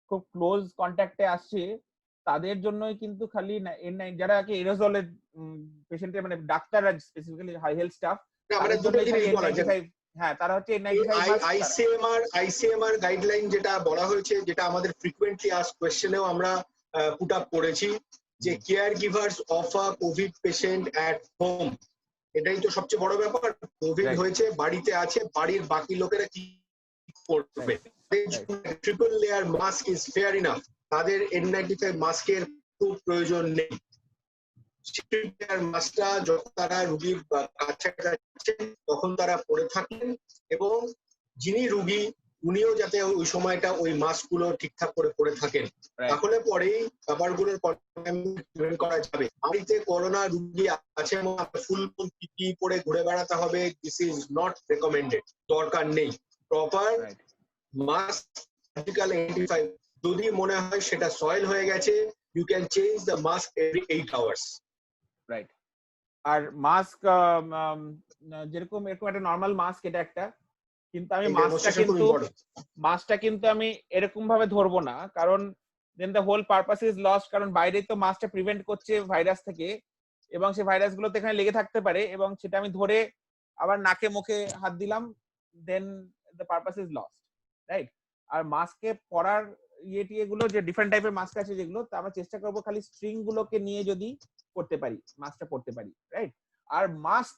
খুব ক্লোজ কন্ট্যাক্টে আসছে তাদের জন্যই কিন্তু খালি যারা কি এরোজলের পেশেন্টের মানে ডাক্তাররা স্পেসিফিক্যালি হাই হেলথ স্টাফ, মানে দুটো জিনিস বলা যায়। হ্যাঁ, তারা হচ্ছে আইসিএমআর গাইডলাইন যেটা বলা হয়েছে, যেটা আমাদের ফ্রিকোয়েন্টলি আস্কড কোয়েশ্চেনেও আমরা পুট আপ করেছি, যে care givers of a covid patient at home. এটাই তো সবচেয়ে বড় ব্যাপার। কোভিড হয়েছে, বাড়িতে আছে, বাড়ির বাকি লোকেরা কি করবে? Triple layer mask is fair enough, তাদের N95 মাস্কের খুব প্রয়োজন নেই। মাস্কটা যখন তারা রুগীর কাছাকাছি তখন তারা পরে থাকেন, এবং যিনি রুগী উনিও যাতে ওই সময়টা ওই মাস্ক গুলো ঠিকঠাক করে পরে থাকেন, তাহলে পরেই ব্যাপারগুলোর কন্ট্রোল করা যাবে। বাড়িতে করোনা রুগী আছে এবং ফুল পিপি পরে ঘুরে বেড়াতে হবে, দিস ইজ নট রেকমেন্ডেড, দরকার নেই। প্রপার মাস্ক সার্জিক্যাল N95, যদি মনে হয় সেটা সয়েল হয়ে গেছে, you can change the mask every 8 hours. Right. আর মাস্ক যেরকম এরকম একটা নরমাল মাস্ক, এটা একটা, কিন্তু আমি মাস্কটা কিন্তু আমি এরকম ভাবে ধরবো না, কারণ then the whole purpose is lost. কারণ বাইরে তো মাস্কটা প্রিভেন্ট করছে ভাইরাস থেকে, এবং সেই ভাইরাস গুলো এখানে লেগে থাকতে পারে, এবং সেটা আমি ধরে আবার নাকে মুখে হাত দিলাম, then the purpose is lost, right? আর মাস্কে পরার গুলো যে ডিফারেন্ট টাইপের মাস্ক আছে যেগুলো, তা আমরা চেষ্টা করবো খালি স্ট্রিং গুলোকে নিয়ে যদি করতে পারি, মাস্কটা পড়তে পারি, রাইট? আর mask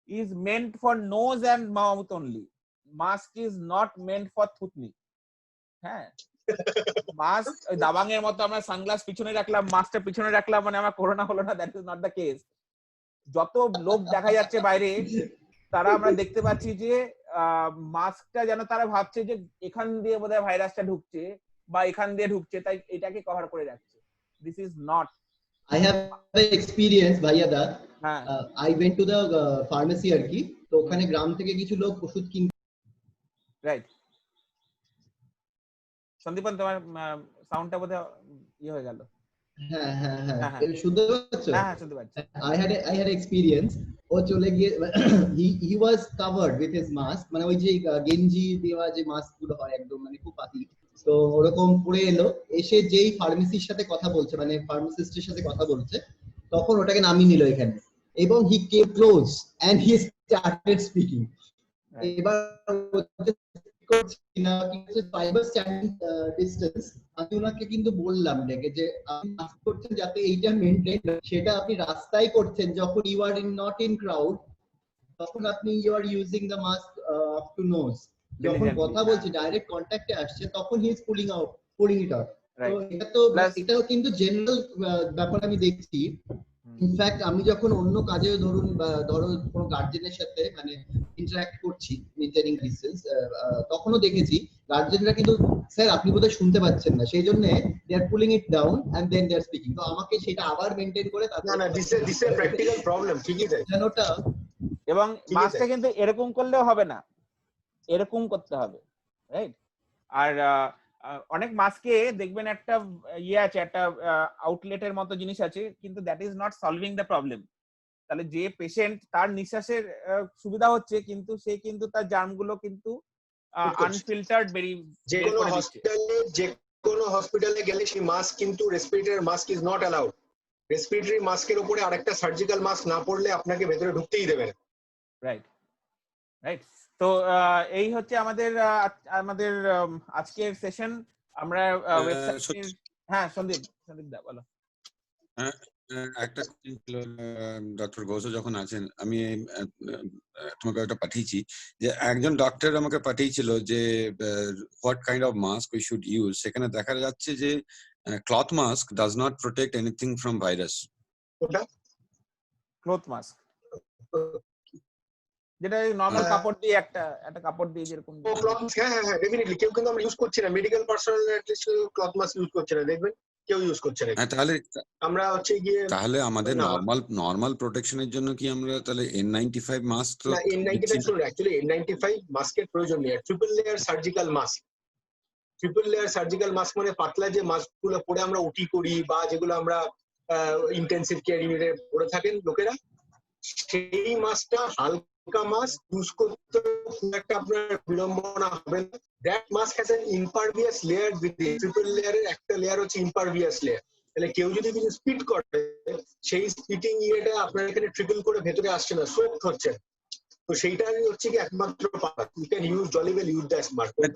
is meant for nose and mouth only, mask is not meant for থুতনি। হ্যাঁ, মাস্ক দাবাং এর মতো আমরা সানগ্লাস পিছনে রাখলাম, মাস্কটা পিছনে রাখলাম মানে আমার করোনা হলো না, that is not the case. যত লোক দেখা যাচ্ছে বাইরে, তারা আমরা দেখতে পাচ্ছি যে মাস্কটা যেন তারা ভাবছে যে এখান দিয়ে বোধহয় ভাইরাসটা ঢুকছে বা এখান দিয়ে ঢুকছে, তাই এটাকে কভার করে রাখছে। This is not. I have experience ভাইয়া দা, I went to the pharmacy আর কি, তো ওখানে গ্রাম থেকে কিছু লোক ওষুধ কিনতে। রাইট। সন্দীপন, তোমার সাউন্ডটা বোধহয় ইয়ে হয়ে গেল। হ্যাঁ হ্যাঁ হ্যাঁ, শুনতে পাচ্ছ? হ্যাঁ, শুনতে পাচ্ছি। I had experience, ও চলে গিয়ে he was covered with his mask, মানে ওই যে গেঞ্জি দেওয়া যে মাস্ক গুলো হয় একদম মানে খুব পাতলা, তো ওরকম পরে এলো, এসে যেই ফার্মেসির সাথে কথা বলছে, মানে ফার্মাসিস্টের সাথে কথা বলছে, তখন ওটাকে নামিয়ে নিল এখানে, এবং he came close and he started speaking. এবার ফাইবার স্ট্যান্ডিং ডিসটেন্স, আমি ওনাকে কিন্তু বললাম ডেকে যে আপনি মাস্ক করছেন যাতে এইটা মেইনটেইন, সেটা আপনি রাস্তায় করছেন যখন you are not in crowd, তখন আপনি you are using the mask up to nose. যখন কথা বলছে ডাইরেক্ট কন্টাক্টে আসছে, তখন he is pulling it out. তো এটাও কিন্তু জেনারেল ব্যাপার আমি দেখছি। ইনফ্যাক্ট আমি যখন অন্য কাজে ধরো কোনো গার্জেনের সাথে মানে ইন্টারঅ্যাক্ট করছি মেইনটেইনিং ডিসটেন্স, তখনও দেখেছি গার্জেনরা কিন্তু স্যার আপনি বোধহয় শুনতে পাচ্ছেন না, সেই জন্য they are pulling it down and then they are speaking. তো আমাকে সেটা আবার মেইনটেইন করে না দিস ইজ প্র্যাকটিক্যাল প্রবলেম, ঠিকই তাই জানোটা। এবং মাস্কটা কিন্তু এরকম করলেও হবে না, এরকম করতে হবে, রাইট? আর অনেক মাস্কে দেখবেন একটা ইয়ে আছে, একটা আউটলেটের মতো জিনিস আছে, কিন্তু that is not solving the problem. তাহলে যে পেশেন্ট তার নিঃশ্বাসের সুবিধা হচ্ছে, কিন্তু সে কিন্তু তার জার্মগুলো কিন্তু আনফিল্টার্ড যে কোনো হসপিটালে গেলে সেই মাস্ক কিন্তু respiratory mask is not allowed. Respiratory মাস্কের উপরে আরেকটা সার্জিক্যাল মাস্ক না পড়লে আপনাকে ভেতরে ঢুকতেই দেবে না। Right right. তো এই হচ্ছে আমাদের আজকের সেশন। আমরা হ্যাঁ সন্দীপ দা বলো। একটা ডক্টর ঘোষ যখন আছেন, আমি তোমাকে একটা পাঠিয়েছি যে একজন ডক্টর আমাকে পাঠিয়েছিল যে what kind of mask we should use. সেখানে দেখা যাচ্ছে যে cloth mask does not protect anything from virus. Cloth mask যেটা নরমাল কাপড় দিয়ে একটা কাপড় দিয়ে যেরকম হ্যাঁ ডেফিনেটলি কেউ কিন্তু আমরা ইউজ করছি না, medical personal cloth mask use করছে না, দেখবেন কেউ ইউজ করছে না। তাহলে আমরা হচ্ছে গিয়ে তাহলে আমাদের নরমাল প্রোটেকশনের জন্য কি আমরা তাহলে N95 মাস্ক তো না, N95 শুনুন, অ্যাকচুয়ালি N95 মাস্কের প্রয়োজন নেই। Triple layer surgical mask, triple layer surgical mask মানে পাতলা যে মাস্কগুলো পরে আমরা ওটি করি বা যেগুলো আমরা ইন্টেনসিভ কেয়ার ইউনিটে পরে থাকেন লোকেরা, সেই মাস্কটা হালকা মাস্ক ইউজ করতে খুব একটা আপনার বিড়ম্বনা হবে না। That mask has an impervious layer with triple লেয়ারের একটা লেয়ার হচ্ছে ইমপারভিয়াস লেয়ার। তাহলে কেউ যদি কিছু স্পিড করে সেই স্পিটিং ইয়েটা আপনার এখানে ট্রিকল করে ভেতরে আসছে না, সোকড হচ্ছে। তো সেইটাই হচ্ছে কি একমাত্র power. You can use jolly well use that mask, but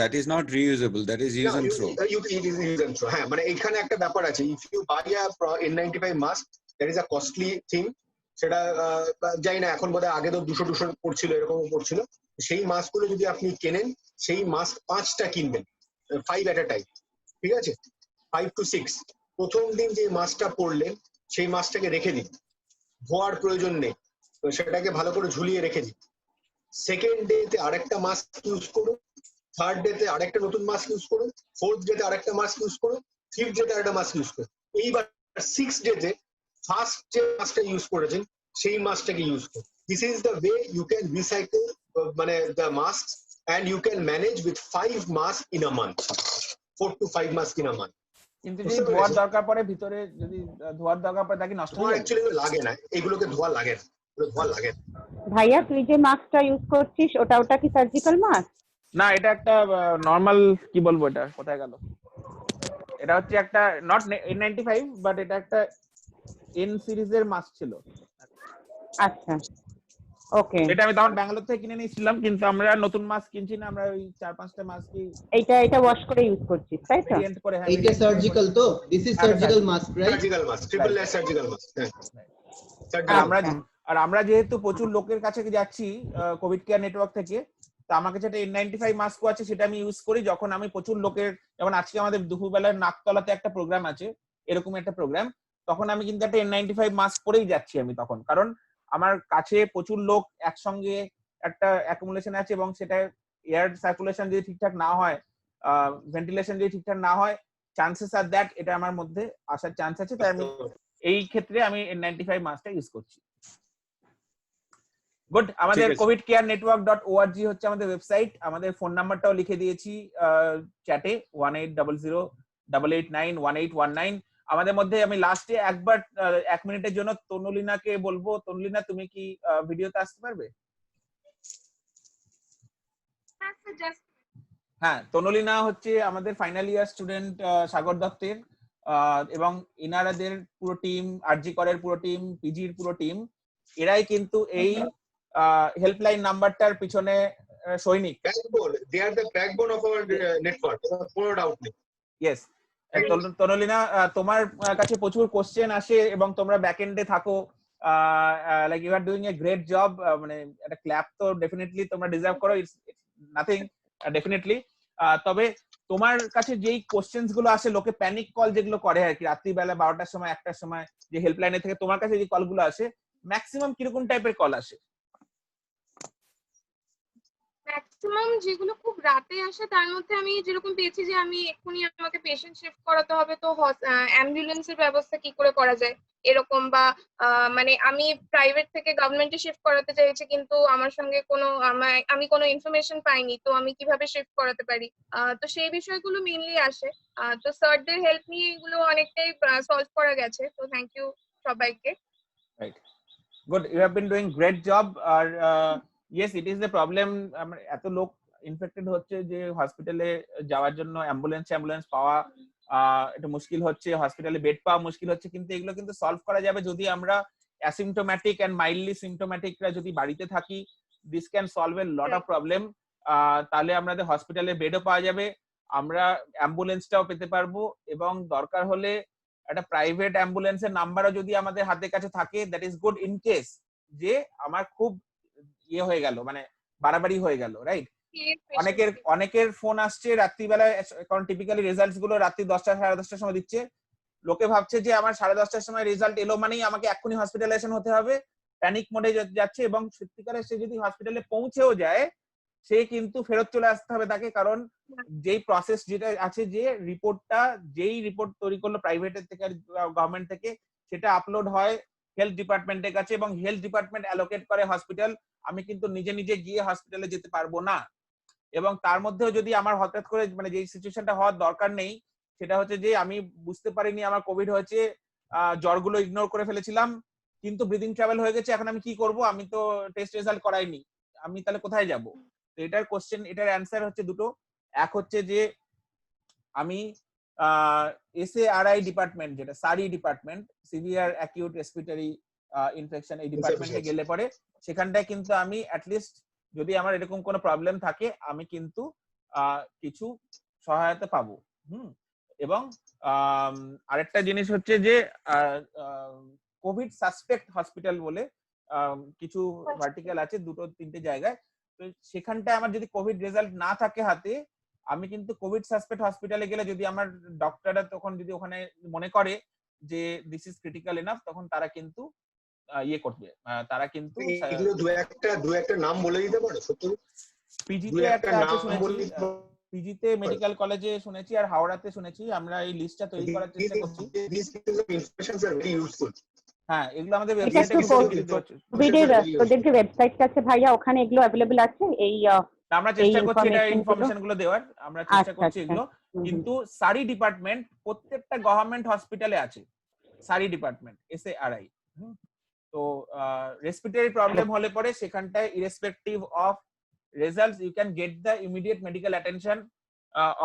that is not reusable, that is use and throw. It is use and throw. হ্যাঁ, মানে এখানে একটা ব্যাপার আছে, if you buy a N95 mask that is a costly thing. সেটা জানি না, এখন বোধহয় আগে তো 200 পড়ছিল, এরকম পড়ছিল। সেই মাস্কগুলো যদি আপনি কেনেন, সেই মাস্ক 5টা কিনবেন, 5 at a time, ঠিক আছে, 5 to 6। প্রথম দিন যে মাস্কটা পরলেন সেই মাস্কটাকে রেখে দিন, ধোয়ার প্রয়োজন নেই, তো সেটাকে ভালো করে ঝুলিয়ে রেখে দিন। সেকেন্ড ডেতে আরেকটা মাস্ক ইউজ করুন, থার্ড ডেতে আরেকটা নতুন মাস্ক ইউজ করুন, ফোর্থ ডেতে আরেকটা মাস্ক ইউজ করুন, ফিফথ ডেতে আরেকটা মাস্ক ইউজ করুন। এইবার 6th ডেতে ফার্স্ট যে মাস্কটা ইউজ করেছেন সেই মাস্কটাকে ইউজ করুন। This is the way you can recycle মানে the mask, and you can manage with 5 mask in a month, 4 to 5 mask in a month. কিন্তু যদি ধোয়ার দরকার পড়ে ভিতরে, যদি ধোয়ার দরকার পড়ে তাকে নষ্ট হয়ে যায়। অ্যাকচুয়ালি লাগে না, এগুলোকে ধোয়া লাগে না, ধোয়া লাগে না। ভাইয়া তুই যে মাস্কটা ইউজ করছিস ওটা কি সার্জিক্যাল মাস্ক? না, এটা একটা নরমাল, কি বলবো, এটা কোথায় গেল, এটা হচ্ছে একটা নট N95 বাট এটা একটা N সিরিজের মাস্ক ছিল। আচ্ছা, ওকে। এটা আমি তখন ব্যাঙ্গালোর থেকে কিনে নিয়েছিলাম, কিন্তু আমরা নতুন মাস্ক কিনছি না, আমরা ওই 4-5টা মাস্কই এটা ওয়াশ করে ইউজ করছিস, তাই তো? ভেরিয়েন্ট করে। হ্যাঁ, এইটা সার্জিক্যাল তো, this is surgical mask, right? Surgical mask, triple layer surgical mask. আমরা যেহেতু প্রচুর লোকের কাছে যাচ্ছি কোভিড কেয়ার নেটওয়ার্ক থেকে, তো আমাকে যেটা N95 মাস্ক আছে সেটা আমি ইউজ করি যখন আমি প্রচুর লোকের, যেমন আজকে আমাদের দুপুরবেলার নাকতলাতে একটা প্রোগ্রাম আছে, এরকম একটা প্রোগ্রাম, তখন আমি কিন্তু একটা N95 মাস্ক পরেই যাচ্ছি আমি তখন, কারণ আমার কাছে প্রচুর লোক একসঙ্গে একটা অ্যাকুমুলেশন আছে, এবং সেটা এয়ার সার্কুলেশন যদি ঠিকঠাক না হয়, ভেন্টিলেশন যদি ঠিকঠাক না হয়, চান্সেস আর দ্যাট এটা আমার মধ্যে আসার চান্স আছে। তাই আমি এই ক্ষেত্রে আমি N95 মাস্কটা ইউজ করছি। গুড। আমাদের covidcareNetwork.org হচ্ছে আমাদের ওয়েবসাইট, আমাদের ফোন নাম্বারটাও লিখে দিয়েছি চ্যাটে, 180088911819। আমাদের মধ্যে আমি লাস্টে একবার 1 মিনিটের জন্য তনুলিনাকে বলবো। তনুলিনা, তুমি কি ভিডিওতে আসতে পারবে? হ্যাঁ, তনুলিনা হচ্ছে আমাদের ফাইনাল ইয়ার স্টুডেন্ট সাগর দত্তের, এবং ইনারাদের পুরো টিম, আরজি করের পুরো টিম, পিজির পুরো টিম, এরাই কিন্তু এই হেল্পলাইন নাম্বারটার পিছনে সৈনিক। They are the backbone of our network. Yes. তনুলিনা, তোমার কাছে প্রচুর কোশ্চেন আসে এবং তোমরা ব্যাকএন্ডে থাকো, like you are doing a great job, মানে একটা ক্ল্যাপ তো ডেফিনেটলি তোমরা ডিজার্ভ করো, ইটস নাথিং ডেফিনেটলি। তবে তোমার কাছে যেই কোশ্চেনস গুলো আসে, লোকে প্যানিক কল যেগুলো করে আর কি, রাত্রিবেলা 12টার সময় 1টার সময়, যে হেল্পলাইনে থেকে তোমার কাছে যে কলগুলো আসে, ম্যাক্সিমাম কিরকম টাইপের কল আসে? ম্যাক্সিমাম যেগুলো খুব রাতে আসে, তার মধ্যে আমি যেরকম পেয়েছি যে আমি এক্ষুনি আমাকে পেশেন্ট শিফট করাতে হবে, তো অ্যাম্বুলেন্সের ব্যবস্থা কি করে করা যায় এরকম, বা মানে আমি প্রাইভেট থেকে গভর্নমেন্টে শিফট করাতে চাইছি কিন্তু আমার সঙ্গে আমি কোনো ইনফরমেশন পাইনি, তো আমি কিভাবে শিফট করাতে পারি, তো সেই বিষয়গুলো মেইনলি আসে। তো স্যারদের হেল্প নিয়ে এগুলো অনেকটাই সলভ করা গেছে, তো থ্যাংক ইউ সবাইকে। Right, good, you have been doing great job. আর yes, it is the problem, এত লোক ইনফেক্টেড হচ্ছে যে হসপিটালে যাওয়ার জন্য অ্যাম্বুলেন্স পাওয়া এটা মুশকিল হচ্ছে, হসপিটালে বেড পাওয়া মুশকিল হচ্ছে, কিন্তু এগুলো কিন্তু সলভ করা যাবে যদি আমরা অ্যাসিম্পটোম্যাটিক এন্ড মাইল্ডলি সিম্পটোম্যাটিকরা যদি বাড়িতে থাকি। This can solve a lot of problem. তাহলে আমাদের হসপিটালে বেডও পাওয়া যাবে, আমরা অ্যাম্বুলেন্সটাও পেতে পারবো, এবং দরকার হলে একটা প্রাইভেট অ্যাম্বুলেন্সের নাম্বারও যদি আমাদের হাতের কাছে থাকে, that is good in case যে আমার খুব ইয়ে হয়ে গেল, মানে বাড়াবাড়ি হয়ে গেল, রাইট? অনেকের ফোন আসছে রাত্রিবেলায়, কারণ টিপিক্যালি রেজাল্টস গুলো রাত্রি 10টা 10:30টার সময় দিচ্ছে। লোকে ভাবছে যে আমার 10:30টার সময় রেজাল্ট এলো মানেই আমাকে এক্ষুনি হসপিটালাইজেশন হতে হবে, প্যানিক মোডে যাচ্ছে, এবং সত্যিকারে সে যদি হসপিটালে পৌঁছেও যায় সে কিন্তু ফেরত চলে আসতে হবে তাকে, কারণ যেই প্রসেস যেটা আছে, যে রিপোর্টটা যেই রিপোর্ট তৈরি করলো প্রাইভেটের থেকে গভর্নমেন্ট থেকে, সেটা আপলোড হয় হেলথ ডিপার্টমেন্টের কাছে এবং হেলথ ডিপার্টমেন্ট অ্যালোকেট করে হসপিটাল। আমি কিন্তু নিজে নিজে গিয়ে হসপিটালে যেতে পারবো না। এবং তার মধ্যেও যদি আমার হঠাৎ করে মানে যেই সিচুয়েশনটা হওয়ার দরকার নেই, সেটা হচ্ছে যে আমি বুঝতে পারিনি আমার কোভিড হয়েছে, জ্বরগুলো ইগনোর করে ফেলেছিলাম, কিন্তু ব্রিদিং ট্রাভেল হয়ে গেছে, এখন আমি কি করব? আমি তো টেস্ট রেজাল্ট করাইনি, আমি তাহলে কোথায় যাব? তো এটার কোশ্চেন, এটার অ্যান্সার হচ্ছে দুটো। এক হচ্ছে যে আমি SARI ডিপার্টমেন্ট, যেটা সারি department, severe acute respiratory infection, এই ডিপার্টমেন্টে গেলে পরে সেখানটায় কিন্তু আমি অ্যাটলিস্ট যদি আমার এরকম কোনো প্রবলেম থাকে আমি কিন্তু কিছু সহায়তা পাবো। এবং আরেকটা জিনিস হচ্ছে যে কোভিড সাসপেক্ট হসপিটাল বলে কিছু ভার্টিক্যাল আছে, 2-3টে জায়গায়। তো সেখানটায় আমার যদি কোভিড রেজাল্ট না থাকে হাতে, আমি কিন্তু কোভিড সাসপেক্ট হসপিটালে গেলে যদি আমার ডক্টররা তখন যদি ওখানে মনে করে যে দিস ইজ ক্রিটিক্যাল এনাফ, তখন তারা কিন্তু ইয়ে করবে, তারা কিন্তু এগুলো দু একটা নাম বলে দিতে পারো? সত্যি পিজিতে একটা আছে শুনেছি, পিজিতে মেডিকেল কলেজে শুনেছি, আর হাওড়াতে শুনেছি। আমরা এই লিস্টটা তৈরি করার চেষ্টা করছি। হ্যাঁ, এগুলো আমাদের ওয়েবসাইটে তোদের যে ওয়েবসাইট আছে ভাইয়া, ওখানে এগুলো अवेलेबल আছে? এই আমরা চেষ্টা করছি এটা ইনফরমেশন গুলো দেওয়ার, আমরা চেষ্টা করছি এগুলো। কিন্তু সারি ডিপার্টমেন্ট প্রত্যেকটা গভর্নমেন্ট হসপিটালে আছে, সারি ডিপার্টমেন্ট SARI। তো রেসপিরেটরি প্রবলেম হলে পরে সেখানটায় irrespective of results you can get the immediate medical attention,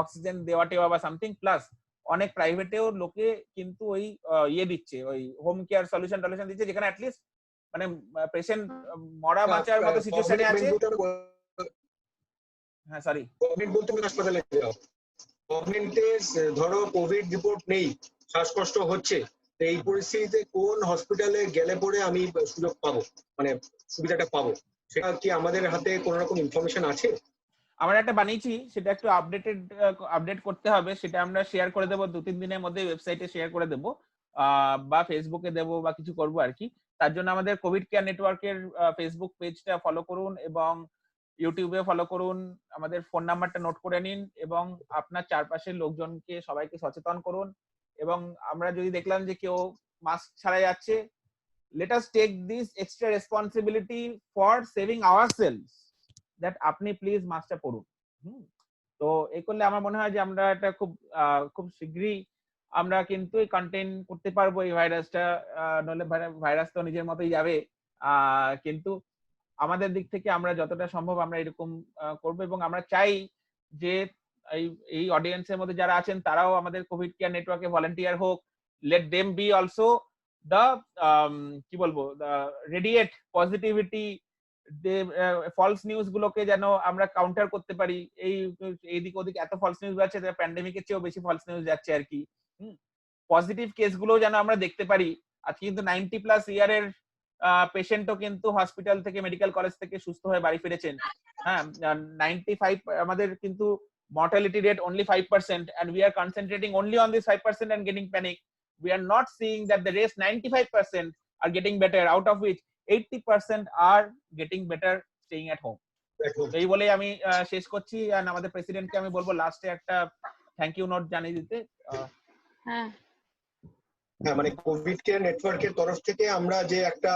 oxygen দেওয়া টেওয়া বা সামথিং। প্লাস অনেক প্রাইভেটেও লোকে কিন্তু ওই ইয়ে দিচ্ছে, ওই হোম কেয়ার সলিউশন দিচ্ছে, যেখানে অ্যাটলিস্ট মানে পেশেন্ট মরা বাঁচার মতো সিচুয়েশনে আছে। হ্যাঁ সরি, গভর্নমেন্ট বলতে হাসপাতালে যাও, গভর্নমেন্টের ধরো কোভিড রিপোর্ট নেই, শ্বাসকষ্ট হচ্ছে, এই পরিস্থিতিতে কোন হসপিটালে গেলে পরে আমি সুযোগ পাবো, মানে সুবিধাটা পাবো, সেটা কি আমাদের হাতে কোন রকম ইনফরমেশন আছে? আমরা একটা বানিয়েছি, সেটা একটু আপডেট করতে হবে, সেটা আমরা শেয়ার করে দেবো 2-3 দিনের মধ্যে, ওয়েবসাইটে শেয়ার করে দেবো বা ফেসবুকে দেবো বা কিছু করবো আর কি। তার জন্য আমাদের কোভিড কেয়ার নেটওয়ার্কের ফেসবুক পেজটা ফলো করুন এবং ইউটিউবে ফলো করুন, আমাদের ফোন নাম্বারটা নোট করে নিন এবং আপনার চারপাশের লোকজনকে সবাইকে সচেতন করুন। এবং আমরা যদি দেখলাম যে কেউ মাস্ক ছাড়া যাচ্ছে, let us take this extra responsibility for saving ourselves, that আপনি প্লিজ মাস্কটা পরুন। তো এই করলে আমার মনে হয় যে আমরা এটা খুব শীঘ্রই আমরা কিন্তু কন্টেইন করতে পারবো এই ভাইরাসটা, নলে ভাইরাস তো নিজের মতোই যাবে। কিন্তু আমাদের দিক থেকে আমরা যতটা সম্ভব আমরা এরকম করবো, এবং আমরা চাই যে এই অডিয়েন্সের মধ্যে যারা আছেন তারাও আমাদের কোভিড কেয়ার নেটওয়ার্কে ভলান্টিয়ার হোক, let them be also the কি বলবো, রেডিয়েট পজিটিভিটি, ফলস নিউজ গুলোকে যেন আমরা কাউন্টার করতে পারি। এইদিক ওদিক এত ফলস নিউজ আছে, প্যান্ডেমিকের চেয়েও বেশি ফলস নিউজ যাচ্ছে আর কি। পজিটিভ কেস গুলো যেন আমরা দেখতে পারি। আজকে কিন্তু 90+ ইয়ারের পেশেন্টও কিন্তু হসপিটাল থেকে, মেডিকেল কলেজ থেকে সুস্থ হয়ে বাড়ি ফিরেছেন। হ্যাঁ, 95 আমাদের কিন্তু mortality rate only 5%, and we are concentrating only on this 5% and getting panic. We are not seeing that the rest 95% are getting better, out of which 80% are getting better staying at home. এই বলে আমি শেষ করছি, আর আমাদের প্রেসিডেন্টকে আমি বলবো লাস্টে একটা থ্যাংক ইউ নোট জানিয়ে দিতে। হ্যাঁ, মানে কোভিড কেয়ার নেটওয়ার্কের তরফ থেকে আমরা যে একটা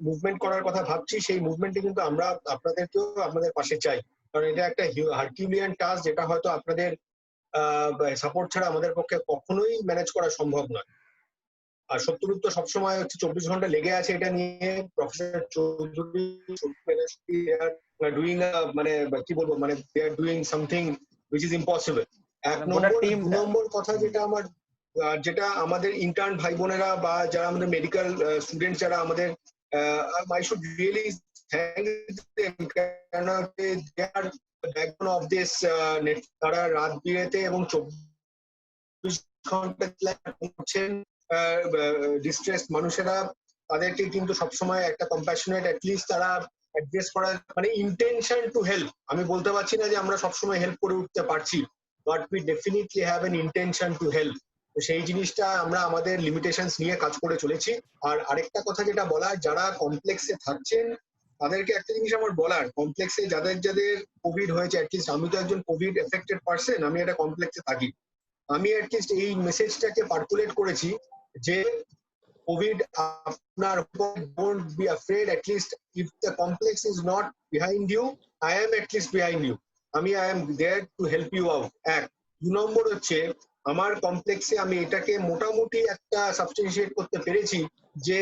মুভমেন্ট করার কথা ভাবছি, সেই মুভমেন্টে কিন্তু আমরা আপনাদেরকেও আমাদের পাশে চাই, কারণ এটা একটা হারকিউলিয়ান টাস্ক, যেটা হয়তো আপনাদের সাপোর্ট ছাড়া আমাদের পক্ষে কখনোই ম্যানেজ করা সম্ভব নয়। আর সত্যরূপ তো সবসময় হচ্ছে 24 ঘন্টা লেগে আছে এটা নিয়ে। প্রফেসর চৌধুরী ডুইং মানে কি বলবো, মানে they are doing something which is impossible. এক নম্বর কথা যেটা আমাদের ইন্টার্ন ভাই বোনেরা বা যারা আমাদের মেডিকেল স্টুডেন্ট যারা আমাদের, I should really thank them, কারণ দে আর ব্যাকবোন অফ দিস নেট। তারা রাত বিরেতে এবং 24 ঘন্টা করছেন ডিস্ট্রেস মানুষেরা, তাদেরকে কিন্তু সবসময় একটা কম্প্যাশনেট অ্যাটলিস্ট তারা অ্যাড্রেস করার মানে ইন্টেনশন টু হেল্প। আমি বলতে পারছি না যে আমরা সবসময় হেল্প করে উঠতে পারছি, but we definitely have an intention to help. তো সেই জিনিসটা আমরা আমাদের লিমিটেশনস নিয়ে কাজ করে চলেছি। আর আরেকটা কথা যেটা বলার, যারা কমপ্লেক্সে থাকছেন তাদেরকে একটা জিনিস আমার বলার, কমপ্লেক্সে যাদের যাদের কোভিড হয়েছে, অ্যাটলিস্ট আমি তো একজন কোভিড এফেক্টেড পার্সন, আমি একটা কমপ্লেক্সে থাকি, আমি অ্যাটলিস্ট এই মেসেজটাকে পার্কুলেট করেছি যে COVID আপনার don't be afraid, at least if the complex is not behind you, I am at least behind you. I am there to help you out. এক 2 নম্বর হচ্ছে আমার কমপ্লেক্সে আমি এটাকে মোটামুটি একটা সাবস্টেন্সিয়েট করতে পেরেছি যে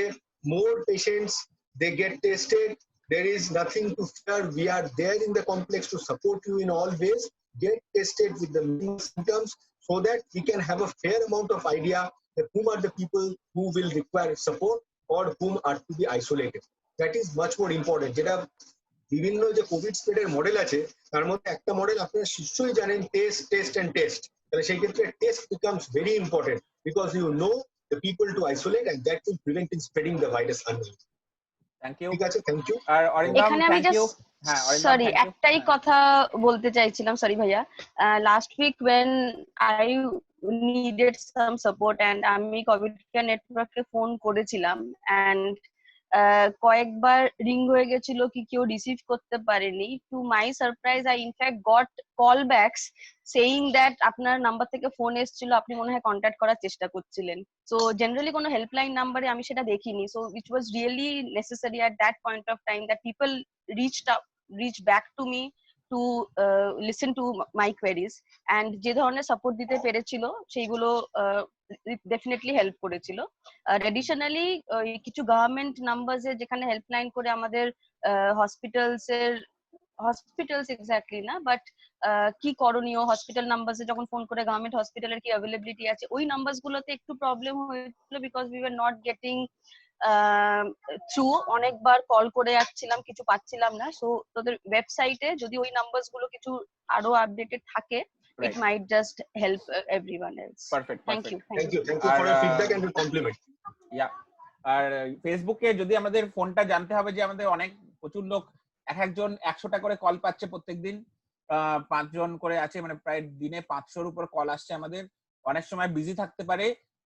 more patients they get tested, there is nothing to fear, we are there in the complex to support you in all ways. Get tested with the symptoms so that we can have a fair amount of idea that whom are the people who will require support or whom are to be isolated. That is much more important. যেটা বিভিন্ন যে Covid স্প্রেডের model আছে তার মধ্যে একটা model আপনারা নিশ্চয়ই জানেন, টেস্ট টেস্ট এন্ড টেস্ট। তাহলে সেই ক্ষেত্রে test becomes very important because you know the people to isolate and that will prevent in spreading the virus unknown. Thank you. ঠিক আছে, থ্যাংক ইউ। আর অরিন্দম, এখানে আমি থ্যাংক ইউ। জাস্ট হ্যাঁ Arindam, sorry thank you. একটাই কথা বলতে চাইছিলাম, সরি ভাইয়া। Last week when I needed some support and আমি কোভিড কেয়ার নেটওয়ার্কে ফোন করেছিলাম and কয়েকবার রিং হয়ে গেছিল কি কেউ রিসিভ করতে পারেনি। To my surprise I in fact got call backs saying that আপনার নাম্বার থেকে ফোন এসেছিল, আপনি মনে হয় কন্ট্যাক্ট করার চেষ্টা করছিলেন। সো জেনারেলি কোনো হেল্পলাইন নাম্বারে আমি সেটা দেখিনি। So it was really necessary at that point of time that people reach back to me to listen to my queries and যে ধরনের সাপোর্ট দিতে পেরেছিল সেইগুলো ডেফিনেটলি হেল্প করেছিল। এডিশনালি কিছু গভর্নমেন্ট নাম্বারসে যেখানে হেল্পলাইন করে আমাদের হসপিটালস এক্স্যাক্টলি না বাট কি করণীয়, হসপিটাল নাম্বারসে যখন ফোন করে গভর্নমেন্ট হসপিটালের কি অ্যাভেলেবিলিটি আছে, ওই নাম্বারস গুলোতে একটু প্রবলেম হয়েছিল because we were not getting through. অনেকবার কল করে যাচ্ছিলাম, কিছু পাচ্ছিলাম না। সো তোদের ওয়েবসাইটে যদি ওই নাম্বারস গুলো কিছু আরো আপডেটেড থাকে, it might just help everyone else. Perfect. Thank you. Thank you for your feedback and your compliment. Yeah. আর ফেসবুকে যদি আমাদের ফোনটা জানতে হবে যে আমাদের অনেক প্রচুর লোক একজন 100টা করে কল পাচ্ছে প্রত্যেকদিন, 5 জন করে আছে, মানে প্রায় দিনে 500-র উপর কল আসছে আমাদের। অনেক সময় বিজি থাকতে পারে,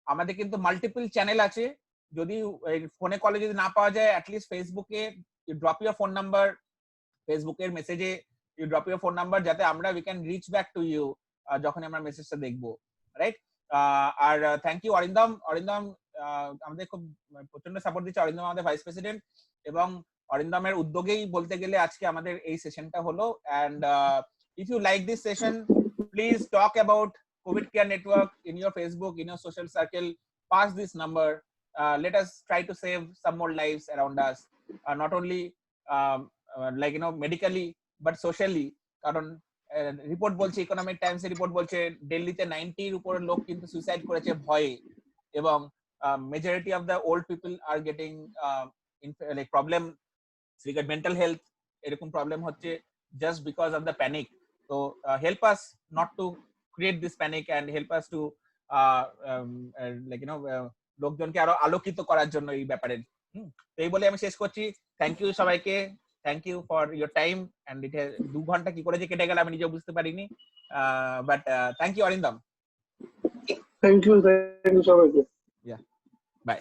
আমাদের কিন্তু মাল্টিপল চ্যানেল আছে। যদি ফোনে কলে যদি না পাওয়া যায়, অ্যাটলিস্ট ফেসবুকে ড্রপ ইউর ফোন নাম্বার, ফেসবুকের মেসেজে you drop your phone number, যাতে আমরা we can reach back to you যখন আমরা মেসেজটা দেখবো, রাইট? আর থ্যাংক ইউ অরিন্দম। অরিন্দম আমাদের খুব প্রচন্ড সাপোর্ট দিচ্ছে। অরিন্দম আমাদের ভাইস প্রেসিডেন্ট এবং অরিন্দমের উদ্যোগেই বলতে গেলে আজকে আমাদের এই সেশনটা হলো। And if you like this session, please talk about covid care network in your Facebook, in your social circle. Pass this number. Let us try to save some more lives around us, not only like medically but socially. কারণ report বলছে, economic Times এর report বলছে দিল্লিতে 90-র উপরে লোক কিন্তু suicide করেছে ভয়ে, এবং majority of the old people are getting like problem regard mental health, এরকম প্রবলেম হচ্ছে just because of the panic. তো help us not to create this panic and help us to like লোকজনকে আরো আলোকিত করার জন্য এই ব্যাপারে। তো এই বলে আমি শেষ করছি। থ্যাংক ইউ সবাইকে, thank you for your time. And it 2 ঘন্টা কি করে যে কেটে গেল আমি নিজেও বুঝতে পারিনি, but thank you Arindam. Thank you সবাইকে। বাই।